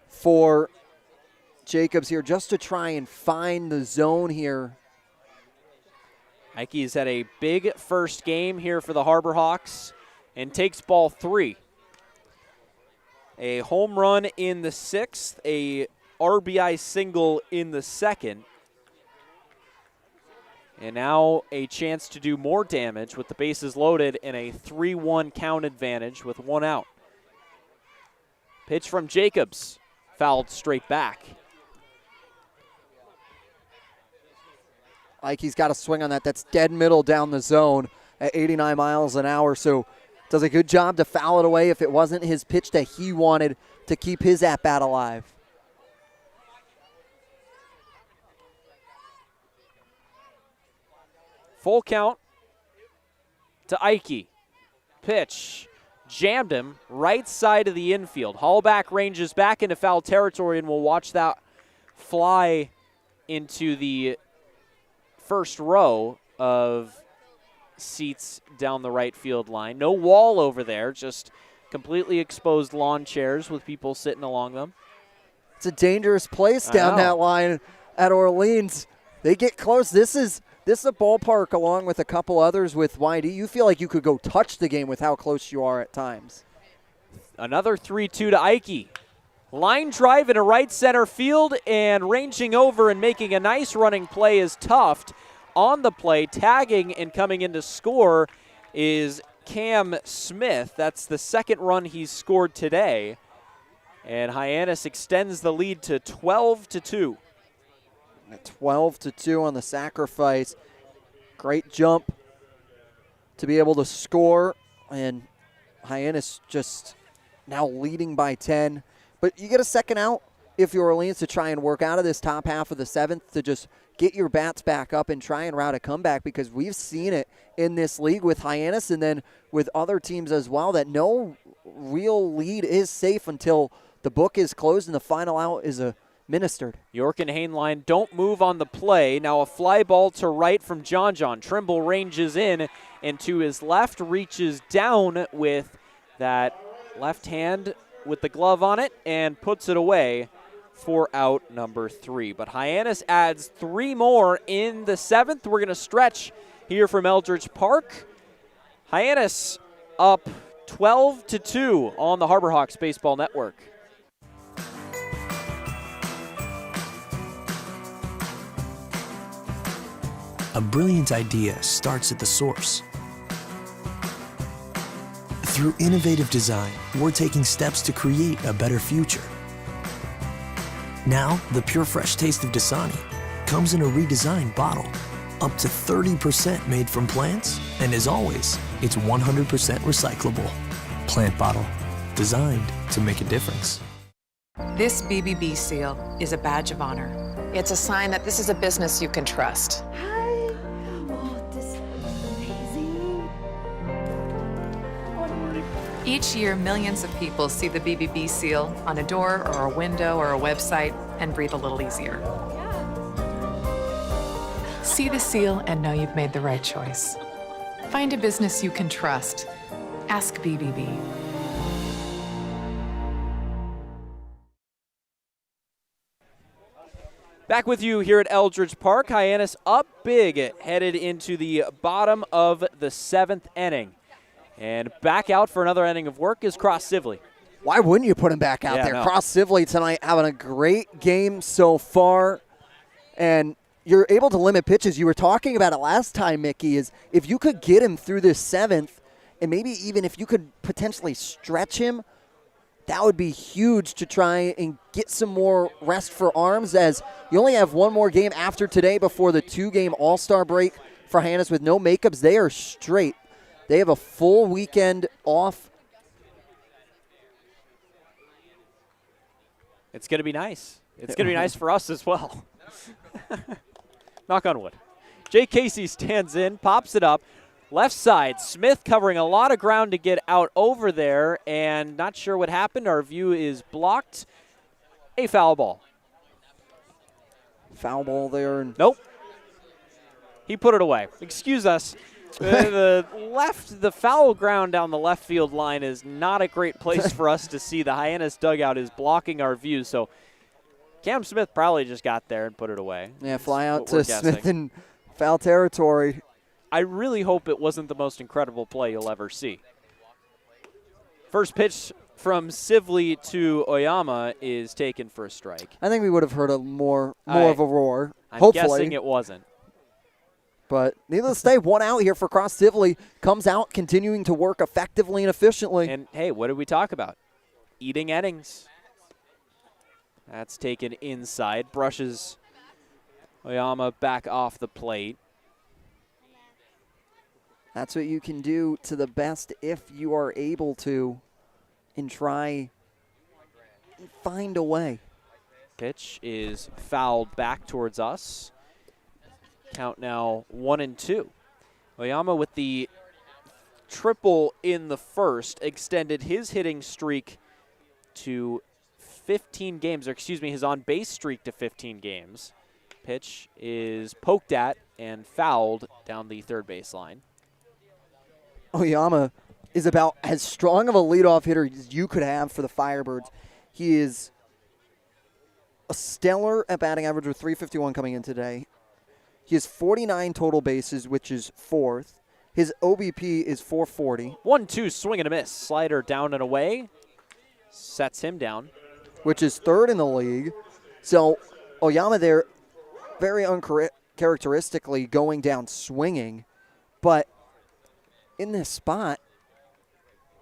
for Jacobs here, just to try and find the zone here. Ike has had a big first game here for the Harbor Hawks and takes ball 3. A home run in the 6th, a RBI single in the 2nd. And now a chance to do more damage with the bases loaded and a 3-1 count advantage with 1 out. Pitch from Jacobs, fouled straight back. Ike's got a swing on that. That's dead middle down the zone at 89 miles an hour. So does a good job to foul it away if it wasn't his pitch that he wanted to keep his at-bat alive. Full count to Ike. Pitch. Jammed him right side of the infield. Hallback ranges back into foul territory, and we'll watch that fly into the first row of seats down the right field line. No wall over there, just completely exposed lawn chairs with people sitting along them. It's a dangerous place down that line at Orleans. They get close. This is a ballpark along with a couple others with YD. You feel like you could go touch the game with how close you are at times. Another 3-2 to Ike. Line drive into right center field, and ranging over and making a nice running play is Tuft. On the play, tagging and coming in to score is Cam Smith. That's the 2nd run he's scored today. And Hyannis extends the lead to 12-2. 12-2 on the sacrifice. Great jump to be able to score, and Hyannis just now leading by 10. But you get a second out if you're Orleans to try and work out of this top half of the 7th to just get your bats back up and try and route a comeback, because we've seen it in this league with Hyannis and then with other teams as well that no real lead is safe until the book is closed and the final out is administered. York and Hainline don't move on the play. Now a fly ball to right from John. Trimble ranges in, and to his left reaches down with that left hand with the glove on it and puts it away for out number 3. But Hyannis adds 3 more in the 7th. We're going to stretch here from Eldridge Park. Hyannis up 12-2 on the Harbor Hawks Baseball Network. A brilliant idea starts at the source. Through innovative design, we're taking steps to create a better future. Now, the pure fresh taste of Dasani comes in a redesigned bottle, up to 30% made from plants, and as always, it's 100% recyclable. Plant bottle, designed to make a difference. This BBB seal is a badge of honor. It's a sign that this is a business you can trust. Each year, millions of people see the BBB seal on a door or a window or a website and breathe a little easier. See the seal and know you've made the right choice. Find a business you can trust. Ask BBB. Back with you here at Eldridge Park. Hyannis up big, headed into the bottom of the 7th inning. And back out for another inning of work is Cross Sibley. Why wouldn't you put him back out there? No. Cross Sibley tonight having a great game so far. And you're able to limit pitches. You were talking about it last time, Mickey, is if you could get him through this 7th, and maybe even if you could potentially stretch him, that would be huge to try and get some more rest for arms, as you only have one more game after today before the 2-game All-Star break for Hyannis with no makeups. They are straight. They have a full weekend off. It's going to be nice. It's going to be nice for us as well. Knock on wood. Jay Casey stands in, pops it up. Left side, Smith covering a lot of ground to get out over there, and not sure what happened. Our view is blocked. A foul ball. Foul ball there. Nope. He put it away. Excuse us. The foul ground down the left field line is not a great place for us to see. The Hyannis dugout is blocking our view, so Cam Smith probably just got there and put it away. Yeah, fly out to Smith in foul territory. I really hope it wasn't the most incredible play you'll ever see. First pitch from Sibley to Oyama is taken for a strike. I think we would have heard a more of a roar. I'm hopefully. guessing it wasn't. But needless to say, 1 out here for Cross Tivoli. Comes out continuing to work effectively and efficiently. And, hey, what did we talk about? Eating innings. That's taken inside. Brushes Oyama back off the plate. That's what you can do to the best if you are able to and try and find a way. Pitch is fouled back towards us. Count now 1-2. Oyama with the triple in the first extended his hitting streak to 15 games, or excuse me, his on-base streak to 15 games. Pitch is poked at and fouled down the third baseline. Oyama is about as strong of a leadoff hitter as you could have for the Firebirds. He is a stellar at batting average with .351 coming in today. He has 49 total bases, which is 4th. His OBP is .440. 1-2 swing and a miss. Slider down and away. Sets him down. Which is 3rd in the league. So Oyama there, very uncharacteristically going down swinging. But in this spot,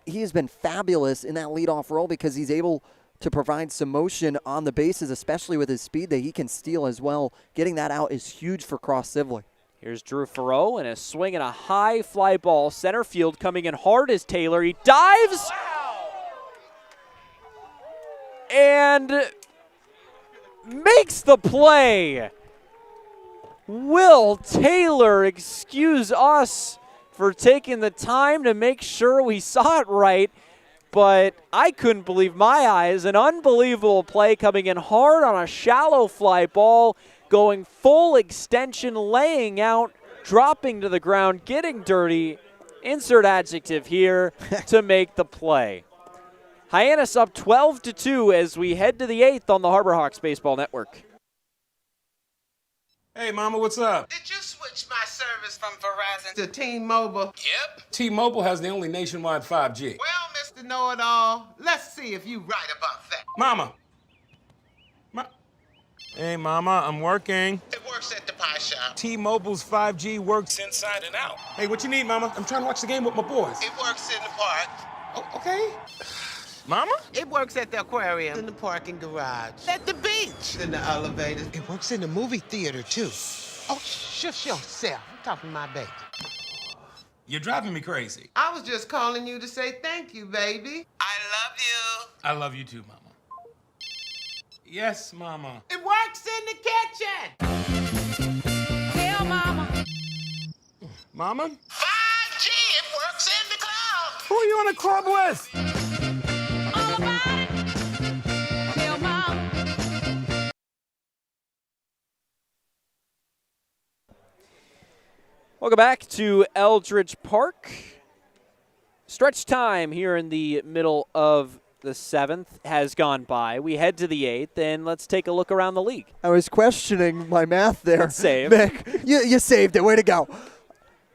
he has been fabulous in that leadoff role because he's able to provide some motion on the bases, especially with his speed that he can steal as well. Getting that out is huge for Cross Tivoli. Here's Drew Farreau and a swing and a high fly ball. Center field coming in hard is Taylor. He dives and makes the play. Will Taylor, excuse us for taking the time to make sure we saw it right, but I couldn't believe my eyes. An unbelievable play coming in hard on a shallow fly ball, going full extension, laying out, dropping to the ground, getting dirty. Insert adjective here to make the play. Hyannis up 12-2 as we head to the 8th on the Harbor Hawks Baseball Network. Hey, Mama, what's up? Did you switch my service from Verizon to T-Mobile? Yep. T-Mobile has the only nationwide 5G. Well, Mr. Know-It-All, let's see if you right about that. Mama. Hey, Mama, I'm working. It works at the pie shop. T-Mobile's 5G works inside and out. Hey, what you need, Mama? I'm trying to watch the game with my boys. It works in the park. Oh, okay. Mama? It works at the aquarium, in the parking garage, at the beach, in the elevators. It works in the movie theater, too. Oh, shush yourself. I'm talking to my baby. You're driving me crazy. I was just calling you to say thank you, baby. I love you. I love you too, Mama. Yes, Mama. It works in the kitchen. Tell Mama. Mama? 5G, it works in the club. Who are you in a club with? All about it. Tell Mama. Welcome back to Eldridge Park. Stretch time here in the middle of the 7th has gone by. We head to the 8th, and let's take a look around the league. I was questioning my math there. Save. Mick, you saved it. Way to go.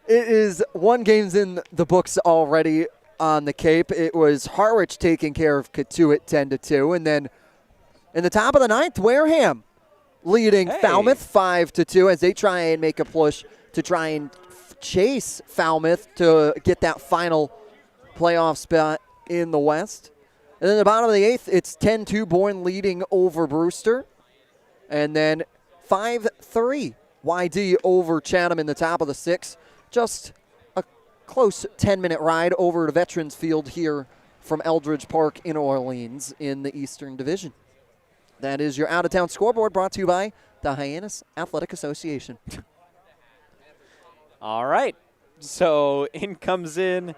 It is 1 game's in the books already on the Cape. It was Harwich taking care of Katuitt 10-2, and then in the top of the 9th, Wareham leading Falmouth 5-2 as they try and make a push to try and chase Falmouth to get that final playoff spot in the West. And then the bottom of the 8th, it's 10-2 Bourne leading over Brewster. And then 5-3 YD over Chatham in the top of the 6th. Just a close 10-minute ride over to Veterans Field here from Eldridge Park in Orleans in the Eastern Division. That is your out-of-town scoreboard brought to you by the Hyannis Athletic Association. All right. So in comes in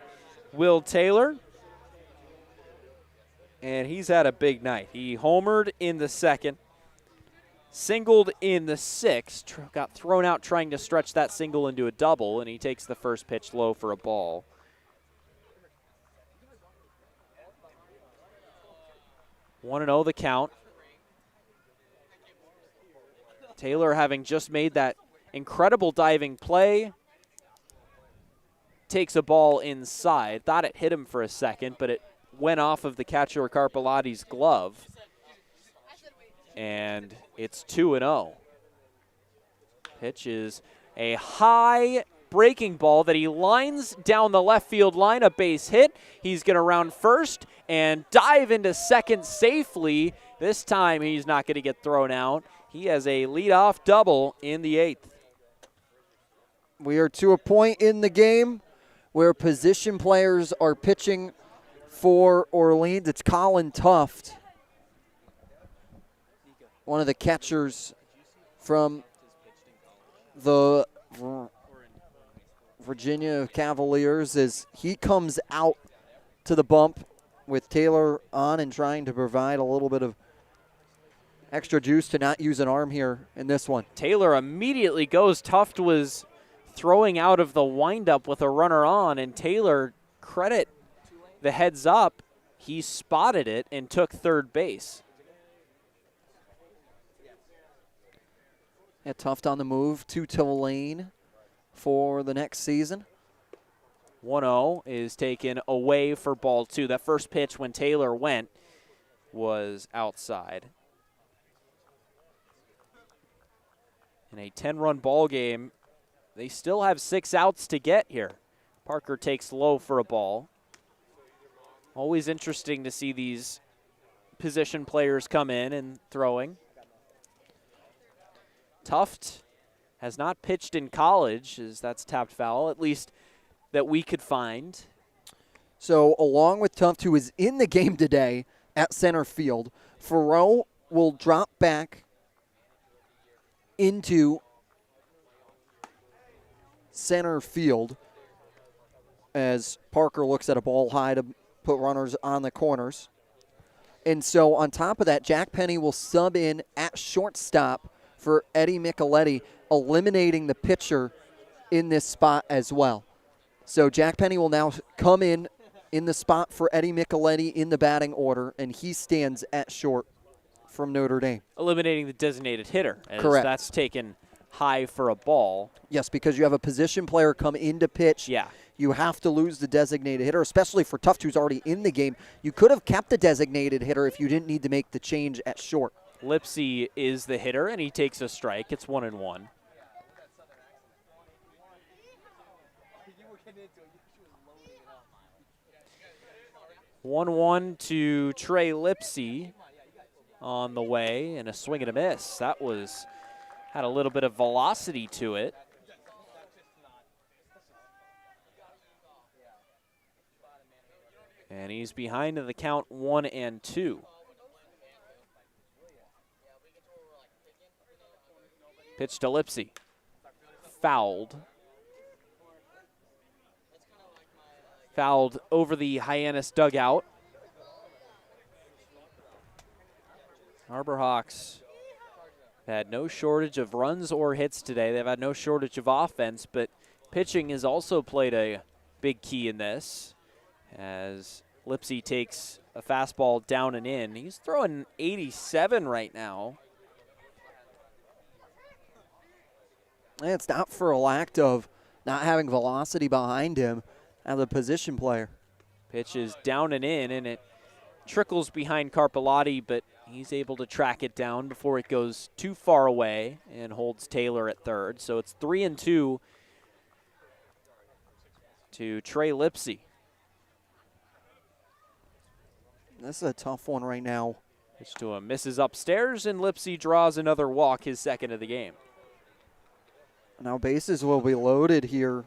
Will Taylor. And he's had a big night. He homered in the 2nd, singled in the 6th, got thrown out trying to stretch that single into a double, and he takes the first pitch low for a ball. One and 0 the count. Taylor having just made that incredible diving play. Takes a ball inside. Thought it hit him for a second, but it went off of the catcher Carpelotti's glove. And it's 2-0. Pitch is a high breaking ball that he lines down the left field line, a base hit. He's going to round first and dive into second safely. This time he's not going to get thrown out. He has a leadoff double in the 8th. We are to a point in the game where position players are pitching for Orleans. It's Colin Tuft, one of the catchers from the Virginia Cavaliers, as he comes out to the bump with Taylor on and trying to provide a little bit of extra juice to not use an arm here in this one. Taylor immediately goes. Tuft was throwing out of the windup with a runner on, and Taylor, credit the heads up, he spotted it and took third base. Yeah, Tuft on the move to Tulane for the next season. 1-0 is taken away for ball 2. That first pitch when Taylor went was outside. In a 10-run ball game, they still have 6 outs to get here. Parker takes low for a ball. Always interesting to see these position players come in and throwing. Tuft has not pitched in college, as that's tapped foul, at least that we could find. So along with Tuft, who is in the game today at center field, Farrell will drop back into center field as Parker looks at a ball high to put runners on the corners. And so on top of that, Jack Penny will sub in at shortstop for Eddie Micheletti, eliminating the pitcher in this spot as well. So Jack Penny will now come in the spot for Eddie Micheletti in the batting order, and he stands at short from Notre Dame. Eliminating the designated hitter. As Correct. That's taken high for a ball. Yes, because you have a position player come in to pitch. Yeah. You have to lose the designated hitter, especially for Tuft, who's already in the game. You could have kept the designated hitter if you didn't need to make the change at short. Lipsy is the hitter, and he takes a strike. It's 1-1. One to Trey Lipsy on the way, and a swing and a miss. That had a little bit of velocity to it. And he's behind in the count 1-2. Pitch to Lipsy. Fouled. Fouled over the Hyannis dugout. Harbor Hawks had no shortage of runs or hits today. They've had no shortage of offense, but pitching has also played a big key in this, as Lipsy takes a fastball down and in. He's throwing 87 right now. It's not for a lack of not having velocity behind him as a position player. Pitch is down and in, and it trickles behind Carpelotti, but He's able to track it down before it goes too far away and holds Taylor at third. So it's 3-2 to Trey Lipsy. This is a tough one right now. Pitch to him, misses upstairs, and Lipsy draws another walk, his second of the game. Now bases will be loaded here.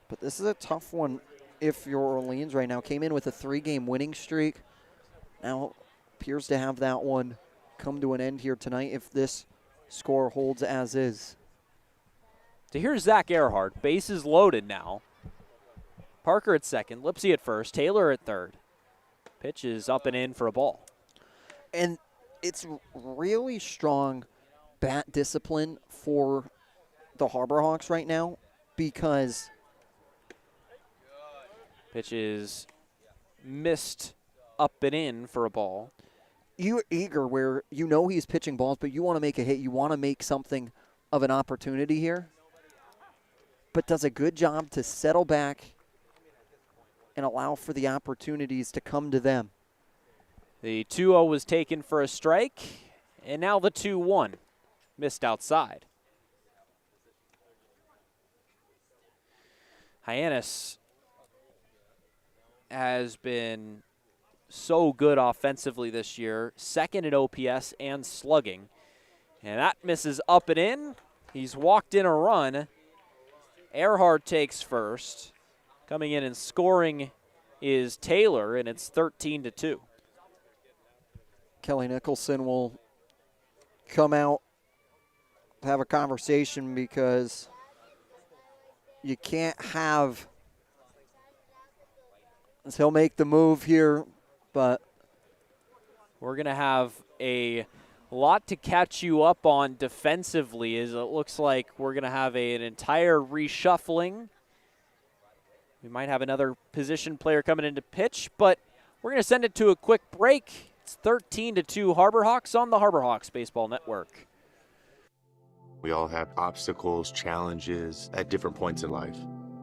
But this is a tough one if you're Orleans right now. Came in with a 3-game winning streak. Now appears to have that one come to an end here tonight if this score holds as is. So here's Zach Earhart, bases loaded now. Parker at second, Lipsy at first, Taylor at third. Pitch is up and in for a ball. And it's really strong bat discipline for the Harbor Hawks right now because pitch is missed up and in for a ball. You're eager where you know he's pitching balls, but you want to make a hit. You want to make something of an opportunity here. But does a good job to settle back and allow for the opportunities to come to them. The 2-0 was taken for a strike, and now the 2-1 missed outside. Hyannis has been so good offensively this year, second in OPS and slugging. And that misses up and in. He's walked in a run. Earhart takes first. Coming in and scoring is Taylor, and it's 13-2. Kelly Nicholson will come out, have a conversation because you can't have, he'll make the move here, but we're going to have a lot to catch you up on defensively, as it looks like we're going to have an entire reshuffling. We might have another position player coming into pitch, but we're going to send it to a quick break. It's 13-2 Harbor Hawks on the Harbor Hawks Baseball Network. We all have obstacles, challenges at different points in life.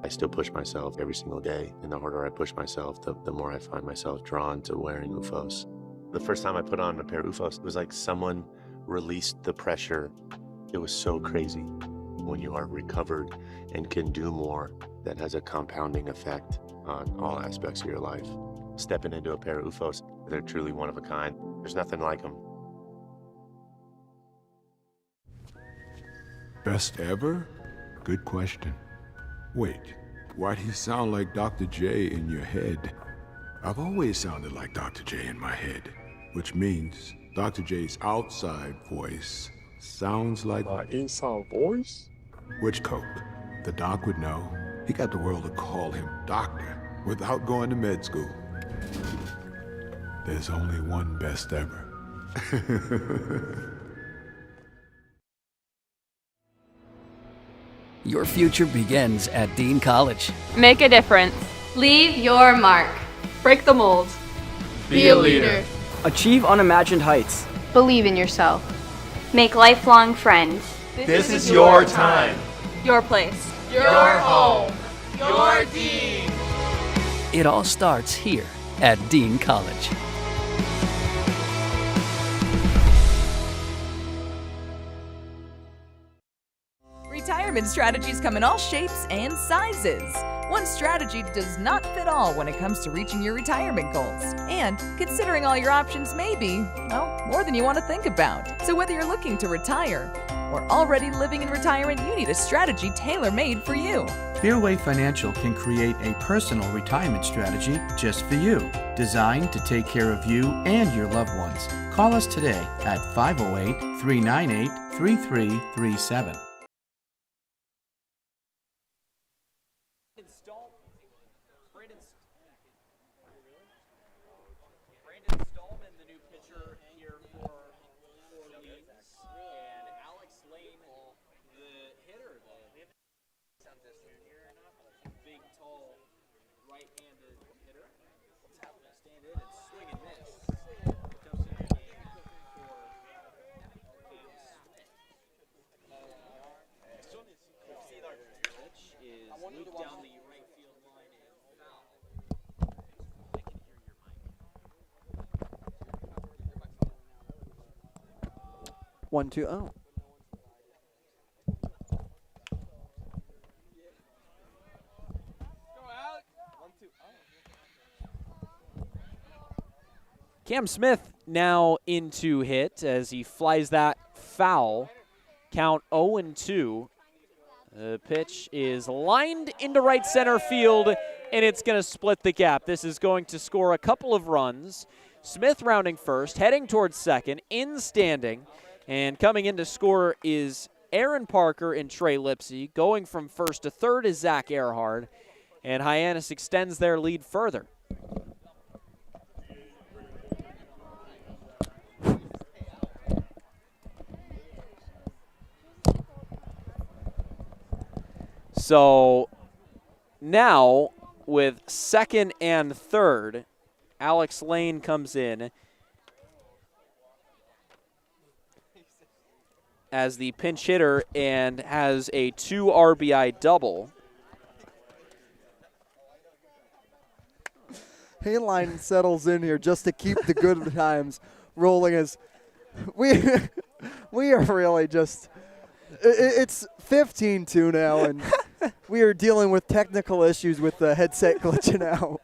I still push myself every single day, and the harder I push myself, the more I find myself drawn to wearing UFOs. The first time I put on a pair of UFOs, it was like someone released the pressure. It was so crazy. When you are recovered and can do more, that has a compounding effect on all aspects of your life. Stepping into a pair of UFOs, they're truly one of a kind. There's nothing like them. Best ever? Good question. Wait, why'd he sound like Dr. J in your head? I've always sounded like Dr. J in my head, which means Dr. J's outside voice sounds like my inside voice? Which Coke? The doc would know. He got the world to call him doctor without going to med school. There's only one best ever. Your future begins at Dean College. Make a difference. Leave your mark. Break the mold. Be a leader. Achieve unimagined heights. Believe in yourself. Make lifelong friends. This is your time. Your place. Your home. Your Dean. It all starts here at Dean College. Retirement strategies come in all shapes and sizes. One strategy does not fit all when it comes to reaching your retirement goals. And considering all your options may be, well, more than you want to think about. So whether you're looking to retire or already living in retirement, you need a strategy tailor-made for you. Fairway Financial can create a personal retirement strategy just for you, designed to take care of you and your loved ones. Call us today at 508-398-3337. 1-2. Oh. Cam Smith now into hit as he flies that foul. Count 0-2. The pitch is lined into right center field, and it's going to split the gap. This is going to score a couple of runs. Smith rounding first, heading towards second, in standing, and coming in to score is Aaron Parker and Trey Lipsy. Going from first to third is Zach Earhart, and Hyannis extends their lead further. So now with second and third, Alex Lane comes in as the pinch hitter and has a 2 RBI double. Hayline settles in here just to keep the good times rolling as we are really just it's 15-2 now, and we are dealing with technical issues with the headset glitching out.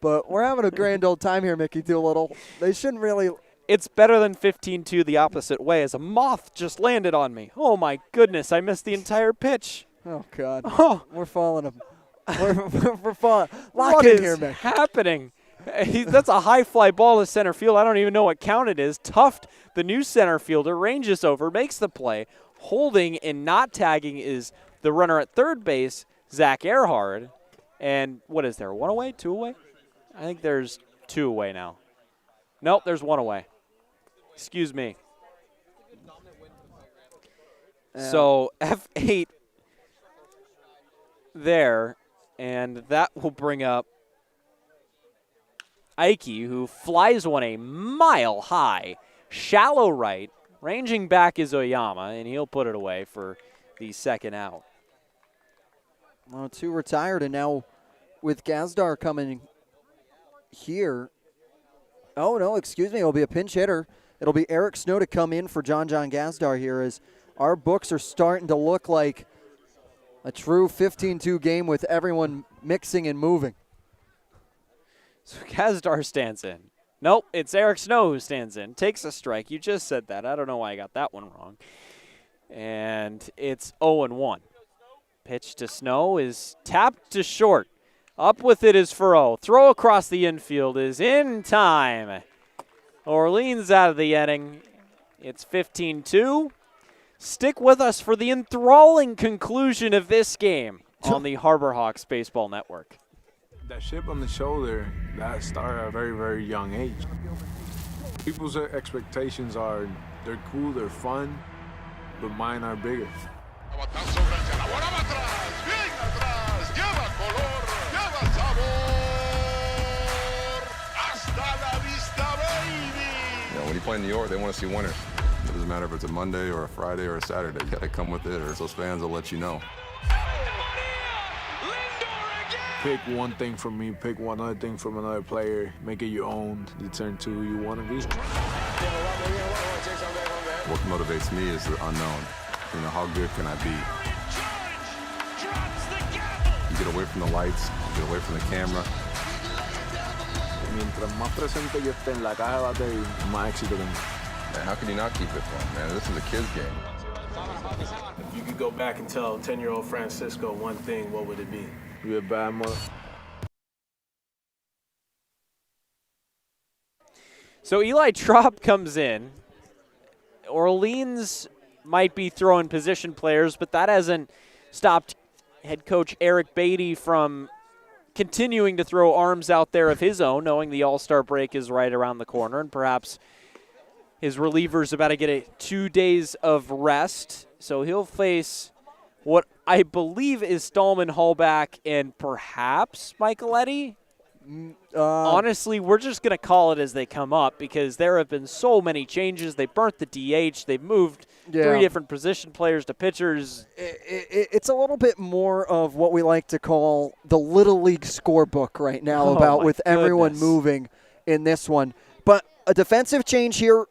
But we're having a grand old time here, Mickey Doolittle. They shouldn't really. It's better than 15-2 the opposite way as a moth just landed on me. Oh, my goodness. I missed the entire pitch. Oh, God. Oh. We're falling. We're falling. Lock What in is here, Mick. happening? That's a high fly ball to center field. I don't even know what count it is. Tuft, the new center fielder, ranges over, makes the play. Holding and not tagging is the runner at third base, Zach Earhart. And what is there, 1 away, 2 away? I think there's 2 away now. Nope, there's 1 away. Excuse me. So F8 there, and that will bring up Ike, who flies one a mile high, shallow right. Ranging back is Oyama, and he'll put it away for the second out. Well, 2 retired, and now with Gazdar coming here. Oh, no, excuse me. It'll be a pinch hitter. It'll be Eric Snow to come in for John Gazdar here as our books are starting to look like a true 15-2 game with everyone mixing and moving. So Gazdar stands in. Nope, it's Eric Snow who stands in. Takes a strike. You just said that. I don't know why I got that one wrong. And it's 0-1. Pitch to Snow is tapped to short. Up with it is Furrow. Throw across the infield is in time. Orleans out of the inning. It's 15-2. Stick with us for the enthralling conclusion of this game on the Harbor Hawks Baseball Network. That chip on the shoulder, that started at a very, very young age. People's expectations are, they're cool, they're fun, but mine are bigger. When you play in New York, they want to see winners. It doesn't matter if it's a Monday or a Friday or a Saturday. You got to come with it, or those fans will let you know. Pick one thing from me, pick one other thing from another player, make it your own, you turn to who you want to be. What motivates me is the unknown. You know, how good can I be? You get away from the lights, you get away from the camera. Mientras más presente yo esté en la caja de batería, más éxito tengo. Man, how can you not keep it fun, man? This is a kid's game. If you could go back and tell 10-year-old Francisco one thing, what would it be? You're a bad mother. So Eli Trop comes in. Orleans might be throwing position players, but that hasn't stopped head coach Eric Beatty from continuing to throw arms out there of his own, knowing the All-Star break is right around the corner, and perhaps his reliever's about to get 2 days of rest. So he'll face what I believe is Stallman, Hallback, and perhaps Micheletti. Honestly, we're just going to call it as they come up because there have been so many changes. They burnt the DH. They've moved 3 different position players to pitchers. It's a little bit more of what we like to call the Little League scorebook right now with everyone moving in this one. But a defensive change here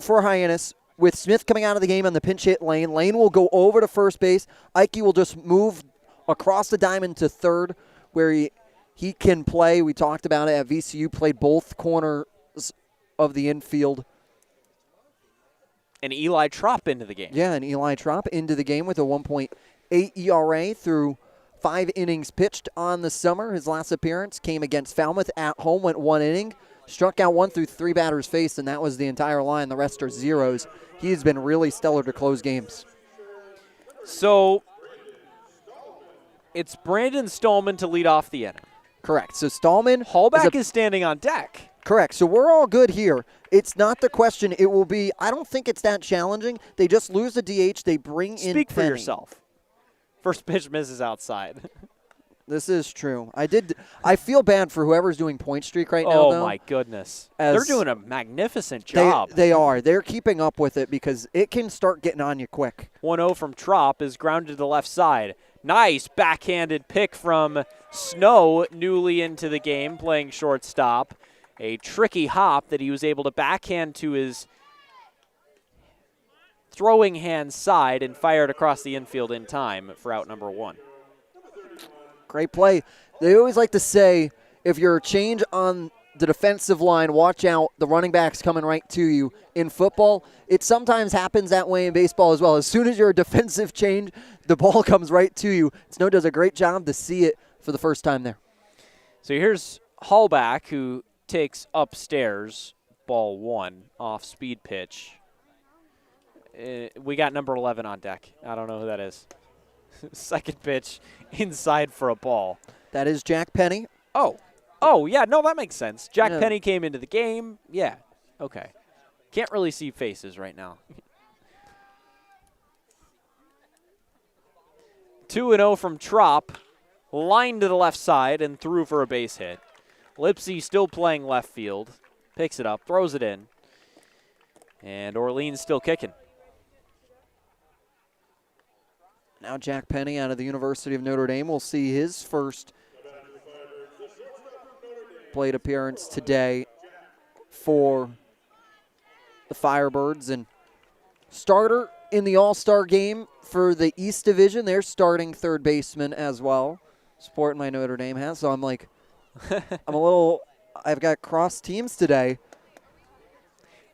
for Hyannis. with Smith coming out of the game on the pinch hit lane. Lane will go over to first base. Ike will just move across the diamond to third, where he can play. We talked about it at VCU, played both corners of the infield. And Eli Trop into the game. Yeah, and Eli Trop into the game with a 1.8 ERA through 5 innings pitched on the summer. His last appearance came against Falmouth at home, went 1 inning. Struck out 1 through 3 batters faced, and that was the entire line. The rest are zeros. He has been really stellar to close games. So it's Brandon Stallman to lead off the inning. Correct. So Stallman. Hallback is standing on deck. Correct. So we're all good here. It's not the question. It will be, I don't think it's that challenging. They just lose the DH. They bring in Speak for Penny. yourself. First pitch misses outside. This is true. I feel bad for whoever's doing point streak right now, though. Oh, my goodness. They're doing a magnificent job. They are. They're keeping up with it because it can start getting on you quick. 1-0 from Trop is grounded to the left side. Nice backhanded pick from Snow, newly into the game, playing shortstop. A tricky hop that he was able to backhand to his throwing hand side and fired across the infield in time for out number 1. Great play. They always like to say, if you're a change on the defensive line, watch out, the running back's coming right to you. In football, it sometimes happens that way in baseball as well. As soon as you're a defensive change, the ball comes right to you. Snow does a great job to see it for the first time there. So here's Hallback, who takes upstairs, ball 1, off speed pitch. We got number 11 on deck. I don't know who that is. Second pitch inside for a ball. That is Jack Penny. Oh, yeah, no, that makes sense. Jack Yeah. Penny came into the game. Yeah, okay. Can't really see faces right now. 2-0 from Trop. Line to the left side and through for a base hit. Lipsy still playing left field. Picks it up, throws it in. And Orleans still kicking. Now Jack Penny out of the University of Notre Dame will see his first plate appearance today for the Firebirds. And starter in the All-Star game for the East Division. They're starting third baseman as well, sporting my Notre Dame hat. So I'm like, I've got cross teams today.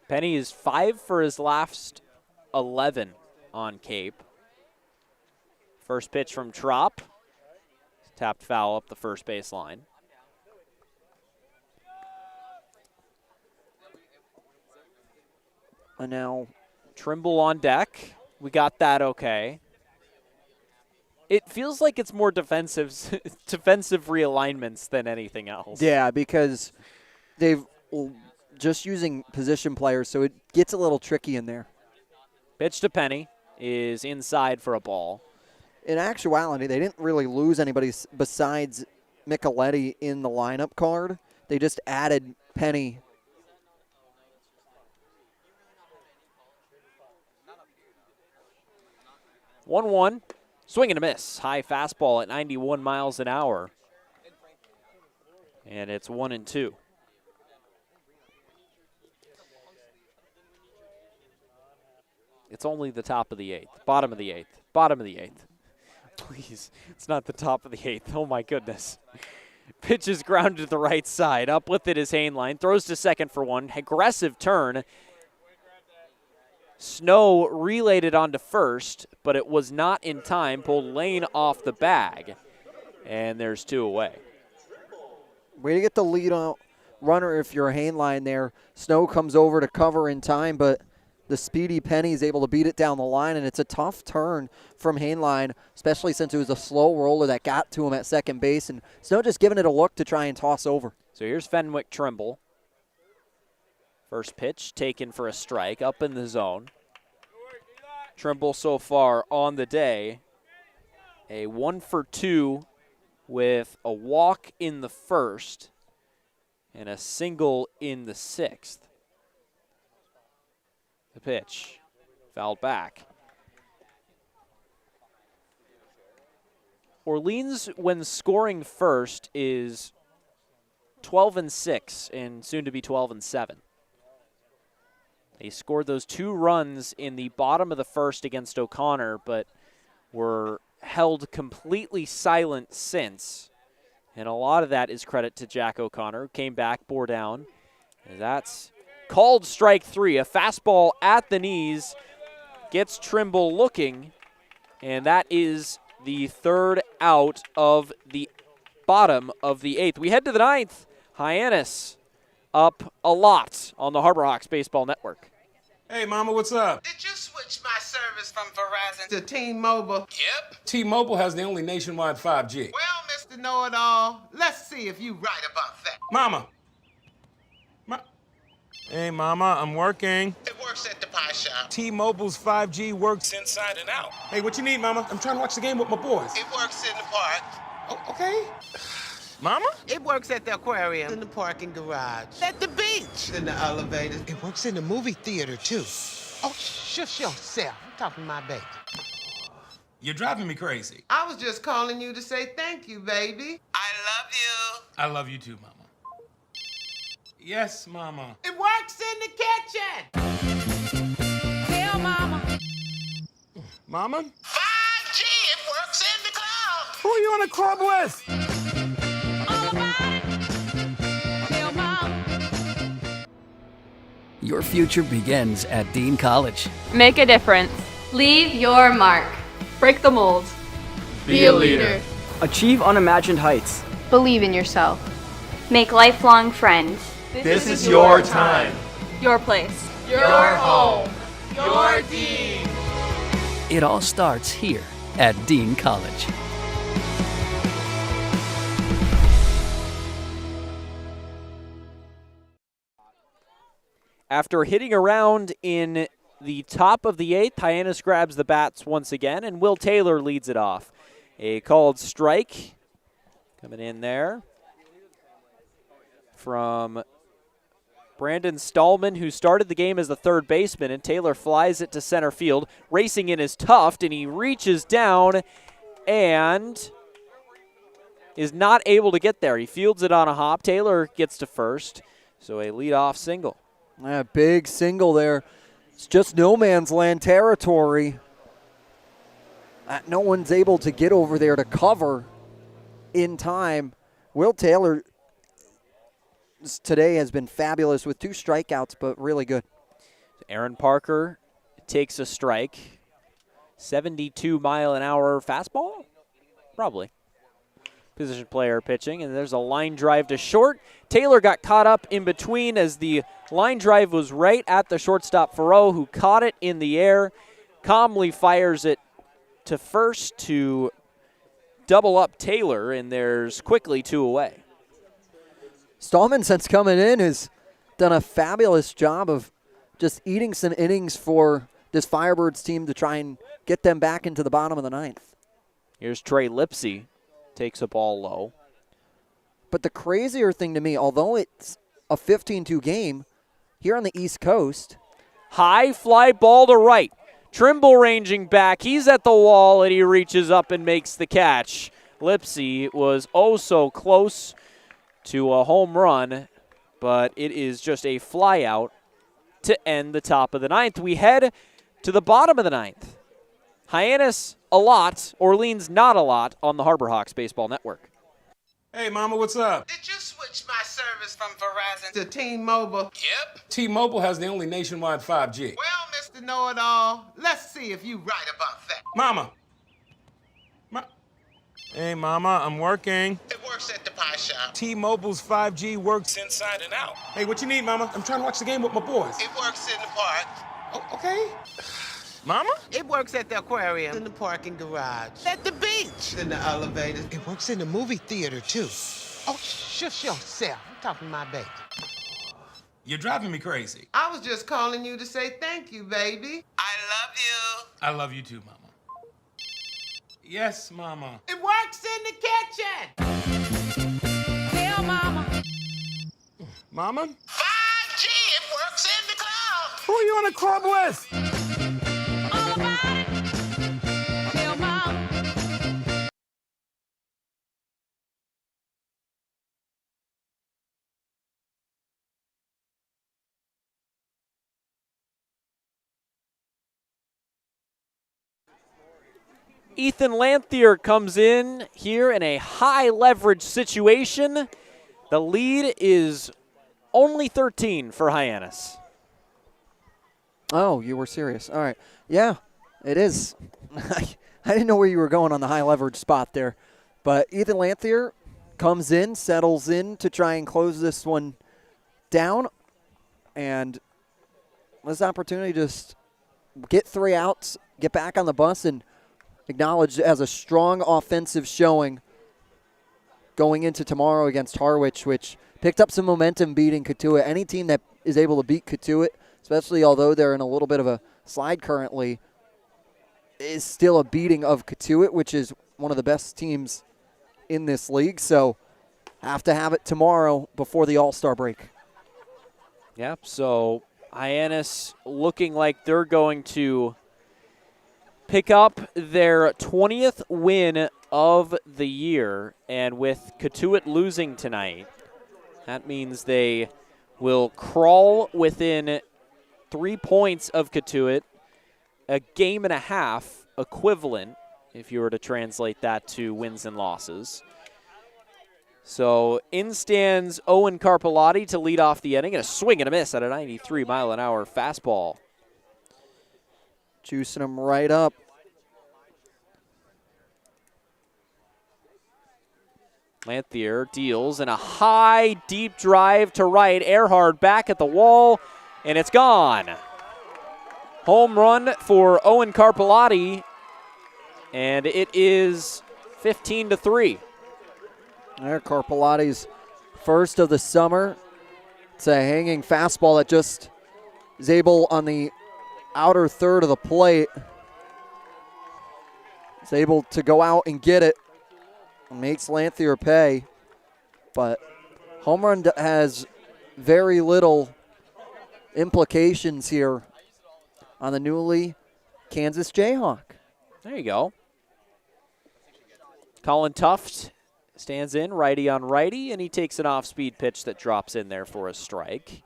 Penny is 5 for his last 11 on Cape. First pitch from Trop. Tapped foul up the first base line. And now Trimble on deck. We got that okay. It feels like it's more defensive realignments than anything else. Yeah, because they've just using position players, so it gets a little tricky in there. Pitch to Penny is inside for a ball. In actuality, they didn't really lose anybody besides Micheletti in the lineup card. They just added Penny. One, swing and a miss. High fastball at 91 miles an hour. And it's 1-2. It's only the top of the 8th. Bottom of the 8th. Bottom of the 8th. Please, it's not the top of the 8th. Oh, my goodness. Pitch is grounded to the right side. Up with it is Hainline. Throws to second for one. Aggressive turn. Snow relayed it onto first, but it was not in time. Pulled Lane off the bag. And there's 2 away. Way to get the lead on runner if you're a Hainline there. Snow comes over to cover in time, but the speedy Penny is able to beat it down the line, and it's a tough turn from Hainline, especially since it was a slow roller that got to him at second base, and Snow just giving it a look to try and toss over. So here's Fenwick Trimble. First pitch taken for a strike up in the zone. Trimble so far on the day, a 1-for-2 with a walk in the first and a single in the 6th. The pitch, fouled back. Orleans, when scoring first, is 12-6 and soon to be 12-7. They scored those 2 runs in the bottom of the first against O'Connor, but were held completely silent since. And a lot of that is credit to Jack O'Connor, who came back, bore down. And that's called strike 3. A fastball at the knees gets Trimble looking, and that is the 3rd out of the bottom of the 8th. We head to the 9th. Hyannis up a lot on the Harbor Hawks Baseball Network. Hey, Mama, what's up? Did you switch my service from Verizon to T-Mobile? Yep. T-Mobile has the only nationwide 5G. Well, Mr. Know-It-All, let's see if you right about that. Mama. Hey, Mama, I'm working. It works at the pie shop. T-Mobile's 5G works inside and out. Hey, what you need, Mama? I'm trying to watch the game with my boys. It works in the park. Oh, okay. Mama? It works at the aquarium, in the parking garage, at the beach, in the elevators. It works in the movie theater, too. Oh, shush yourself. I'm talking to my baby. You're driving me crazy. I was just calling you to say thank you, baby. I love you. I love you too, Mama. Yes, Mama. It works in the kitchen. Tell Mama. Mama? 5G, it works in the club. Who are you in a club with? All about it. Tell Mama. Your future begins at Dean College. Make a difference. Leave your mark. Break the mold. Be a leader. Achieve unimagined heights. Believe in yourself. Make lifelong friends. This is your time. Your place. Your home. Your Dean. It all starts here at Dean College. After hitting around in the top of the 8th, Hyannis grabs the bats once again, and Will Taylor leads it off. A called strike coming in there from Brandon Stallman, who started the game as the 3rd baseman, and Taylor flies it to center field. Racing in is Tuft, and he reaches down and is not able to get there. He fields it on a hop. Taylor gets to first, so a leadoff single. Yeah, big single there. It's just no man's land territory. No one's able to get over there to cover in time. Will Taylor today has been fabulous with 2 strikeouts, but really good. Aaron Parker takes a strike. 72-mile-an-hour fastball? Probably. Position player pitching, and there's a line drive to short. Taylor got caught up in between as the line drive was right at the shortstop Farrow, who caught it in the air, calmly fires it to first to double up Taylor, and there's quickly 2 away. Stallman, since coming in, has done a fabulous job of just eating some innings for this Firebirds team to try and get them back into the bottom of the 9th. Here's Trey Lipsy, takes a ball low. But the crazier thing to me, although it's a 15-2 game, here on the East Coast. High fly ball to right. Trimble ranging back. He's at the wall, and he reaches up and makes the catch. Lipsy was oh so close to a home run, but it is just a fly out to end the top of the 9th. We head to the bottom of the 9th. Hyannis a lot, Orleans not a lot on the Harbor Hawks Baseball Network. Hey, Mama, what's up? Did you switch my service from Verizon to T-Mobile? Yep. T-Mobile has the only nationwide 5G. Well, Mr. Know-It-All, let's see if you right about that. Mama. Hey, Mama, I'm working. It works at the pie shop. T-Mobile's 5G works inside and out. Hey, what you need, Mama? I'm trying to watch the game with my boys. It works in the park. Oh, okay. Mama? It works at the aquarium, in the parking garage, at the beach, in the elevators. It works in the movie theater, too. Oh, shush yourself. I'm talking to my baby. You're driving me crazy. I was just calling you to say thank you, baby. I love you. I love you too, Mama. Yes, Mama. It works in the kitchen. Tell Mama. Mama? 5G, it works in the club. Who are you in a club with? Ethan Lanthier comes in here in a high leverage situation. The lead is only 13 for Hyannis. Oh, you were serious. All right. Yeah, it is. I didn't know where you were going on the high leverage spot there. But Ethan Lanthier comes in, settles in to try and close this one down. And this opportunity to just get 3 outs, get back on the bus, and acknowledged as a strong offensive showing going into tomorrow against Harwich, which picked up some momentum beating Cotuit. Any team that is able to beat Cotuit, especially although they're in a little bit of a slide currently, is still a beating of Cotuit, which is one of the best teams in this league. So have to have it tomorrow before the All-Star break. Yep, so Hyannis looking like they're going to pick up their 20th win of the year, and with Cotuit losing tonight, that means they will crawl within 3 points of Cotuit, a game and a half equivalent, if you were to translate that to wins and losses. So in stands Owen Carpellotti to lead off the inning, and a swing and a miss at a 93-mile-an-hour fastball. Juicing them right up. Lanthier deals, and a high, deep drive to right. Earhart back at the wall, and it's gone. Home run for Owen Carpellotti, and it is 15-3. There, Carpellotti's first of the summer. It's a hanging fastball that just is able on the outer third of the plate. Is able to go out and get it. Makes Lanthier pay. But home run has very little implications here on the newly Kansas Jayhawk. There you go. Colin Tuft stands in, righty on righty, and he takes an off-speed pitch that drops in there for a strike.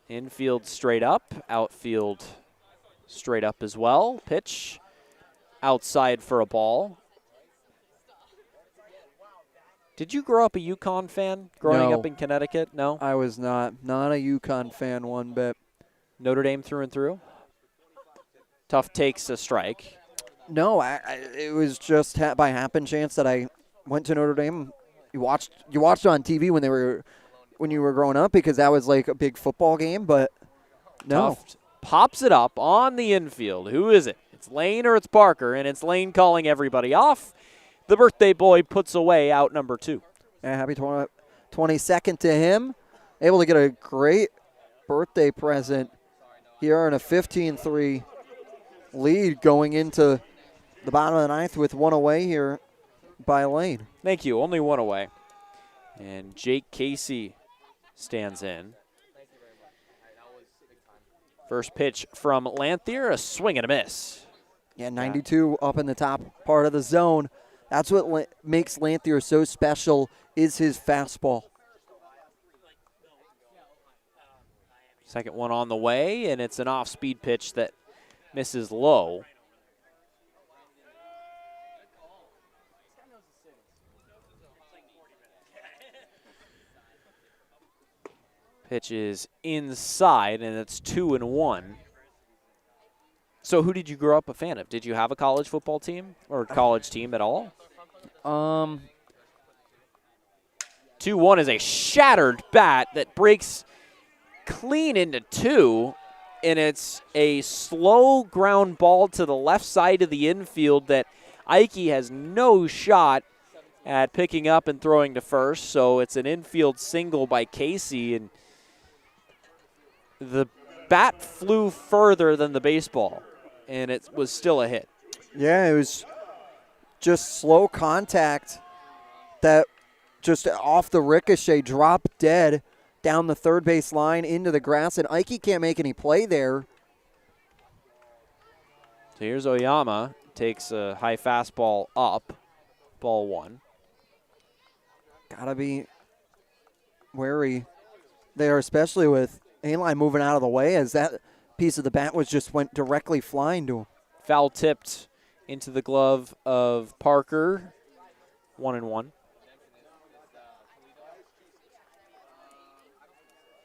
Infield straight up, outfield straight up as well. Pitch outside for a ball. Did you grow up a UConn fan growing up in Connecticut? No? I was not a UConn fan one bit. Notre Dame through and through? Tuft takes a strike. No, it was just by happen chance that I went to Notre Dame. You watched it on TV when you were growing up because that was like a big football game, but no. Tuft pops it up on the infield. Who is it? It's Lane or it's Barker, and it's Lane calling everybody off. The birthday boy puts away out number 2. Yeah, happy 22nd to him. Able to get a great birthday present here in a 15-3 lead going into the bottom of the 9th with 1 away here by Lane. Thank you. Only 1 away. And Jake Casey stands in. First pitch from Lanthier, a swing and a miss. Yeah, 92 up in the top part of the zone. That's what makes Lanthier so special is his fastball. Second one on the way, and it's an off-speed pitch that misses low. Pitch is inside, and it's 2-1. So who did you grow up a fan of? Did you have a college football team or college team at all? 2-1 is a shattered bat that breaks clean into 2, and it's a slow ground ball to the left side of the infield that Ike has no shot at picking up and throwing to first. So it's an infield single by Casey, and the bat flew further than the baseball, and it was still a hit. Yeah, it was just slow contact that just off the ricochet dropped dead down the third base line into the grass, and Ike can't make any play there. So here's Oyama, takes a high fastball up, ball 1. Gotta be wary there, especially with A-line moving out of the way, as that piece of the bat went directly flying to him. Foul tipped into the glove of Parker. 1-1.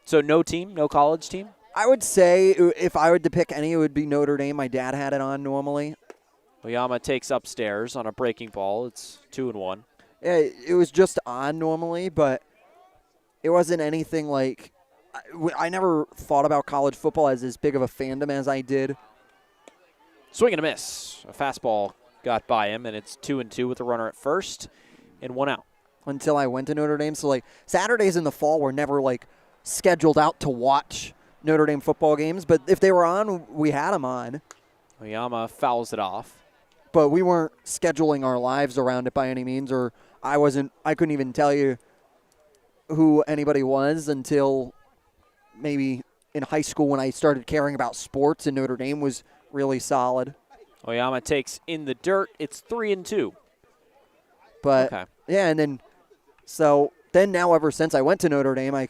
So no team, no college team? I would say if I were to pick any, it would be Notre Dame. My dad had it on normally. Oyama takes upstairs on a breaking ball. It's 2-1. Yeah, it was just on normally, but it wasn't anything like I never thought about college football as big of a fandom as I did. Swing and a miss. A fastball got by him, and it's 2-2 with a runner at first and 1 out. Until I went to Notre Dame. So, Saturdays in the fall were never, scheduled out to watch Notre Dame football games. But if they were on, we had them on. Oyama fouls it off. But we weren't scheduling our lives around it by any means, or I couldn't even tell you who anybody was until maybe in high school when I started caring about sports, and Notre Dame was really solid. Oyama takes in the dirt. It's 3-2. But, okay. Yeah, and then now ever since I went to Notre Dame, I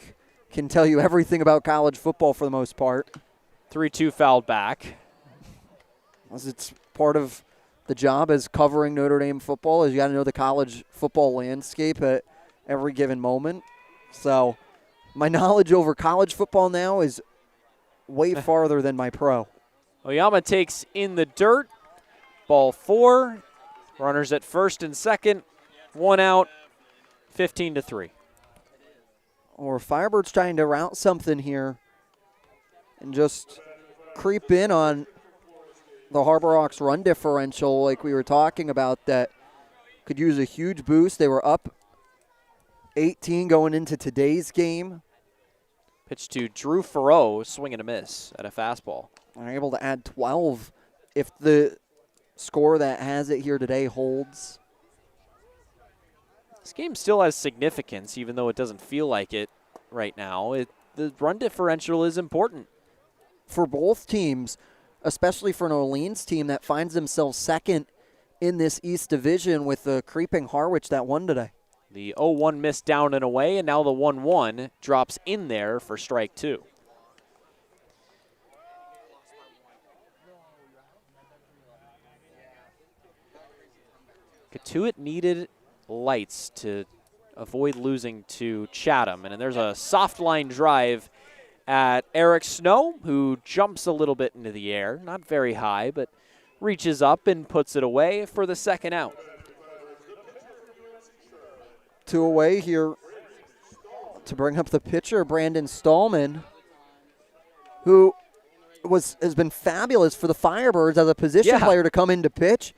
can tell you everything about college football for the most part. 3-2 fouled back. As it's part of the job as covering Notre Dame football is you got to know the college football landscape at every given moment. So my knowledge over college football now is way farther than my pro. Oyama takes in the dirt. Ball 4. Runners at first and second. 1 out. 15-3. Or Firebirds trying to route something here and just creep in on the Harbor Hawks run differential like we were talking about that could use a huge boost. They were up 18 going into today's game. Pitch to Drew Farreau, swing and a miss at a fastball. They're able to add 12 if the score that has it here today holds. This game still has significance, even though it doesn't feel like it right now. The run differential is important. For both teams, especially for an Orleans team that finds themselves second in this East Division with the creeping Harwich that won today. The 0-1 miss down and away, and now the 1-1 drops in there for strike 2. Katuitt needed lights to avoid losing to Chatham, and then there's a soft line drive at Eric Snow, who jumps a little bit into the air, not very high, but reaches up and puts it away for the second out. 2 away here to bring up the pitcher, Brandon Stallman, who has been fabulous for the Firebirds as a position player to come in to pitch.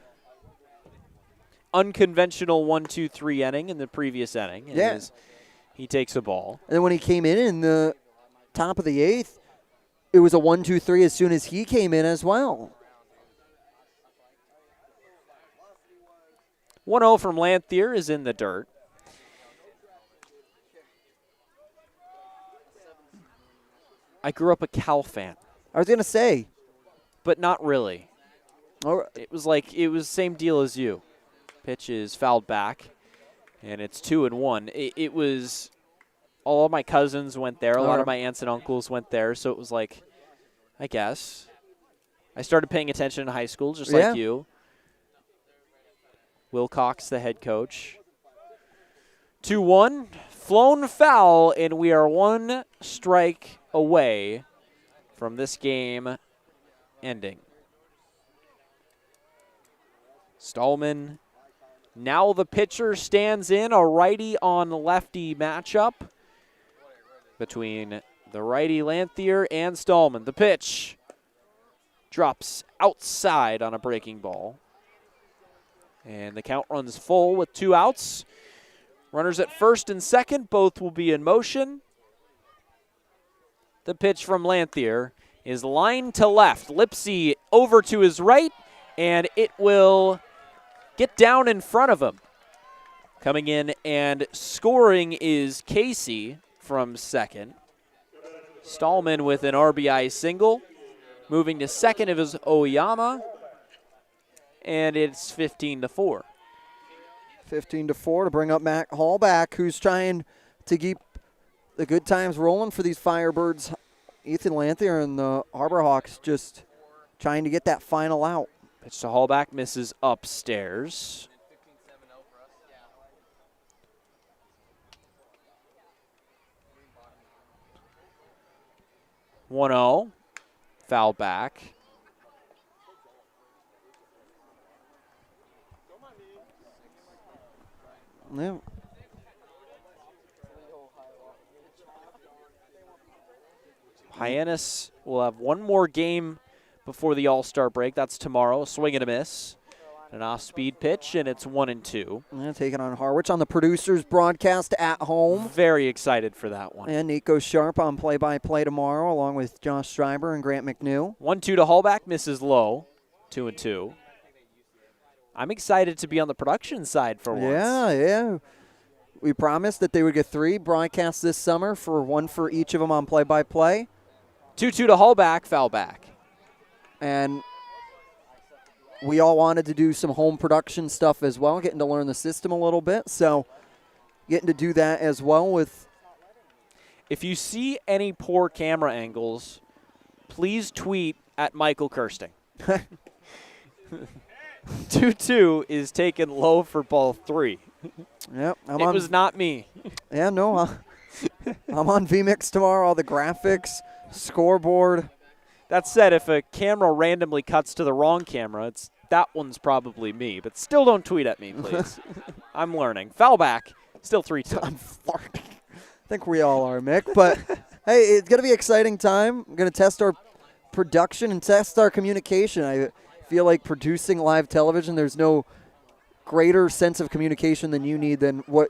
Unconventional 1-2-3 inning in the previous inning. He takes a ball. And then when he came in the top of the 8th, it was a 1-2-3 as soon as he came in as well. 1-0 from Lanthier is in the dirt. I grew up a Cal fan. I was going to say. But not really. All right. It was same deal as you. Pitch is fouled back, and it's 2-1. It was all of my cousins went there. A lot of my aunts and uncles went there, so it was like, I guess. I started paying attention in high school, just like you. Wilcox, the head coach. 2-1, flown foul, and we are 1 strike away from this game ending. Stallman. Now the pitcher stands in a righty on lefty matchup between the righty Lanthier and Stallman. The pitch drops outside on a breaking ball. And the count runs full with 2 outs. Runners at first and second, both will be in motion. The pitch from Lanthier is lined to left. Lipsy over to his right, and it will get down in front of him. Coming in and scoring is Casey from second. Stallman with an RBI single. Moving to second of his Oyama. And it's 15-4. 15-4 to bring up Matt Hall back, who's trying to keep the good times rolling for these Firebirds Ethan Lanthier and the Harbor Hawks just trying to get that final out. Pitch to Hallback, misses upstairs. (1-0), foul back. Yeah. Hyannis will have one more game before the All-Star break. That's tomorrow. A swing and a miss. An off-speed pitch, and it's 1-2. Yeah, taking on Harwich on the producers broadcast at home. Very excited for that one. And Nico Sharp on play-by-play tomorrow, along with Josh Schreiber and Grant McNew. 1-2 to Hallback, misses low. 2-2. I'm excited to be on the production side for once. Yeah. We promised that they would get 3 broadcasts this summer, for 1 for each of them on play-by-play. 2-2 to Hallback, foul back. And we all wanted to do some home production stuff as well, getting to learn the system a little bit. So getting to do that as well with. If you see any poor camera angles, please tweet at Michael Kirsting. 2-2 is taken low for ball 3. Yep. It was not me. Yeah, no. I'm on VMix tomorrow, all the graphics, scoreboard. That said, if a camera randomly cuts to the wrong camera, that one's probably me. But still don't tweet at me, please. I'm learning. Foul back, still 3-2. I'm farting. I think we all are, Mick. But, hey, it's going to be an exciting time. I'm going to test our production and test our communication. I feel like producing live television, there's no greater sense of communication than you need than what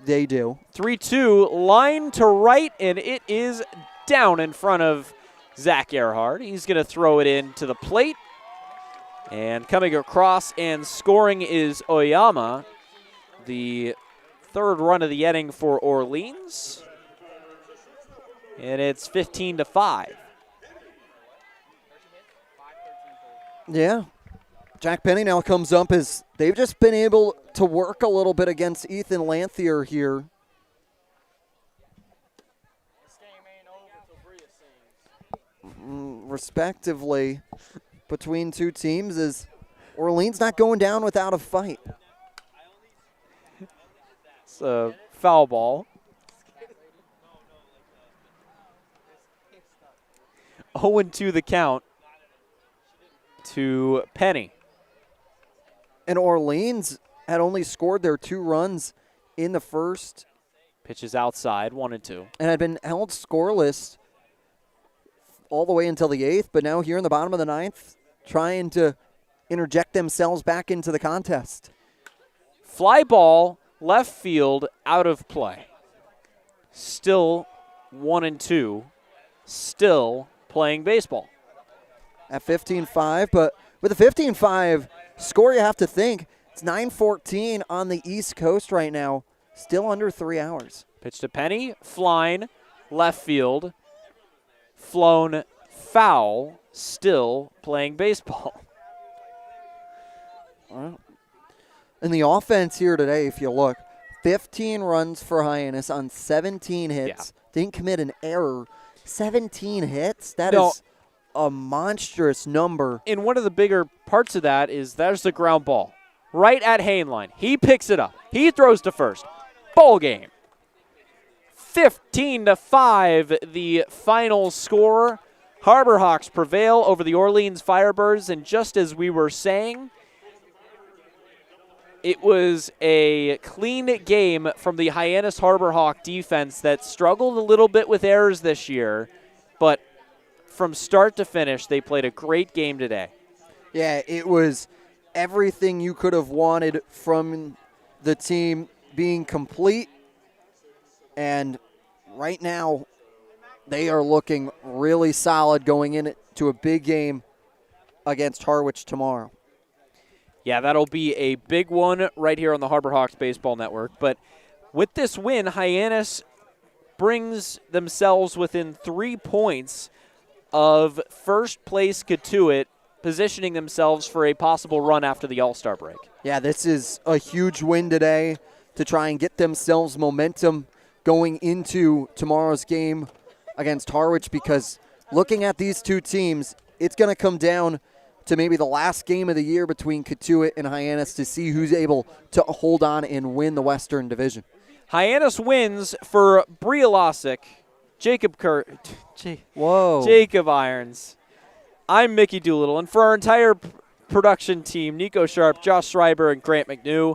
they do. 3-2, line to right, and it is down in front of Zach Earhart. He's going to throw it in to the plate. And coming across and scoring is Oyama, the 3rd run of the inning for Orleans. And it's 15-5. Yeah. Jack Penny now comes up as they've just been able to work a little bit against Ethan Lanthier here. Respectively, between two teams, is Orleans not going down without a fight. It's a foul ball. 0-2 the count to Penny. And Orleans had only scored their 2 runs in the first. Pitches outside, 1-2. And had been held scoreless all the way until the 8th, but now here in the bottom of the 9th, trying to interject themselves back into the contest. Fly ball, left field, out of play. Still 1-2, still playing baseball. At 15-5, but with a 15-5 score, you have to think it's 9:14 on the East Coast right now, still under 3 hours. Pitch to Penny, flying, left field, flown foul, still playing baseball. Well, in the offense here today, if you look, 15 runs for Hyannis on 17 hits. Yeah. Didn't commit an error. 17 hits? That is a monstrous number. And one of the bigger parts of that is there's the ground ball. Right at Hainline. He picks it up. He throws to first. Ball game. 15-5, the final score. Harbor Hawks prevail over the Orleans Firebirds, and just as we were saying, it was a clean game from the Hyannis Harbor Hawk defense that struggled a little bit with errors this year, but from start to finish, they played a great game today. Yeah, it was everything you could have wanted from the team being complete, and right now they are looking really solid going into a big game against Harwich tomorrow. Yeah, that'll be a big one right here on the Harbor Hawks Baseball Network. But with this win, Hyannis brings themselves within 3 points of first place Katuitt, positioning themselves for a possible run after the All-Star break. Yeah, this is a huge win today to try and get themselves momentum going into tomorrow's game against Harwich, because looking at these two teams, it's going to come down to maybe the last game of the year between Cotuit and Hyannis to see who's able to hold on and win the Western Division. Hyannis wins for Brielasic, Jacob Irons. I'm Mickey Doolittle, and for our entire production team, Nico Sharp, Josh Schreiber, and Grant McNew,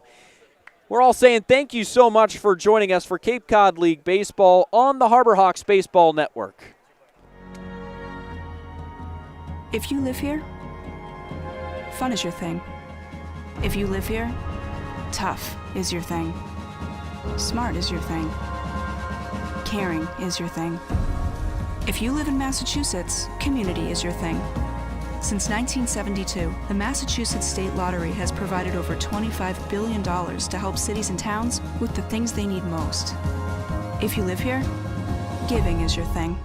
we're all saying thank you so much for joining us for Cape Cod League Baseball on the Harbor Hawks Baseball Network. If you live here, fun is your thing. If you live here, tough is your thing. Smart is your thing. Caring is your thing. If you live in Massachusetts, community is your thing. Since 1972, the Massachusetts State Lottery has provided over $25 billion to help cities and towns with the things they need most. If you live here, giving is your thing.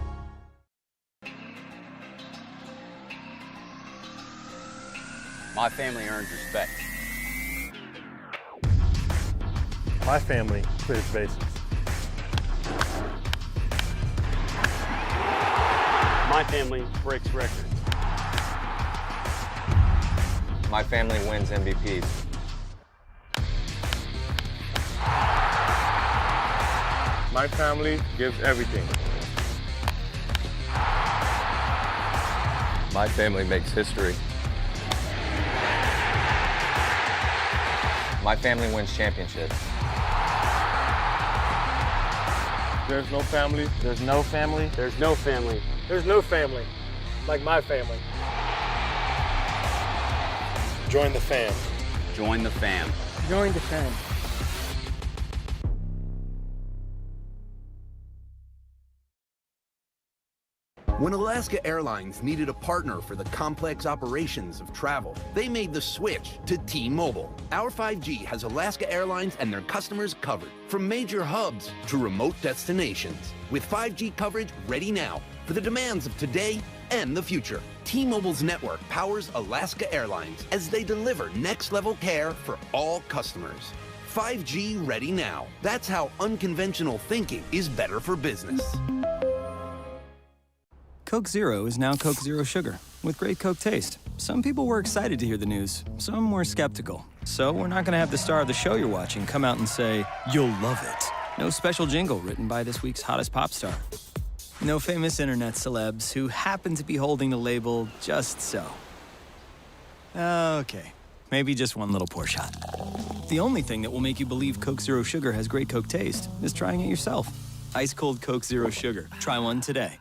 My family earns respect. My family clears bases. My family breaks records. My family wins MVPs. My family gives everything. My family makes history. My family wins championships. There's no family. There's no family. There's no family. There's no family like my family. Join the fam. Join the fam. Join the fam. When Alaska Airlines needed a partner for the complex operations of travel, they made the switch to T-Mobile. Our 5G has Alaska Airlines and their customers covered, from major hubs to remote destinations, with 5G coverage ready now for the demands of today and the future. T-Mobile's network powers Alaska Airlines as they deliver next-level care for all customers. 5G ready now. That's how unconventional thinking is better for business. Coke Zero is now Coke Zero Sugar, with great Coke taste. Some people were excited to hear the news, some were skeptical. So we're not gonna have the star of the show you're watching come out and say, "You'll love it." No special jingle written by this week's hottest pop star. No famous internet celebs who happen to be holding the label just so. Okay, maybe just one little pour shot. The only thing that will make you believe Coke Zero Sugar has great Coke taste is trying it yourself. Ice cold Coke Zero Sugar. Try one today.